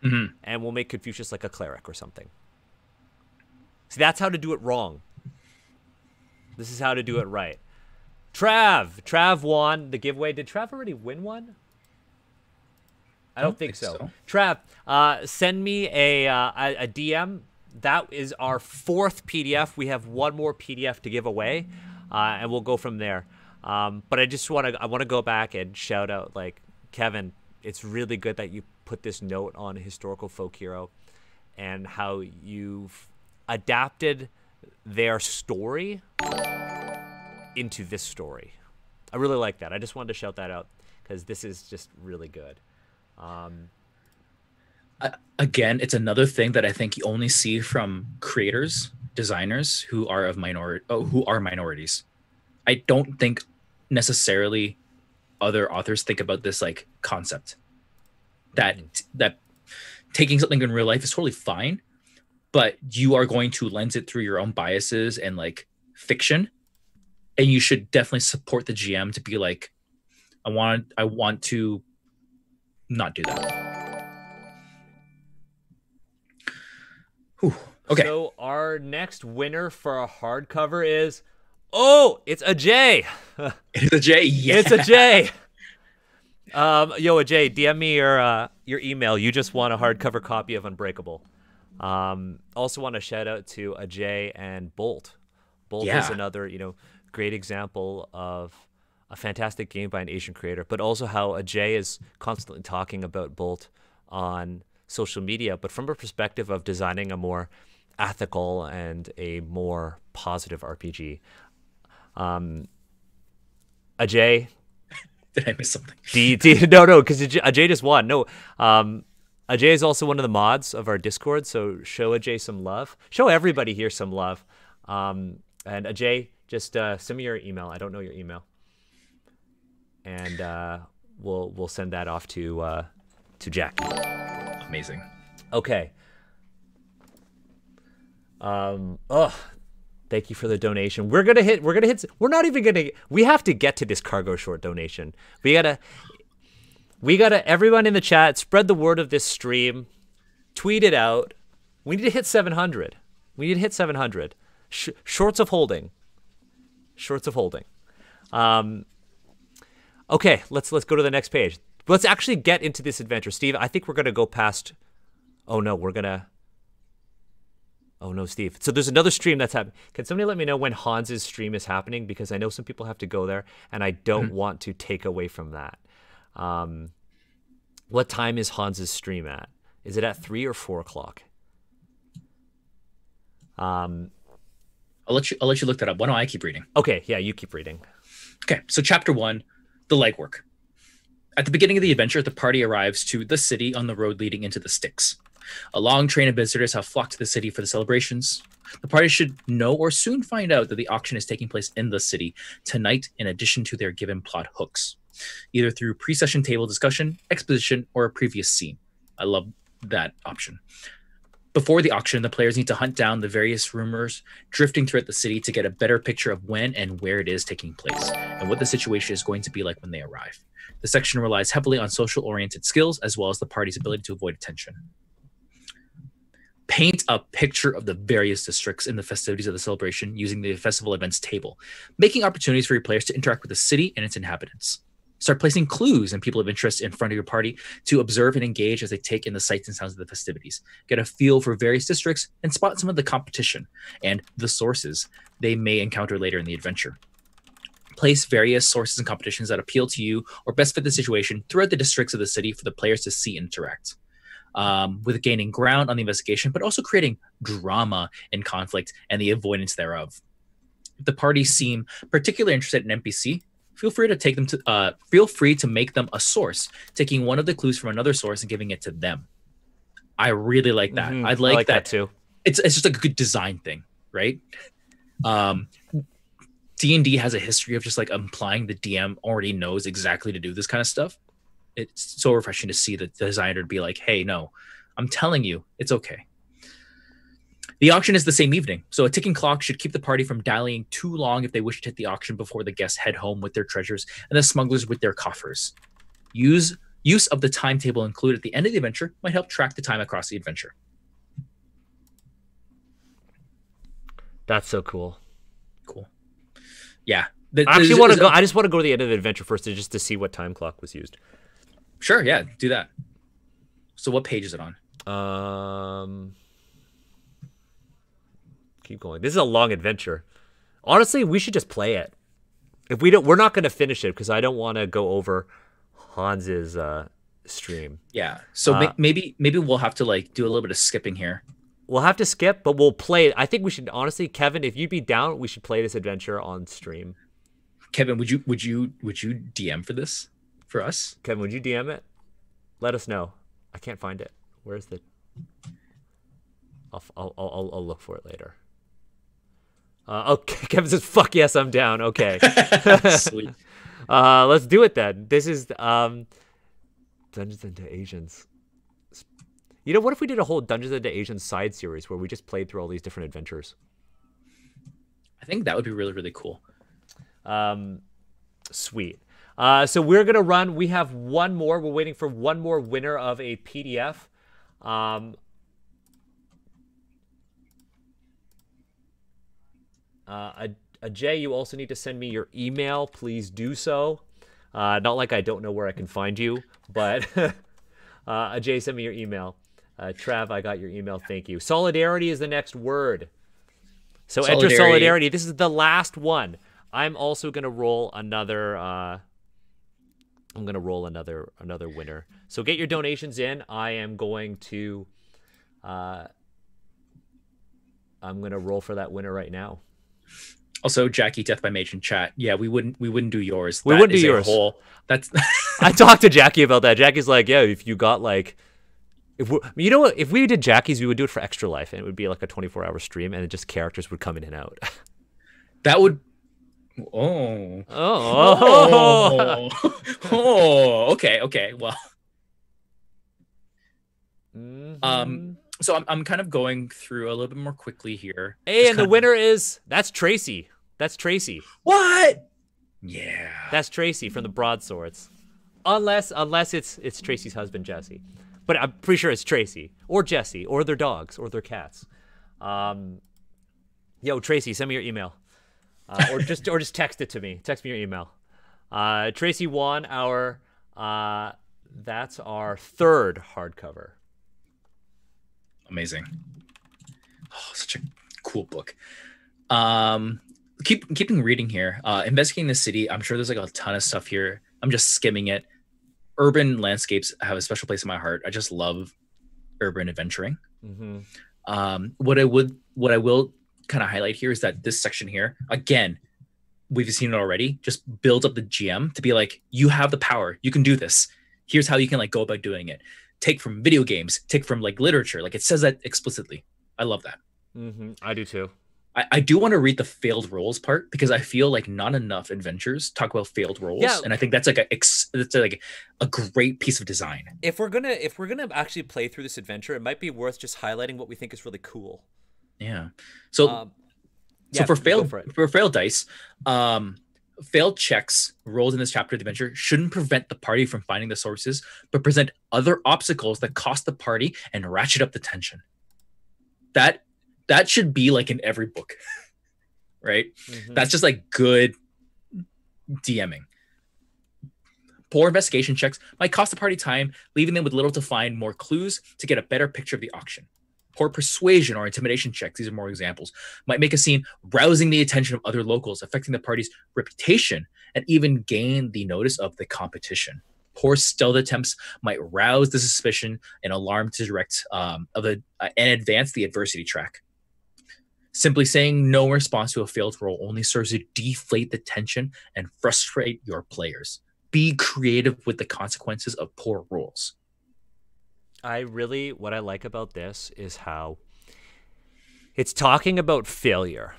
Speaker 1: Mm-hmm. And we'll make Confucius like a cleric or something. See, that's how to do it wrong. This is how to do it right. Trav won the giveaway. Did Trav already win one? I don't think so. Trav, send me a DM. That is our 4th PDF. We have one more PDF to give away, and we'll go from there. But I want to go back and shout out, Kevin, it's really good that you put this note on Historical Folk Hero and how you've adapted their story into this story. I really like that. I just wanted to shout that out because this is just really good.
Speaker 2: Again, it's another thing that I think you only see from creators, designers who are minorities. I don't think necessarily other authors think about this concept that taking something in real life is totally fine, but you are going to lens it through your own biases and fiction, and you should definitely support the GM to be like, I want to not do that. Whew. Okay.
Speaker 1: So our next winner for a hardcover is, it's Ajay.
Speaker 2: It's Ajay. Yeah.
Speaker 1: It's Ajay. Ajay, DM me your email. You just want a hardcover copy of Unbreakable. Also want to shout out to Ajay and Bolt. Bolt is another, great example of a fantastic game by an Asian creator, but also how Ajay is constantly talking about Bolt on social media, but from a perspective of designing a more ethical and a more positive RPG. Ajay,
Speaker 2: did I miss something?
Speaker 1: No, because Ajay just won. No, Ajay is also one of the mods of our Discord, so show Ajay some love. Show everybody here some love. And Ajay, just send me your email. I don't know your email, and we'll send that off to Jackie.
Speaker 2: Amazing.
Speaker 1: Okay. Thank you for the donation. We have to get to this cargo short donation. We gotta everyone in the chat, spread the word of this stream, tweet it out. We need to hit 700. Shorts of holding. Okay, let's go to the next page. Let's actually get into this adventure. Steve, I think we're going to go past... Oh, no, Steve. So there's another stream that's happening. Can somebody let me know when Hans's stream is happening? Because I know some people have to go there, and I don't want to take away from that. What time is Hans's stream at? Is it at 3 or 4 o'clock?
Speaker 2: I'll let you look that up. Why don't I keep reading?
Speaker 1: Okay, yeah, you keep reading.
Speaker 2: Okay, so chapter 1, the legwork. At the beginning of the adventure, the party arrives to the city on the road leading into the Styx. A long train of visitors have flocked to the city for the celebrations. The party should know or soon find out that the auction is taking place in the city tonight in addition to their given plot hooks, either through pre-session table discussion, exposition, or a previous scene. I love that option. Before the auction, the players need to hunt down the various rumors drifting throughout the city to get a better picture of when and where it is taking place, and what the situation is going to be like when they arrive. The section relies heavily on social-oriented skills, as well as the party's ability to avoid attention. Paint a picture of the various districts in the festivities of the celebration using the festival events table, making opportunities for your players to interact with the city and its inhabitants. Start placing clues and people of interest in front of your party to observe and engage as they take in the sights and sounds of the festivities. Get a feel for various districts and spot some of the competition and the sources they may encounter later in the adventure. Place various sources and competitions that appeal to you or best fit the situation throughout the districts of the city for the players to see and interact. With gaining ground on the investigation, but also creating drama and conflict and the avoidance thereof. If the party seem particularly interested in NPC, feel free to make them a source, taking one of the clues from another source and giving it to them. I really like that. I like that
Speaker 1: too.
Speaker 2: It's just a good design thing, right? D&D has a history of just like implying the DM already knows exactly to do this kind of stuff. It's so refreshing to see the designer be like, hey, no, I'm telling you, it's okay. The auction is the same evening, so a ticking clock should keep the party from dallying too long if they wish to hit the auction before the guests head home with their treasures and the smugglers with their coffers. Use of the timetable included at the end of the adventure might help track the time across the adventure.
Speaker 1: That's so cool.
Speaker 2: Cool. Yeah.
Speaker 1: I just want to go to the end of the adventure first just to see what time clock was used.
Speaker 2: Sure, yeah, do that. So what page is it on?
Speaker 1: Keep going. This is a long adventure. Honestly, we should just play it. If we don't, we're not going to finish it because I don't want to go over Hans's stream.
Speaker 2: Yeah. So maybe we'll have to like do a little bit of skipping here.
Speaker 1: We'll have to skip, but we'll play it. I think we should honestly, Kevin, if you'd be down, we should play this adventure on stream.
Speaker 2: Kevin, would you DM for this for us?
Speaker 1: Kevin, would you DM it? Let us know. I can't find it. Where's the? I'll look for it later. Okay, Kevin says, "Fuck yes, I'm down." Okay,
Speaker 2: sweet.
Speaker 1: Let's do it then. This is Dungeons into Asians. You know, what if we did a whole Dungeons into Asians side series where we just played through all these different adventures?
Speaker 2: I think that would be really, really cool.
Speaker 1: Sweet. So we're gonna run. We have one more. We're waiting for one more winner of a PDF. Ajay, you also need to send me your email. Please do so. Not like I don't know where I can find you, but Ajay, send me your email. Trav, I got your email. Thank you. Solidarity is the next word. So enter solidarity. This is the last one. I'm also gonna roll another. I'm gonna roll another winner. So get your donations in. I am going to. I'm gonna roll for that winner right now.
Speaker 2: Also, Jackie, Death by Mage in chat. Yeah, we wouldn't do yours.
Speaker 1: We wouldn't do yours.
Speaker 2: That's.
Speaker 1: I talked to Jackie about that. Jackie's like, yeah, if you got like, you know what? If we did Jackie's, we would do it for Extra Life, and it would be like a 24-hour stream, and just characters would come in and out.
Speaker 2: That would. Oh. Okay. Well. So I'm kind of going through a little bit more quickly here.
Speaker 1: Hey, and the winner is Tracy. That's Tracy.
Speaker 2: What? Yeah.
Speaker 1: That's Tracy from the Broadswords. Unless it's Tracy's husband Jesse, but I'm pretty sure it's Tracy or Jesse or their dogs or their cats. Yo, Tracy, send me your email, or just text it to me. Text me your email. Tracy won our. That's our third hardcover.
Speaker 2: Amazing. Oh, such a cool book. Keeping reading here. Investigating the city. I'm sure there's like a ton of stuff here. I'm just skimming it. urban landscapes have a special place in my heart. I just love urban adventuring.
Speaker 1: Mm-hmm.
Speaker 2: What I will kind of highlight here is that this section here, again, we've seen it already, just builds up the GM to be like, you have the power, you can do this. Here's how you can like go about doing it. Take from video games, take from like literature. Like it says that explicitly. I love that.
Speaker 1: Mm-hmm. I do too.
Speaker 2: I do want to read the failed roles part because I feel like not enough adventures talk about failed roles,
Speaker 1: Yeah.
Speaker 2: and I think that's like a great piece of design.
Speaker 1: If we're gonna actually play through this adventure, it might be worth just highlighting what we think is really cool.
Speaker 2: Yeah. So for failed dice, failed checks rolled in this chapter of the adventure shouldn't prevent the party from finding the sources, but present other obstacles that cost the party and ratchet up the tension. That should be like in every book, right? Mm-hmm. That's just like good DMing. Poor investigation checks might cost the party time, leaving them with little to find more clues to get a better picture of the auction. Poor persuasion or intimidation checks, these are more examples, might make a scene rousing the attention of other locals, affecting the party's reputation, and even gain the notice of the competition. Poor stealth attempts might rouse the suspicion and alarm to direct and advance the adversity track. Simply saying no in response to a failed roll only serves to deflate the tension and frustrate your players. Be creative with the consequences of poor rolls.
Speaker 1: What I like about this is how it's talking about failure,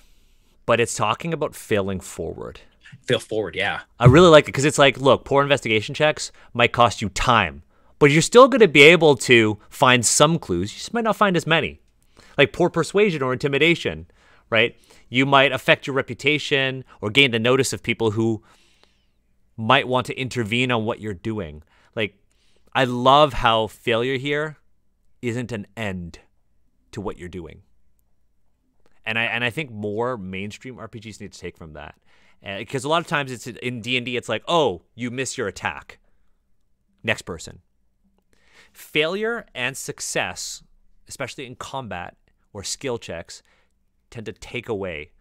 Speaker 1: but it's talking about failing forward.
Speaker 2: Fail forward, yeah.
Speaker 1: I really like it because it's like, look, poor investigation checks might cost you time, but you're still going to be able to find some clues. You just might not find as many. Like poor persuasion or intimidation, right? You might affect your reputation or gain the notice of people who might want to intervene on what you're doing. Like, I love how failure here isn't an end to what you're doing. And I think more mainstream RPGs need to take from that. Because a lot of times it's in D&D, it's like, oh, you miss your attack. Next person. Failure and success, especially in combat or skill checks, tend to take away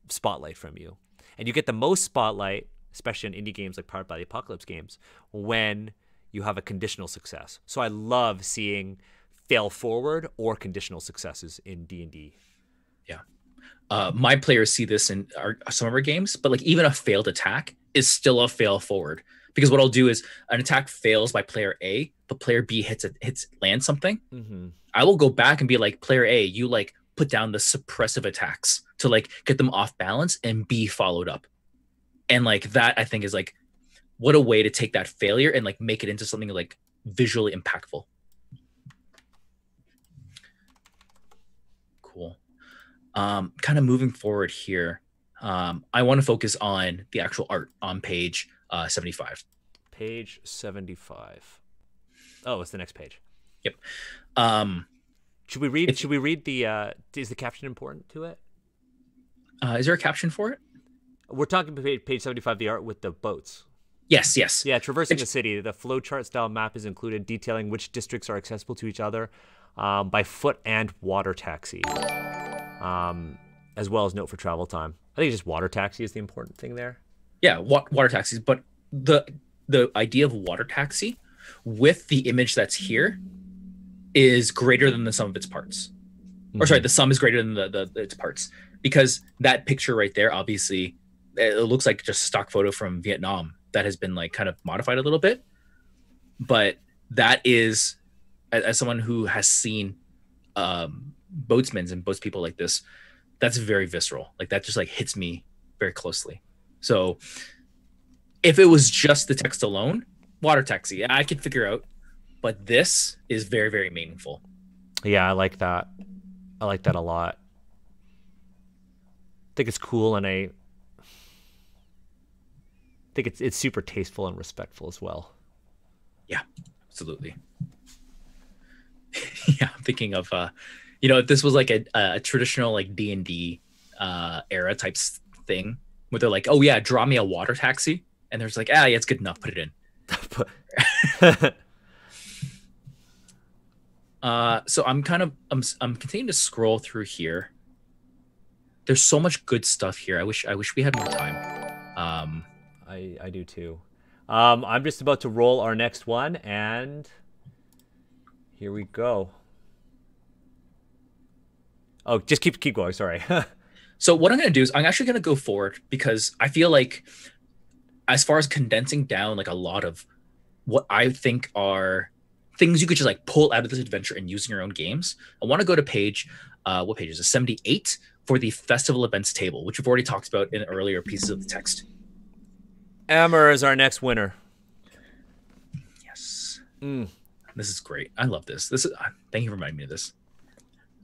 Speaker 1: spotlight from you. And you get the most spotlight, especially in indie games like Powered by the Apocalypse games, when you have a conditional success. So I love seeing fail forward or conditional successes in D&D.
Speaker 2: Yeah. My players see this in some of our games, but like even a failed attack is still a fail forward. Because what I'll do is an attack fails by player A, but player B lands something. Mm-hmm. I will go back and be like, player A, you like put down the suppressive attacks to like get them off balance and B followed up. And like that, I think is like, what a way to take that failure and like make it into something like visually impactful. Cool. Kind of moving forward here. I want to focus on the actual art on page 75.
Speaker 1: Page 75. Oh, it's the next page.
Speaker 2: Yep.
Speaker 1: Should we read the is the caption important to it?
Speaker 2: Is there a caption for it?
Speaker 1: We're talking page 75, the art with the boats.
Speaker 2: Yes.
Speaker 1: Yeah, traversing the city. The flowchart style map is included, detailing which districts are accessible to each other by foot and water taxi, as well as note for travel time. I think just water taxi is the important thing there.
Speaker 2: Yeah, water taxis. But the idea of water taxi with the image that's here is greater than the sum of its parts. Mm-hmm. Or sorry, the sum is greater than its parts. Because that picture right there, obviously, it looks like just a stock photo from Vietnam that has been like kind of modified a little bit. But that is, as someone who has seen boatsmen and boats people like this, that's very visceral. Like that just like hits me very closely. So if it was just the text alone, water taxi, I could figure out. But this is very, very meaningful.
Speaker 1: Yeah, I like that. I like that a lot. I think it's cool, and I think it's super tasteful and respectful as well.
Speaker 2: Yeah, absolutely. Yeah, I'm thinking of if this was like a traditional like D&D era type thing where they're like, oh yeah, draw me a water taxi, and there's like, yeah, it's good enough, put it in. So I'm continuing to scroll through here. There's so much good stuff here. I wish we had more time.
Speaker 1: I do too. I'm just about to roll our next one, and here we go. Oh, just keep going. Sorry.
Speaker 2: So what I'm going to do is I'm actually going to go forward because I feel like as far as condensing down like a lot of what I think are things you could just like pull out of this adventure and use in your own games, I want to go to page, what page is it? 78 for the festival events table, which we've already talked about in earlier pieces of the text.
Speaker 1: Amber is our next winner.
Speaker 2: Yes. This is great. I love this. Thank you for reminding me of this.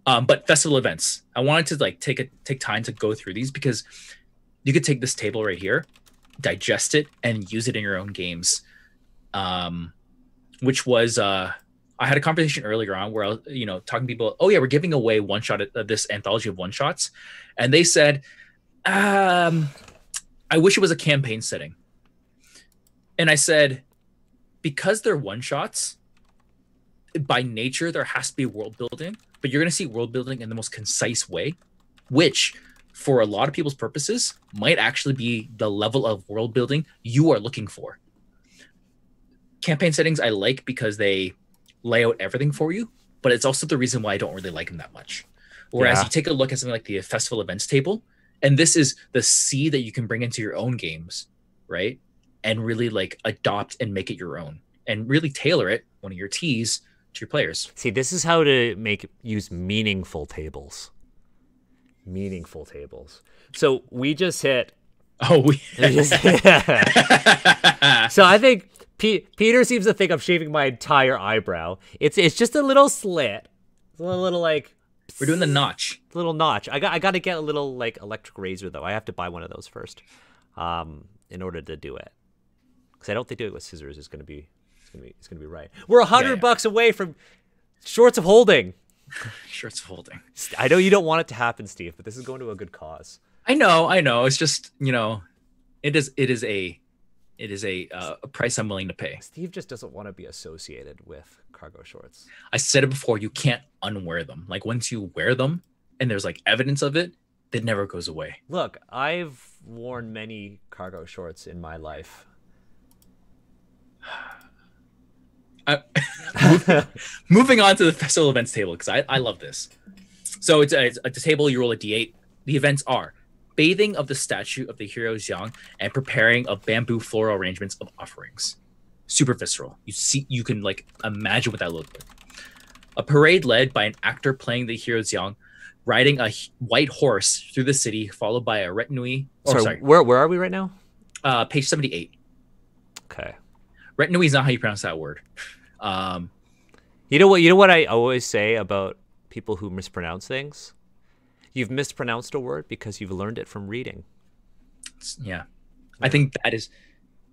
Speaker 2: But festival events, I wanted to like take time to go through these because you could take this table right here, digest it, and use it in your own games. Which was I had a conversation earlier on where I was, talking to people. Oh yeah, we're giving away one shot at this anthology of one shots, and they said, I wish it was a campaign setting. And I said, because they're one shots, by nature there has to be world building. But you're going to see world building in the most concise way, which for a lot of people's purposes might actually be the level of world building you are looking for. Campaign settings I like because they lay out everything for you, but it's also the reason why I don't really like them that much. Whereas you take a look at something like the festival events table, and this is the C that you can bring into your own games, right? And really like adopt and make it your own and really tailor it, one of your T's, to your players.
Speaker 1: See, this is how to use meaningful tables. Meaningful tables. So we just hit.
Speaker 2: Oh,
Speaker 1: So I think Peter seems to think I'm shaving my entire eyebrow. It's just a little slit. It's a little like.
Speaker 2: We're doing the notch.
Speaker 1: Little notch. I got to get a little like electric razor though. I have to buy one of those first, in order to do it. Because I don't think doing it with scissors is going to be. It's gonna be right. We're $100 away from Shorts of Holding.
Speaker 2: Shorts of Holding.
Speaker 1: I know you don't want it to happen, Steve, but this is going to a good cause.
Speaker 2: I know. It's just it is a price I'm willing to pay.
Speaker 1: Steve just doesn't want to be associated with cargo shorts.
Speaker 2: I said it before. You can't unwear them. Like once you wear them, and there's like evidence of it, it never goes away.
Speaker 1: Look, I've worn many cargo shorts in my life.
Speaker 2: Moving on to the festival events table because I love this. So it's a table. You roll a d8. The events are bathing of the statue of the hero Xiang and preparing of bamboo floral arrangements of offerings. Super visceral. You can like imagine what that looked like. A parade led by an actor playing the hero Xiang, riding a white horse through the city, followed by a retinue.
Speaker 1: Sorry, where are we right now?
Speaker 2: Page 78.
Speaker 1: Okay.
Speaker 2: Retinue is not how you pronounce that word.
Speaker 1: You know what I always say about people who mispronounce things? You've mispronounced a word because you've learned it from reading.
Speaker 2: Yeah. I think that is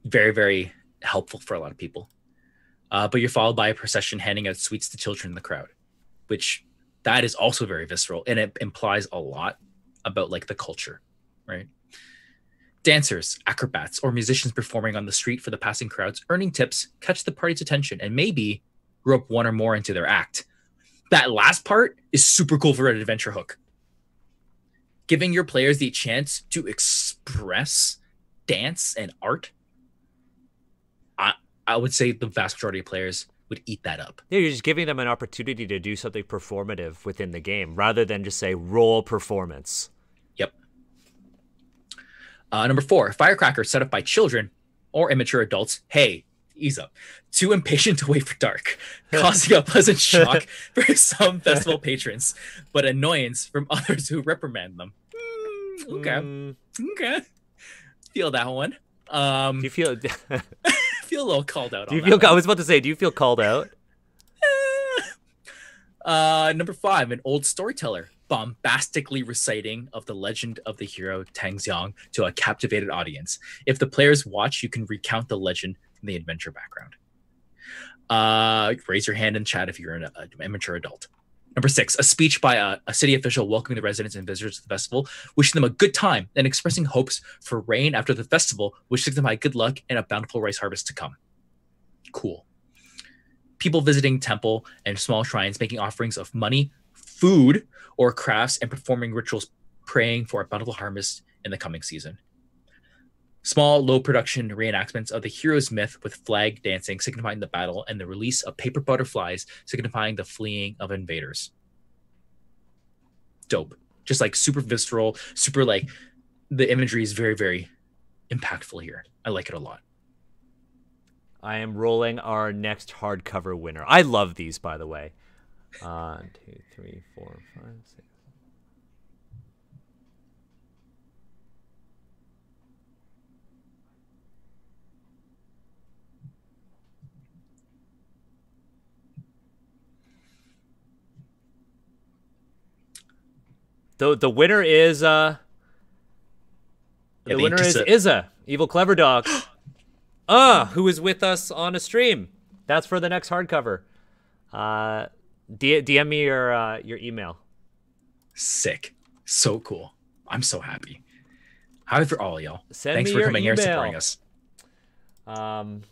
Speaker 2: very, very helpful for a lot of people. But you're followed by a procession handing out sweets to children in the crowd, which that is also very visceral, and it implies a lot about like the culture, right? Dancers, acrobats, or musicians performing on the street for the passing crowds, earning tips, catch the party's attention, and maybe rope one or more into their act. That last part is super cool for an adventure hook. Giving your players the chance to express dance and art. I would say the vast majority of players would eat that up.
Speaker 1: Yeah, you're just giving them an opportunity to do something performative within the game, rather than just say roll performance.
Speaker 2: Yep. Number 4, firecrackers set up by children or immature adults. Hey, ease up. Too impatient to wait for dark, causing a pleasant shock for some festival patrons, but annoyance from others who reprimand them. Okay. Feel that one.
Speaker 1: Do you feel?
Speaker 2: Feel a little called out.
Speaker 1: Do you feel? I was about to say, do you feel called out?
Speaker 2: Number 5, an old storyteller bombastically reciting of the legend of the hero Tang Xiang to a captivated audience. If the players watch, you can recount the legend from the adventure background. Raise your hand in chat if you're an immature adult. Number 6, a speech by a city official welcoming the residents and visitors to the festival, wishing them a good time and expressing hopes for rain after the festival, which signifies good luck and a bountiful rice harvest to come. Cool. People visiting temple and small shrines, making offerings of money, food, or crafts, and performing rituals praying for a bountiful harvest in the coming season. Small, low production reenactments of the hero's myth with flag dancing signifying the battle and the release of paper butterflies signifying the fleeing of invaders. Dope. Just like super visceral, super like the imagery is very, very impactful here. I like it a lot.
Speaker 1: I am rolling our next hardcover winner. I love these, by the way. 1, 2, 3, 4, 5, 6. The winner is Izza, Evil Clever Dog. Who is with us on a stream. That's for the next hardcover. DM me your email.
Speaker 2: Sick. So cool. I'm so happy. Hi for all y'all.
Speaker 1: Thanks
Speaker 2: for coming here and supporting us.
Speaker 1: I'm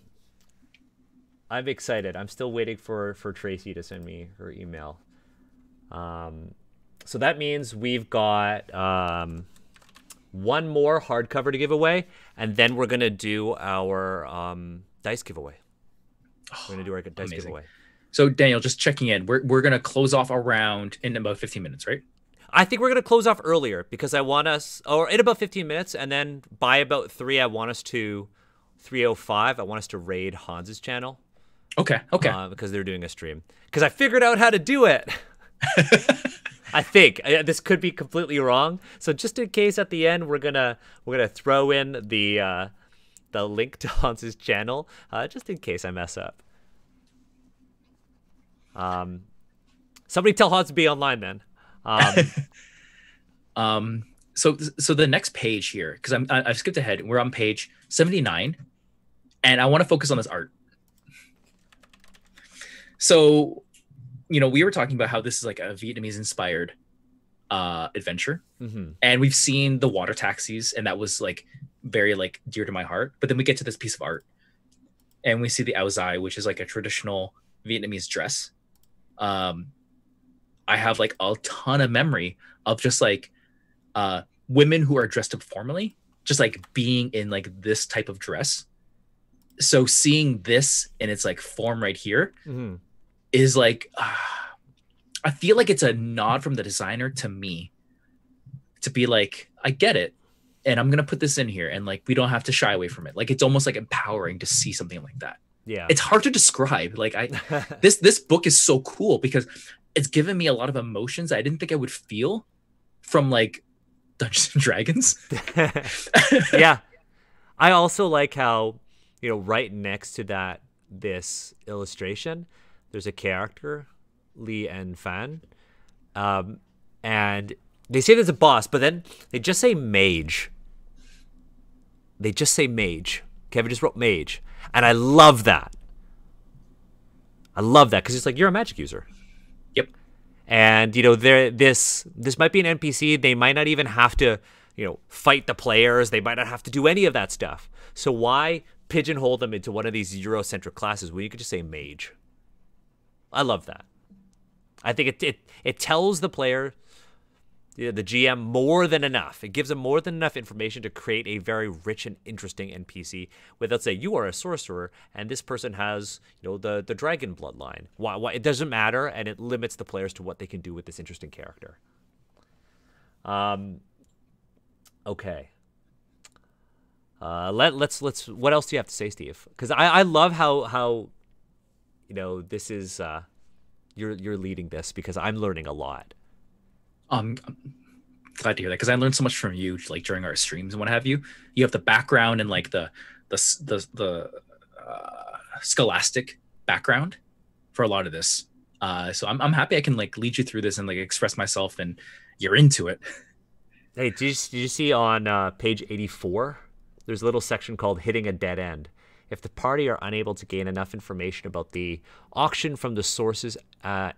Speaker 1: excited. I'm still waiting for Tracy to send me her email. So that means we've got one more hardcover to give away, and then we're gonna do our dice giveaway. We're gonna do our dice giveaway.
Speaker 2: So Daniel, just checking in. We're gonna close off our round in about 15 minutes, right?
Speaker 1: I think we're gonna close off earlier because I want us, or in about 15 minutes, and then by about 3, I want us to 3:05. I want us to raid Hans's channel.
Speaker 2: Okay.
Speaker 1: Because they're doing a stream. Because I figured out how to do it. I think this could be completely wrong. So just in case, at the end, we're gonna throw in the link to Hans's channel, just in case I mess up. Somebody tell Hans to be online then.
Speaker 2: So the next page here, because I've skipped ahead. We're on page 79, and I want to focus on this art. So, we were talking about how this is like a Vietnamese-inspired adventure, and we've seen the water taxis, and that was like very like dear to my heart. But then we get to this piece of art, and we see the áo dài, which is like a traditional Vietnamese dress. I have like a ton of memory of just like women who are dressed up formally, just like being in like this type of dress. So seeing this in its like form right here is like, I feel like it's a nod from the designer to me to be like, I get it, and I'm gonna put this in here, and like we don't have to shy away from it. Like it's almost like empowering to see something like that.
Speaker 1: Yeah,
Speaker 2: it's hard to describe. Like this book is so cool because it's given me a lot of emotions I didn't think I would feel from like Dungeons and Dragons.
Speaker 1: Yeah, I also like how right next to this illustration, there's a character, Lee and Fan, and they say there's a boss, but then they just say mage. Kevin just wrote mage, and I love that. Because it's like, you're a magic user.
Speaker 2: Yep.
Speaker 1: And this might be an NPC. They might not even have to fight the players. They might not have to do any of that stuff. So why pigeonhole them into one of these Eurocentric classes when you could just say mage? I love that. I think it tells the player, the GM, more than enough. It gives them more than enough information to create a very rich and interesting NPC without saying, you are a sorcerer and this person has the dragon bloodline. Why? It doesn't matter, and it limits the players to what they can do with this interesting character. Okay. Let's. What else do you have to say, Steve? Because I love how this is you're leading this, because I'm learning a lot.
Speaker 2: I'm glad to hear that, because I learned so much from you, like during our streams and what have you. You have the background and like the scholastic background for a lot of this. So I'm happy I can like lead you through this and like express myself, and you're into it.
Speaker 1: Hey, did you see on page 84? There's a little section called Hitting a Dead End. If the party are unable to gain enough information about the auction from the sources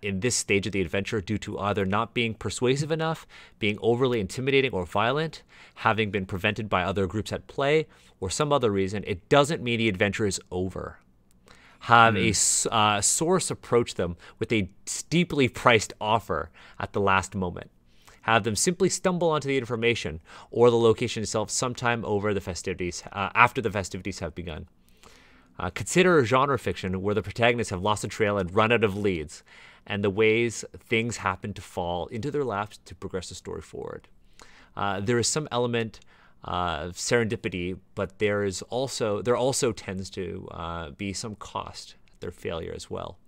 Speaker 1: in this stage of the adventure due to either not being persuasive enough, being overly intimidating or violent, having been prevented by other groups at play, or some other reason, it doesn't mean the adventure is over. Have a source approach them with a steeply priced offer at the last moment. Have them simply stumble onto the information or the location itself sometime over the festivities, after the festivities have begun. Consider a genre fiction where the protagonists have lost the trail and run out of leads, and the ways things happen to fall into their laps to progress the story forward. There is some element of serendipity, but there also tends to be some cost at their failure as well.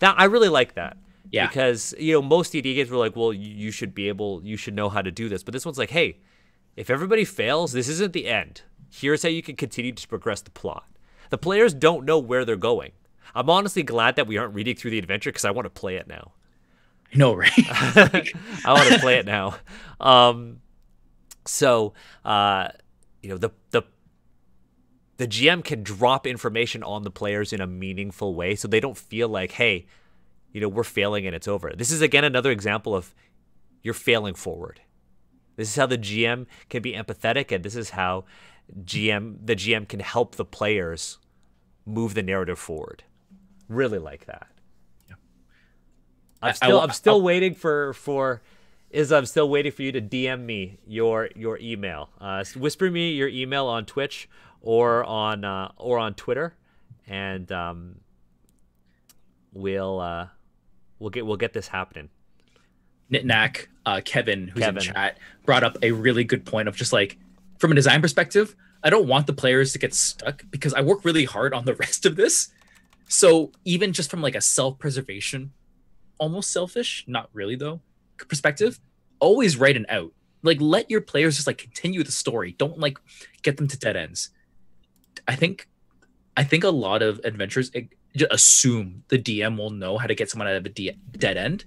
Speaker 1: Now, I really like that.
Speaker 2: Yeah.
Speaker 1: Because, most D&D games were like, well, you should know how to do this. But this one's like, hey, if everybody fails, this isn't the end. Here's how you can continue to progress the plot. The players don't know where they're going. I'm honestly glad that we aren't reading through the adventure because I want to play it now.
Speaker 2: I know, right?
Speaker 1: I want to play it now. So, the GM can drop information on the players in a meaningful way so they don't feel like, hey, we're failing and it's over. This is, again, another example of you're failing forward. This is how the GM can be empathetic, and this is how the GM can help the players move the narrative forward. Really like that. Yeah. I'm still waiting for you to DM me your email. Whisper me your email on Twitch or on Twitter, and we'll get this happening.
Speaker 2: Knick-knack, Kevin, who's in chat, brought up a really good point of just like, from a design perspective, I don't want the players to get stuck because I work really hard on the rest of this. So even just from like a self-preservation, almost selfish, not really though, perspective, always write an out. Like, let your players just like continue the story. Don't like get them to dead ends. I think a lot of adventures just assume the DM will know how to get someone out of a dead end.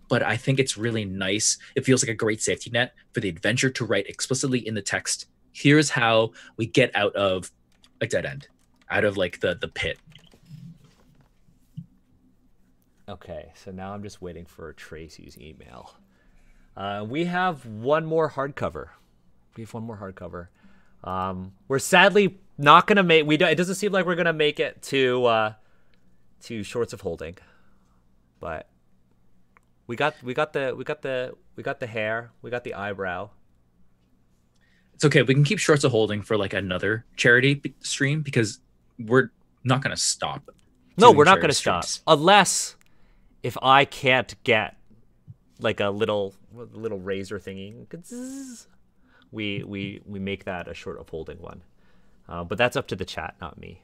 Speaker 2: But I think it's really nice. It feels like a great safety net for the adventure to write explicitly in the text. Here's how we get out of a dead end, out of like the pit.
Speaker 1: Okay, so now I'm just waiting for Tracy's email. We have one more hardcover. We're sadly not gonna make. It doesn't seem like we're gonna make it to Shorts of Holding, but we got the hair, we got the eyebrow.
Speaker 2: It's okay. We can keep Shorts of Holding for like another charity stream because we're not gonna stop.
Speaker 1: No, we're not gonna stop unless if I can't get like a little razor thingy. We make that a Short of Holding one, but that's up to the chat, not me.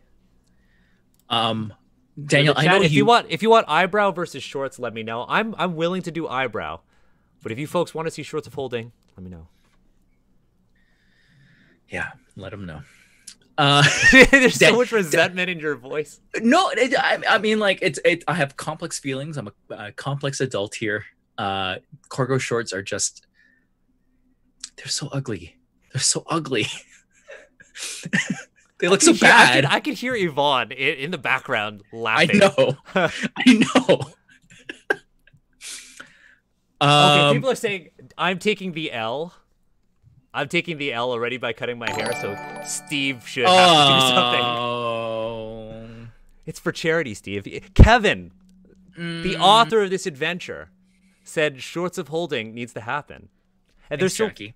Speaker 2: Daniel,
Speaker 1: chat,
Speaker 2: I know
Speaker 1: if you want eyebrow versus shorts, let me know. I'm willing to do eyebrow, but if you folks want to see Shorts of Holding, let me know.
Speaker 2: Yeah, let them know.
Speaker 1: There's so much resentment in your voice.
Speaker 2: No, I mean, like I have complex feelings. I'm a complex adult here. Cargo shorts are just, they're so ugly. They're so ugly. They look so bad.
Speaker 1: I can hear Yvonne in the background laughing.
Speaker 2: I know. I know.
Speaker 1: Okay, people are saying I'm taking the L. I'm taking the L already by cutting my hair, so Steve should have to do something.
Speaker 2: Oh.
Speaker 1: It's for charity, Steve. Kevin, the author of this adventure, said Shorts of Holding needs to happen. And
Speaker 2: Thanks, Jackie.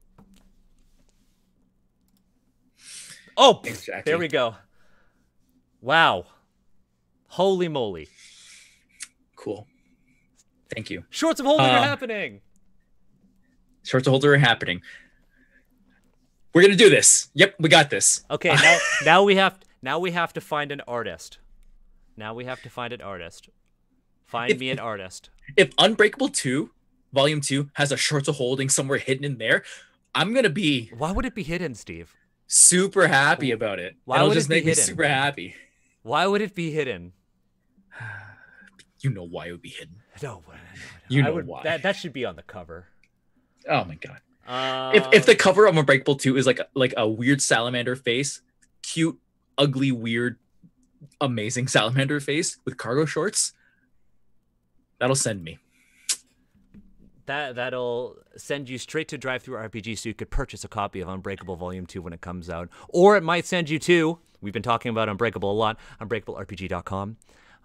Speaker 1: Oh,
Speaker 2: Thanks, Jackie.
Speaker 1: There we go. Wow. Holy moly.
Speaker 2: Cool. Thank you.
Speaker 1: Shorts of Holding are happening.
Speaker 2: Shorts of Holding are happening. We're gonna do this. Yep, we got this.
Speaker 1: Okay, now we have to find an artist. Find me an artist.
Speaker 2: If Unbreakable 2, Volume 2 has a Shorts of Holding somewhere hidden in there, I'm gonna be.
Speaker 1: Why would it be hidden, Steve?
Speaker 2: Super happy about it.
Speaker 1: Why would
Speaker 2: just
Speaker 1: it be
Speaker 2: make
Speaker 1: hidden?
Speaker 2: Me super happy.
Speaker 1: Why would it be hidden?
Speaker 2: You know why it would be hidden.
Speaker 1: No,
Speaker 2: you know why.
Speaker 1: That should be on the cover.
Speaker 2: Oh my god. If the cover of Unbreakable 2 is like a weird salamander face, cute, ugly, weird, amazing salamander face with cargo shorts, that'll send me.
Speaker 1: That'll send you straight to DriveThruRPG so you could purchase a copy of Unbreakable Volume 2 when it comes out. Or it might send you to, we've been talking about Unbreakable a lot, unbreakablerpg.com.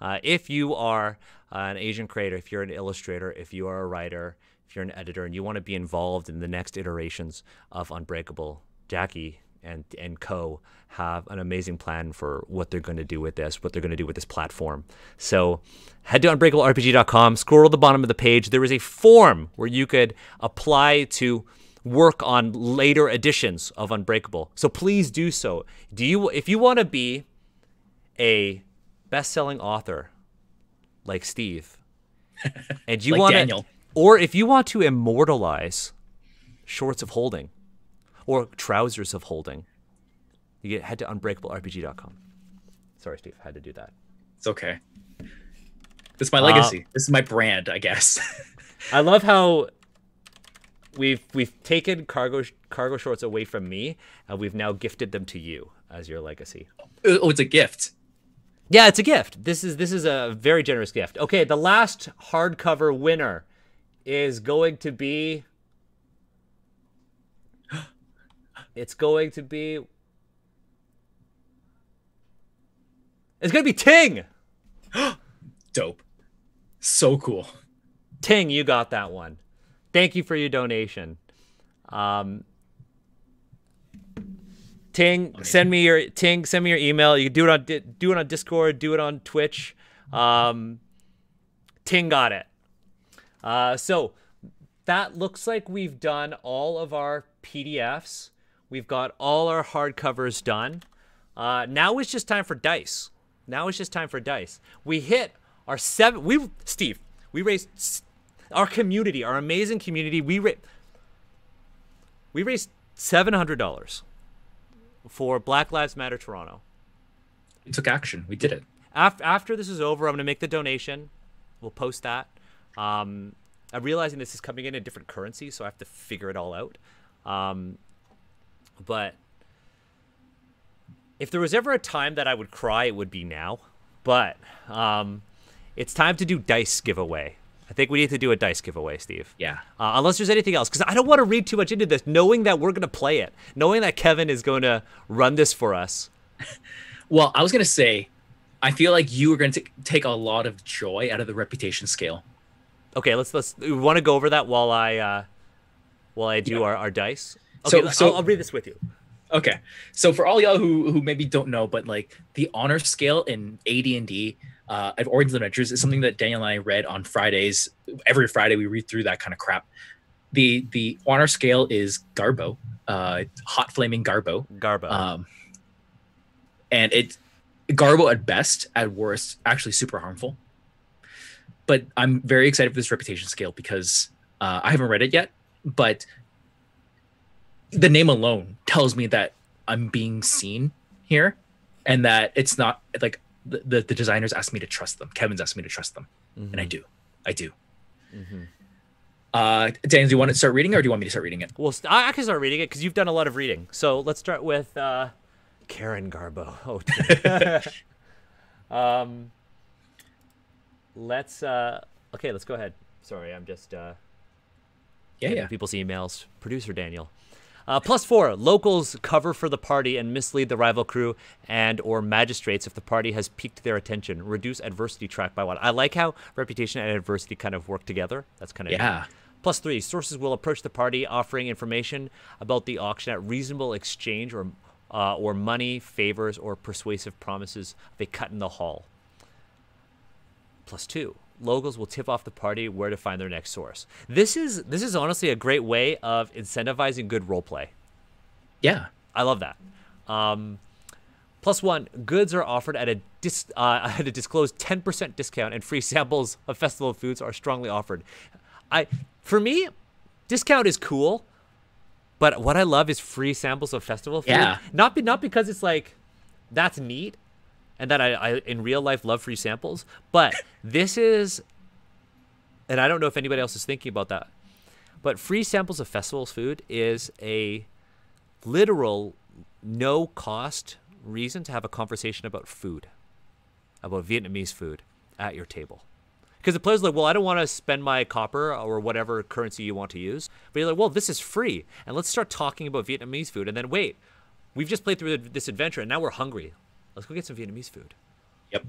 Speaker 1: If you are an Asian creator, if you're an illustrator, if you are a writer, if you're an editor, and you want to be involved in the next iterations of Unbreakable, Jackie and co have an amazing plan for what they're going to do with this, what they're going to do with this platform. So head to unbreakablerpg.com, scroll to the bottom of the page. There is a form where you could apply to work on later editions of Unbreakable. So please do so. If you want to be a best-selling author like Steve, and you
Speaker 2: like
Speaker 1: want
Speaker 2: Daniel,
Speaker 1: or if you want to immortalize Shorts of Holding or Trousers of Holding, you head to unbreakablerpg.com. Sorry, Steve, I had to do that.
Speaker 2: it's okay. This is my legacy. This is my brand, I guess.
Speaker 1: I love how we've taken cargo shorts away from me, and we've now gifted them to you as your legacy.
Speaker 2: Oh, it's a gift.
Speaker 1: Yeah, it's a gift. This is a very generous gift. Okay, the last hardcover winner is going to be. It's going to be Ting.
Speaker 2: Dope. So cool.
Speaker 1: Ting, you got that one. Thank you for your donation. Ting, send me your email. You can do it on Discord, do it on Twitch. Ting got it. So that looks like we've done all of our PDFs. We've got all our hardcovers done. Now it's just time for dice. We hit our Steve, we raised our community, our amazing community. We raised $700 for Black Lives Matter Toronto.
Speaker 2: We took action. We did it.
Speaker 1: After this is over, I'm going to make the donation. We'll post that. I'm realizing this is coming in a different currency, so I have to figure it all out. But if there was ever a time that I would cry, it would be now. But it's time to do dice giveaway. I think we need to do a dice giveaway, Steve.
Speaker 2: Yeah.
Speaker 1: Unless there's anything else, because I don't want to read too much into this, knowing that we're going to play it, knowing that Kevin is going to run this for us.
Speaker 2: Well, I was going to say, I feel like you are going to take a lot of joy out of the reputation scale.
Speaker 1: Okay, let's. We want to go over that while I do our dice. Okay, so I'll read this with you.
Speaker 2: Okay, so for all y'all who maybe don't know, but like the honor scale in AD&D of Origins Adventures is something that Daniel and I read on Fridays. Every Friday we read through that kind of crap. The honor scale is Garbo, hot flaming Garbo. And it's Garbo at best, at worst, actually super harmful. But I'm very excited for this reputation scale because I haven't read it yet, but the name alone tells me that I'm being seen here and that it's not like the designers asked me to trust them. Kevin's asked me to trust them. Mm-hmm. And I do. Mm-hmm. Dan, do you want to start reading or do you want me to start reading it?
Speaker 1: Well, I can start reading it because you've done a lot of reading. So let's start with Karen Garbo. Let's go ahead. Sorry, I'm just
Speaker 2: yeah.
Speaker 1: People's emails. Producer Daniel. +4, locals cover for the party and mislead the rival crew and or magistrates if the party has piqued their attention. Reduce adversity track by 1. I like how reputation and adversity kind of work together. That's kind of
Speaker 2: yeah.
Speaker 1: +3, sources will approach the party offering information about the auction at reasonable exchange or money, favors, or persuasive promises of a cut in the hall. +2, locals will tip off the party where to find their next source. This is honestly a great way of incentivizing good roleplay.
Speaker 2: Yeah,
Speaker 1: I love that. +1, goods are offered at a disclosed 10% discount, and free samples of festival foods are strongly offered. For me, discount is cool, but what I love is free samples of festival food.
Speaker 2: Yeah.
Speaker 1: Not because it's like that's neat. And that I in real life love free samples, but this is, and I don't know if anybody else is thinking about that, but free samples of festivals food is a literal no cost reason to have a conversation about food, about Vietnamese food at your table. Because the player's like, well, I don't want to spend my copper or whatever currency you want to use, but you're like, well, this is free, and let's start talking about Vietnamese food, and then wait, we've just played through this adventure, and now we're hungry. Let's go get some Vietnamese food.
Speaker 2: Yep.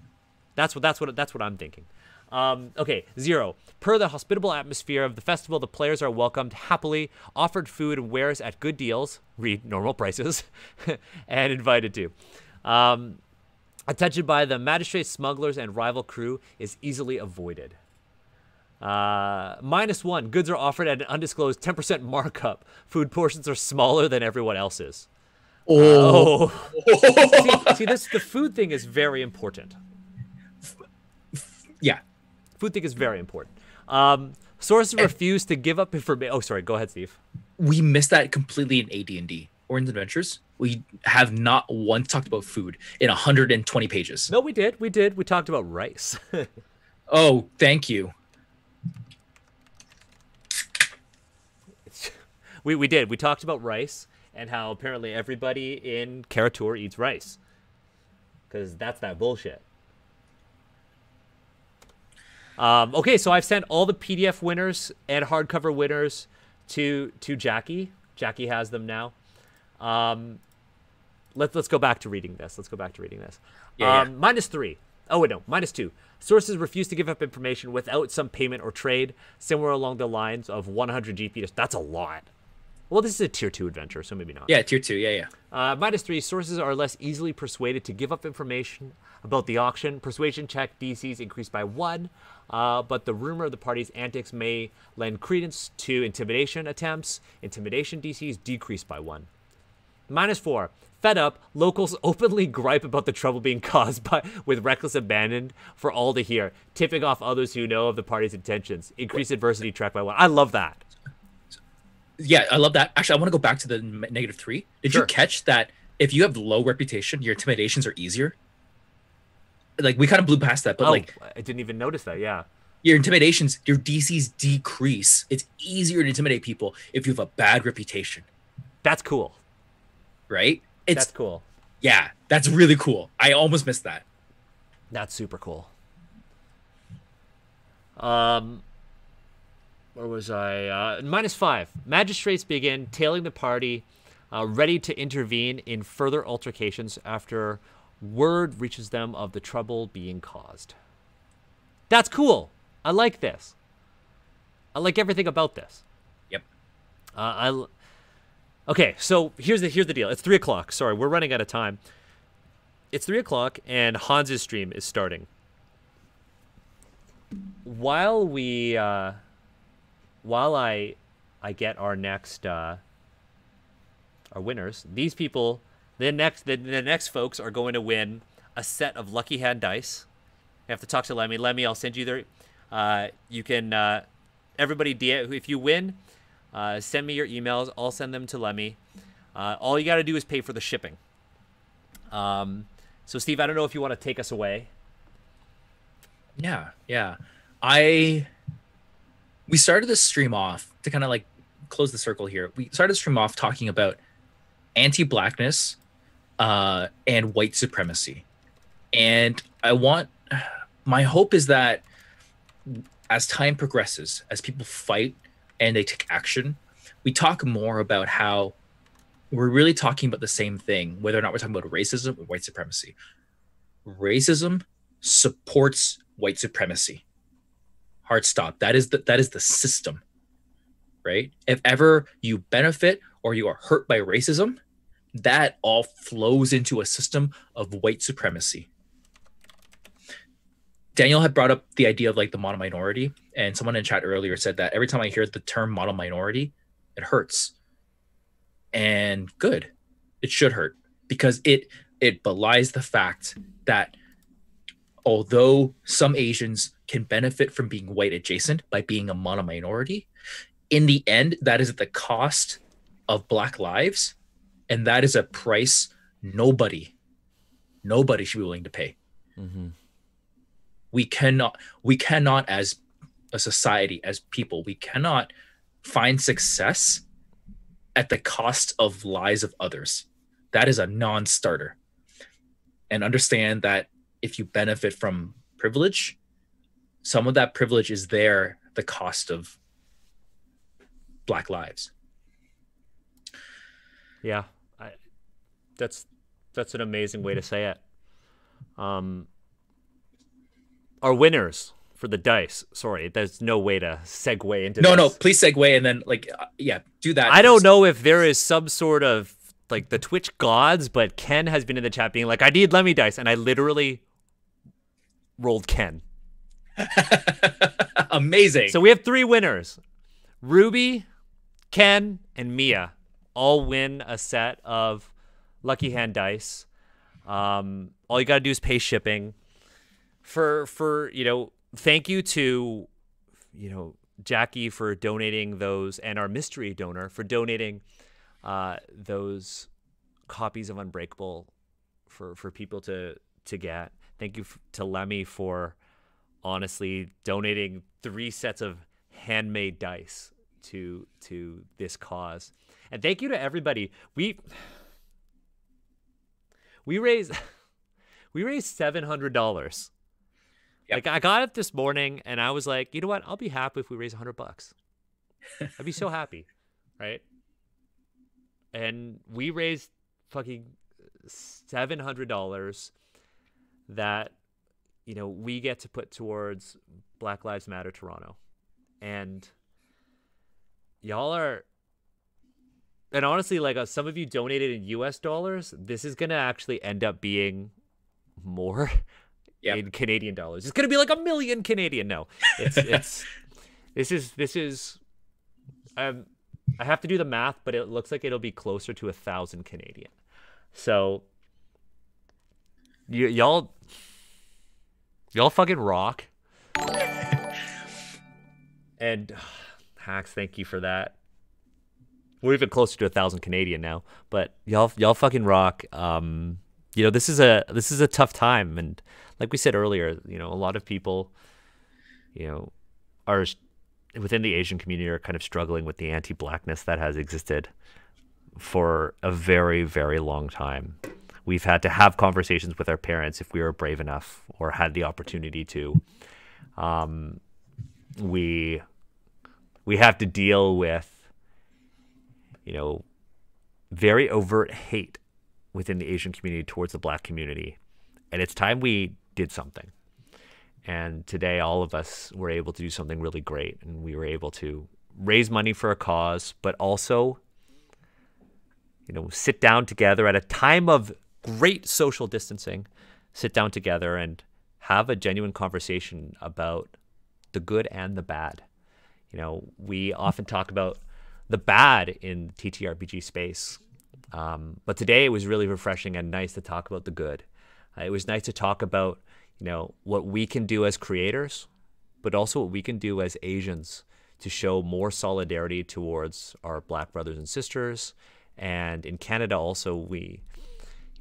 Speaker 1: That's what I'm thinking. Okay, 0. Per the hospitable atmosphere of the festival, the players are welcomed happily, offered food and wares at good deals, read normal prices, and invited to. Attention by the magistrates, smugglers, and rival crew is easily avoided. -1. Goods are offered at an undisclosed 10% markup. Food portions are smaller than everyone else's.
Speaker 2: Oh,
Speaker 1: See, this the food thing is very important.
Speaker 2: yeah.
Speaker 1: Food thing is very important. Sources refuse to give up information. Oh, sorry. Go ahead, Steve.
Speaker 2: We missed that completely in AD&D or in Adventures. We have not once talked about food in 120 pages.
Speaker 1: No, we did. We did. We talked about rice.
Speaker 2: Oh, thank you.
Speaker 1: We did. We talked about rice and how apparently everybody in Karatur eats rice. Because that's that bullshit. Okay, so I've sent all the PDF winners and hardcover winners to Jackie. Jackie has them now. Let's go back to reading this.
Speaker 2: Yeah.
Speaker 1: -3. Oh, wait, no. -2. Sources refuse to give up information without some payment or trade, somewhere along the lines of 100 GP. That's a lot. Well, this is a tier 2 adventure, so maybe not.
Speaker 2: Yeah, tier 2. Yeah.
Speaker 1: -3. Sources are less easily persuaded to give up information about the auction. Persuasion check DCs increased by 1, but the rumor of the party's antics may lend credence to intimidation attempts. Intimidation DCs decreased by 1. -4. Fed up, locals openly gripe about the trouble being caused with reckless abandon for all to hear, tipping off others who know of the party's intentions. Increased adversity track by 1. I love that.
Speaker 2: Yeah, I love that. Actually, I want to go back to the -3. Did you catch that if you have low reputation, your intimidations are easier? Like, we kind of blew past that, but
Speaker 1: I didn't even notice that, yeah.
Speaker 2: Your intimidations, your DCs decrease. It's easier to intimidate people if you have a bad reputation.
Speaker 1: That's cool.
Speaker 2: Right?
Speaker 1: That's cool.
Speaker 2: Yeah, that's really cool. I almost missed that.
Speaker 1: That's super cool. Where was I? -5. Magistrates begin tailing the party, ready to intervene in further altercations after word reaches them of the trouble being caused. That's cool. I like this. I like everything about this.
Speaker 2: Yep.
Speaker 1: Okay, so here's the deal. It's 3 o'clock. Sorry, we're running out of time. It's 3 o'clock, and Hans's stream is starting. While I get our next our winners, these people, the next folks are going to win a set of Lucky Hand dice. I have to talk to Lemmy. Lemmy, I'll send you their. You can everybody if you win, send me your emails. I'll send them to Lemmy. All you got to do is pay for the shipping. So Steve, I don't know if you want to take us away.
Speaker 2: Yeah. We started this stream off to kind of like close the circle here. We started the stream off talking about anti-blackness and white supremacy. And my hope is that as time progresses, as people fight and they take action, we talk more about how we're really talking about the same thing, whether or not we're talking about racism or white supremacy. Racism supports white supremacy. Hard stop. That is the system, right? If ever you benefit or you are hurt by racism, that all flows into a system of white supremacy. Daniel had brought up the idea of like the model minority, and someone in chat earlier said that every time I hear the term model minority, it hurts. And good, it should hurt, because it belies the fact that although some Asians can benefit from being white adjacent by being a mono minority, in the end, that is at the cost of Black lives, and that is a price nobody should be willing to pay.
Speaker 1: Mm-hmm.
Speaker 2: We cannot, as a society, as people, we cannot find success at the cost of lives of others. That is a non-starter. And understand that if you benefit from privilege, some of that privilege is there at the cost of Black lives.
Speaker 1: Yeah, that's an amazing way to say it. our winners for the dice. Sorry, there's no way to segue into
Speaker 2: No,
Speaker 1: this.
Speaker 2: no, please segue and then like yeah, do that.
Speaker 1: I don't know if there is some sort of like the Twitch gods, but Ken has been in the chat being like, I need Lemmy dice, and I literally rolled Ken.
Speaker 2: Amazing.
Speaker 1: So we have 3 winners. Ruby, Ken, and Mia all win a set of Lucky Hand dice. All you gotta do is pay shipping. For thank you to Jackie for donating those, and our mystery donor for donating those copies of Unbreakable for people to get. Thank you to Lemmy for honestly donating 3 sets of handmade dice to this cause. And thank you to everybody. We raised $700. Yep. Like I got up this morning and I was like, you know what? I'll be happy if we raise $100. I'd be so happy, right? And we raised fucking $700 that we get to put towards Black Lives Matter Toronto. And y'all are, and honestly, like some of you donated in US dollars. This is gonna actually end up being more in Canadian dollars. It's gonna be like $1 million Canadian. No, this is I have to do the math, but it looks like it'll be closer to 1,000 Canadian. So y'all fucking rock. And Hacks, thank you for that. We're even closer to 1,000 Canadian now, but y'all fucking rock. This is a tough time, and like we said earlier, a lot of people, are within the Asian community are kind of struggling with the anti-blackness that has existed for a very, very long time. We've had to have conversations with our parents if we were brave enough or had the opportunity to. We have to deal with, very overt hate within the Asian community towards the Black community. And it's time we did something. And today, all of us were able to do something really great. And we were able to raise money for a cause, but also, sit down together at a time of great social distancing, sit down together and have a genuine conversation about the good and the bad. We often talk about the bad in the TTRPG space. But today it was really refreshing and nice to talk about the good. It was nice to talk about, what we can do as creators, but also what we can do as Asians to show more solidarity towards our Black brothers and sisters. And in Canada also, we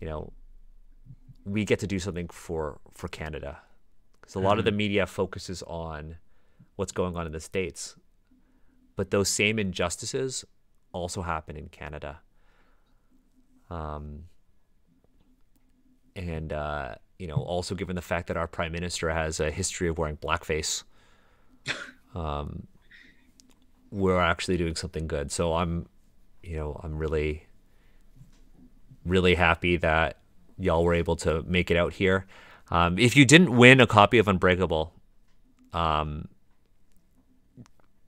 Speaker 1: get to do something for Canada. Because a lot of the media focuses on what's going on in the States. But those same injustices also happen in Canada. Also given the fact that our Prime Minister has a history of wearing blackface, we're actually doing something good. So I'm really, really happy that y'all were able to make it out here. If you didn't win a copy of Unbreakable,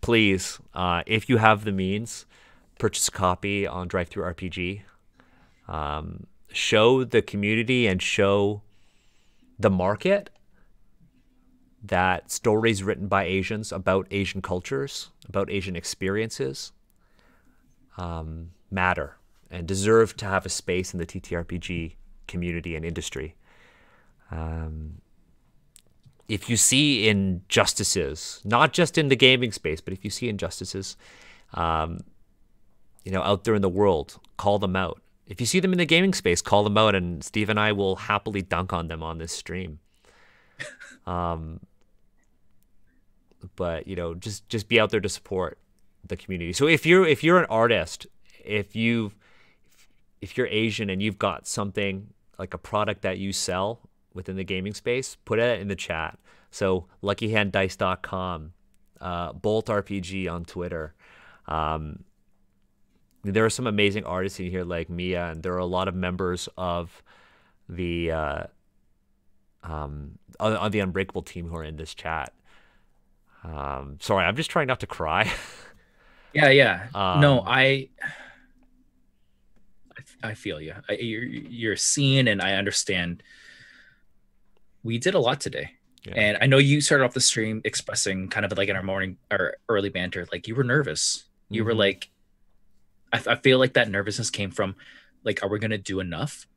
Speaker 1: please, if you have the means, purchase a copy on DriveThruRPG. Show the community and show the market that stories written by Asians about Asian cultures, about Asian experiences, matter and deserve to have a space in the TTRPG community and industry. If you see injustices, not just in the gaming space, but if you see injustices, out there in the world, call them out. If you see them in the gaming space, call them out, and Steve and I will happily dunk on them on this stream. But just be out there to support the community. So if you're an artist, if you're Asian and you've got something like a product that you sell within the gaming space, put it in the chat. So luckyhanddice.com, Bolt RPG on Twitter. There are some amazing artists in here like Mia, and there are a lot of members of the on the Unbreakable team who are in this chat. Sorry, I'm just trying not to cry.
Speaker 2: Yeah, yeah. No,
Speaker 1: um,
Speaker 2: I feel you. You're seen, and I understand. We did a lot today.
Speaker 1: yeah.
Speaker 2: And I know you started off the stream expressing kind of like in our morning or early banter, like you were nervous. You were
Speaker 1: Mm-hmm.
Speaker 2: like, I feel like that nervousness came from like, are we going to do enough?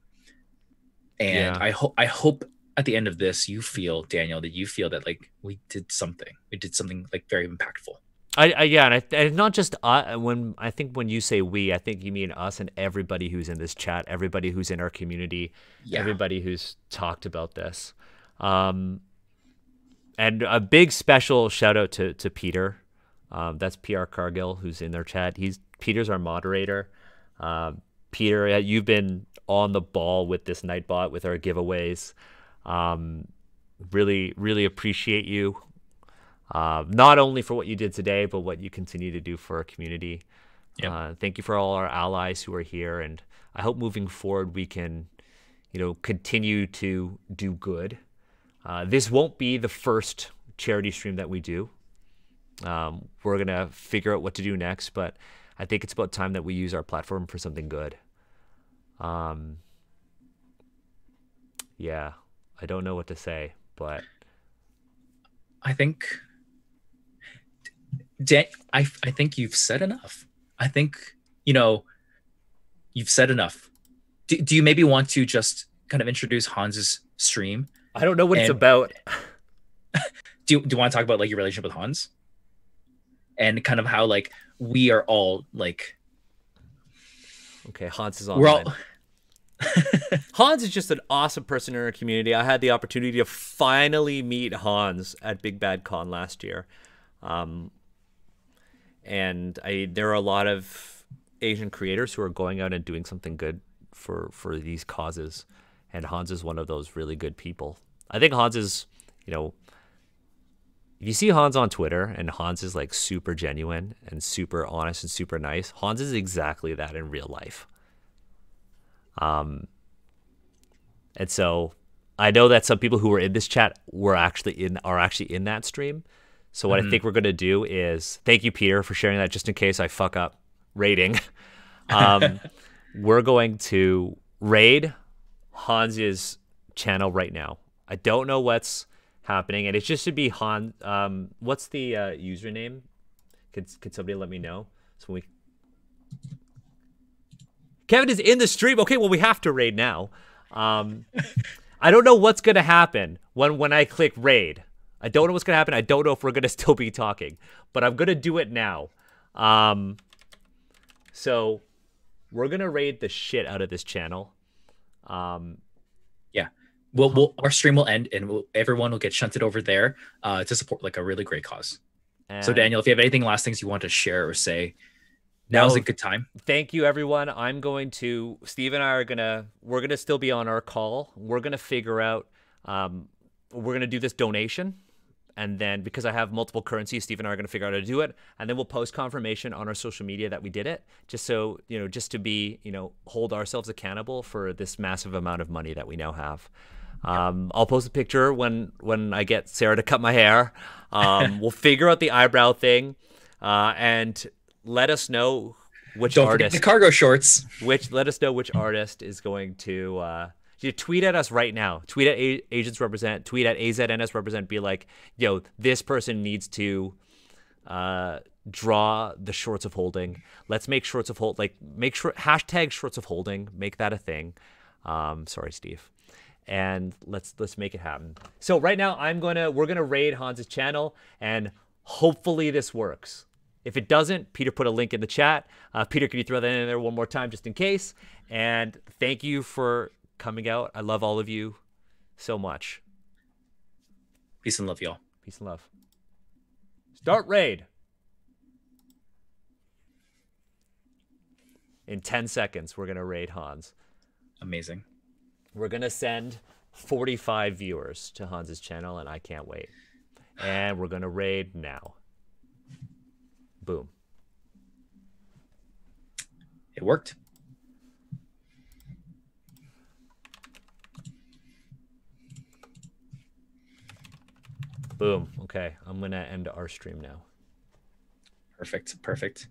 Speaker 2: And
Speaker 1: Yeah.
Speaker 2: I hope at the end of this, you feel, Daniel, that you feel that like we did something. We did something like very impactful.
Speaker 1: Yeah, and not just when I think when you say we, I think you mean us and everybody who's in this chat, everybody who's in our community,
Speaker 2: Yeah.
Speaker 1: everybody who's talked about this. Um, and a big special shout out to Peter. That's PR Cargill who's in their chat. Peter's our moderator. Peter, you've been on the ball with this Nightbot with our giveaways. Really, really appreciate you. Not only for what you did today, but what you continue to do for our community.
Speaker 2: Yep.
Speaker 1: Thank you for all our allies who are here, and I hope moving forward we can, continue to do good. This won't be the first charity stream that we do. We're gonna figure out what to do next, but I think it's about time that we use our platform for something good. Yeah, I don't know what to say, but
Speaker 2: I think I think you've said enough. I think, you've said enough. Do you maybe want to just kind of introduce Hans's stream?
Speaker 1: I don't know what it's
Speaker 2: And
Speaker 1: about.
Speaker 2: do you want to talk about like your relationship with Hans? And kind of how like we are all like
Speaker 1: Okay, Hans is
Speaker 2: we're
Speaker 1: online.
Speaker 2: all
Speaker 1: Hans is just an awesome person in our community. I had the opportunity to finally meet Hans at Big Bad Con last year. And there are a lot of Asian creators who are going out and doing something good for these causes. And Hans is one of those really good people. I think Hans is, if you see Hans on Twitter and Hans is like super genuine and super honest and super nice, Hans is exactly that in real life. And so I know that some people who were in this chat are actually in that stream. So what I think we're going to do is thank you, Peter, for sharing that just in case I fuck up rating. We're going to raid Hans's channel right now. I don't know what's happening, and it just should be Hans. What's the username? Could somebody let me know? So Kevin is in the stream. Okay, well we have to raid now. I don't know what's gonna happen when I click raid. I don't know what's gonna happen. I don't know if we're gonna still be talking, but I'm gonna do it now. So we're gonna raid the shit out of this channel.
Speaker 2: Yeah. Our stream will end and everyone will get shunted over there to support like a really great cause. So Daniel, if you have anything last things you want to share or say, now's a good time.
Speaker 1: Thank you, everyone. Steve and I we're gonna still be on our call. We're gonna figure out, we're gonna do this donation. And then because I have multiple currencies, Steve and I are gonna figure out how to do it. And then we'll post confirmation on our social media that we did it, just so, just to be, hold ourselves accountable for this massive amount of money that we now have. I'll post a picture when I get Sarah to cut my hair. We'll figure out the eyebrow thing, and let us know which
Speaker 2: Don't
Speaker 1: artist.
Speaker 2: forget the cargo shorts.
Speaker 1: Let us know which artist is going to. You tweet at us right now. Tweet at Agents Represent. Tweet at AZNS Represent. Be like, this person needs to draw the shorts of holding. Let's make shorts of hold. Make sure hashtag shorts of holding. Make that a thing. Sorry, Steve. And let's make it happen. So right now we're gonna raid Hans's channel, and hopefully this works. If it doesn't, Peter put a link in the chat. Peter, can you throw that in there one more time just in case? And thank you for coming out. I love all of you so much.
Speaker 2: Peace and love, y'all.
Speaker 1: Peace and love. Start raid. In 10 seconds, we're going to raid Hans.
Speaker 2: Amazing.
Speaker 1: We're going to send 45 viewers to Hans's channel, and I can't wait. And we're going to raid now. Boom.
Speaker 2: It worked.
Speaker 1: Boom. Okay, I'm gonna end our stream now.
Speaker 2: Perfect. Perfect.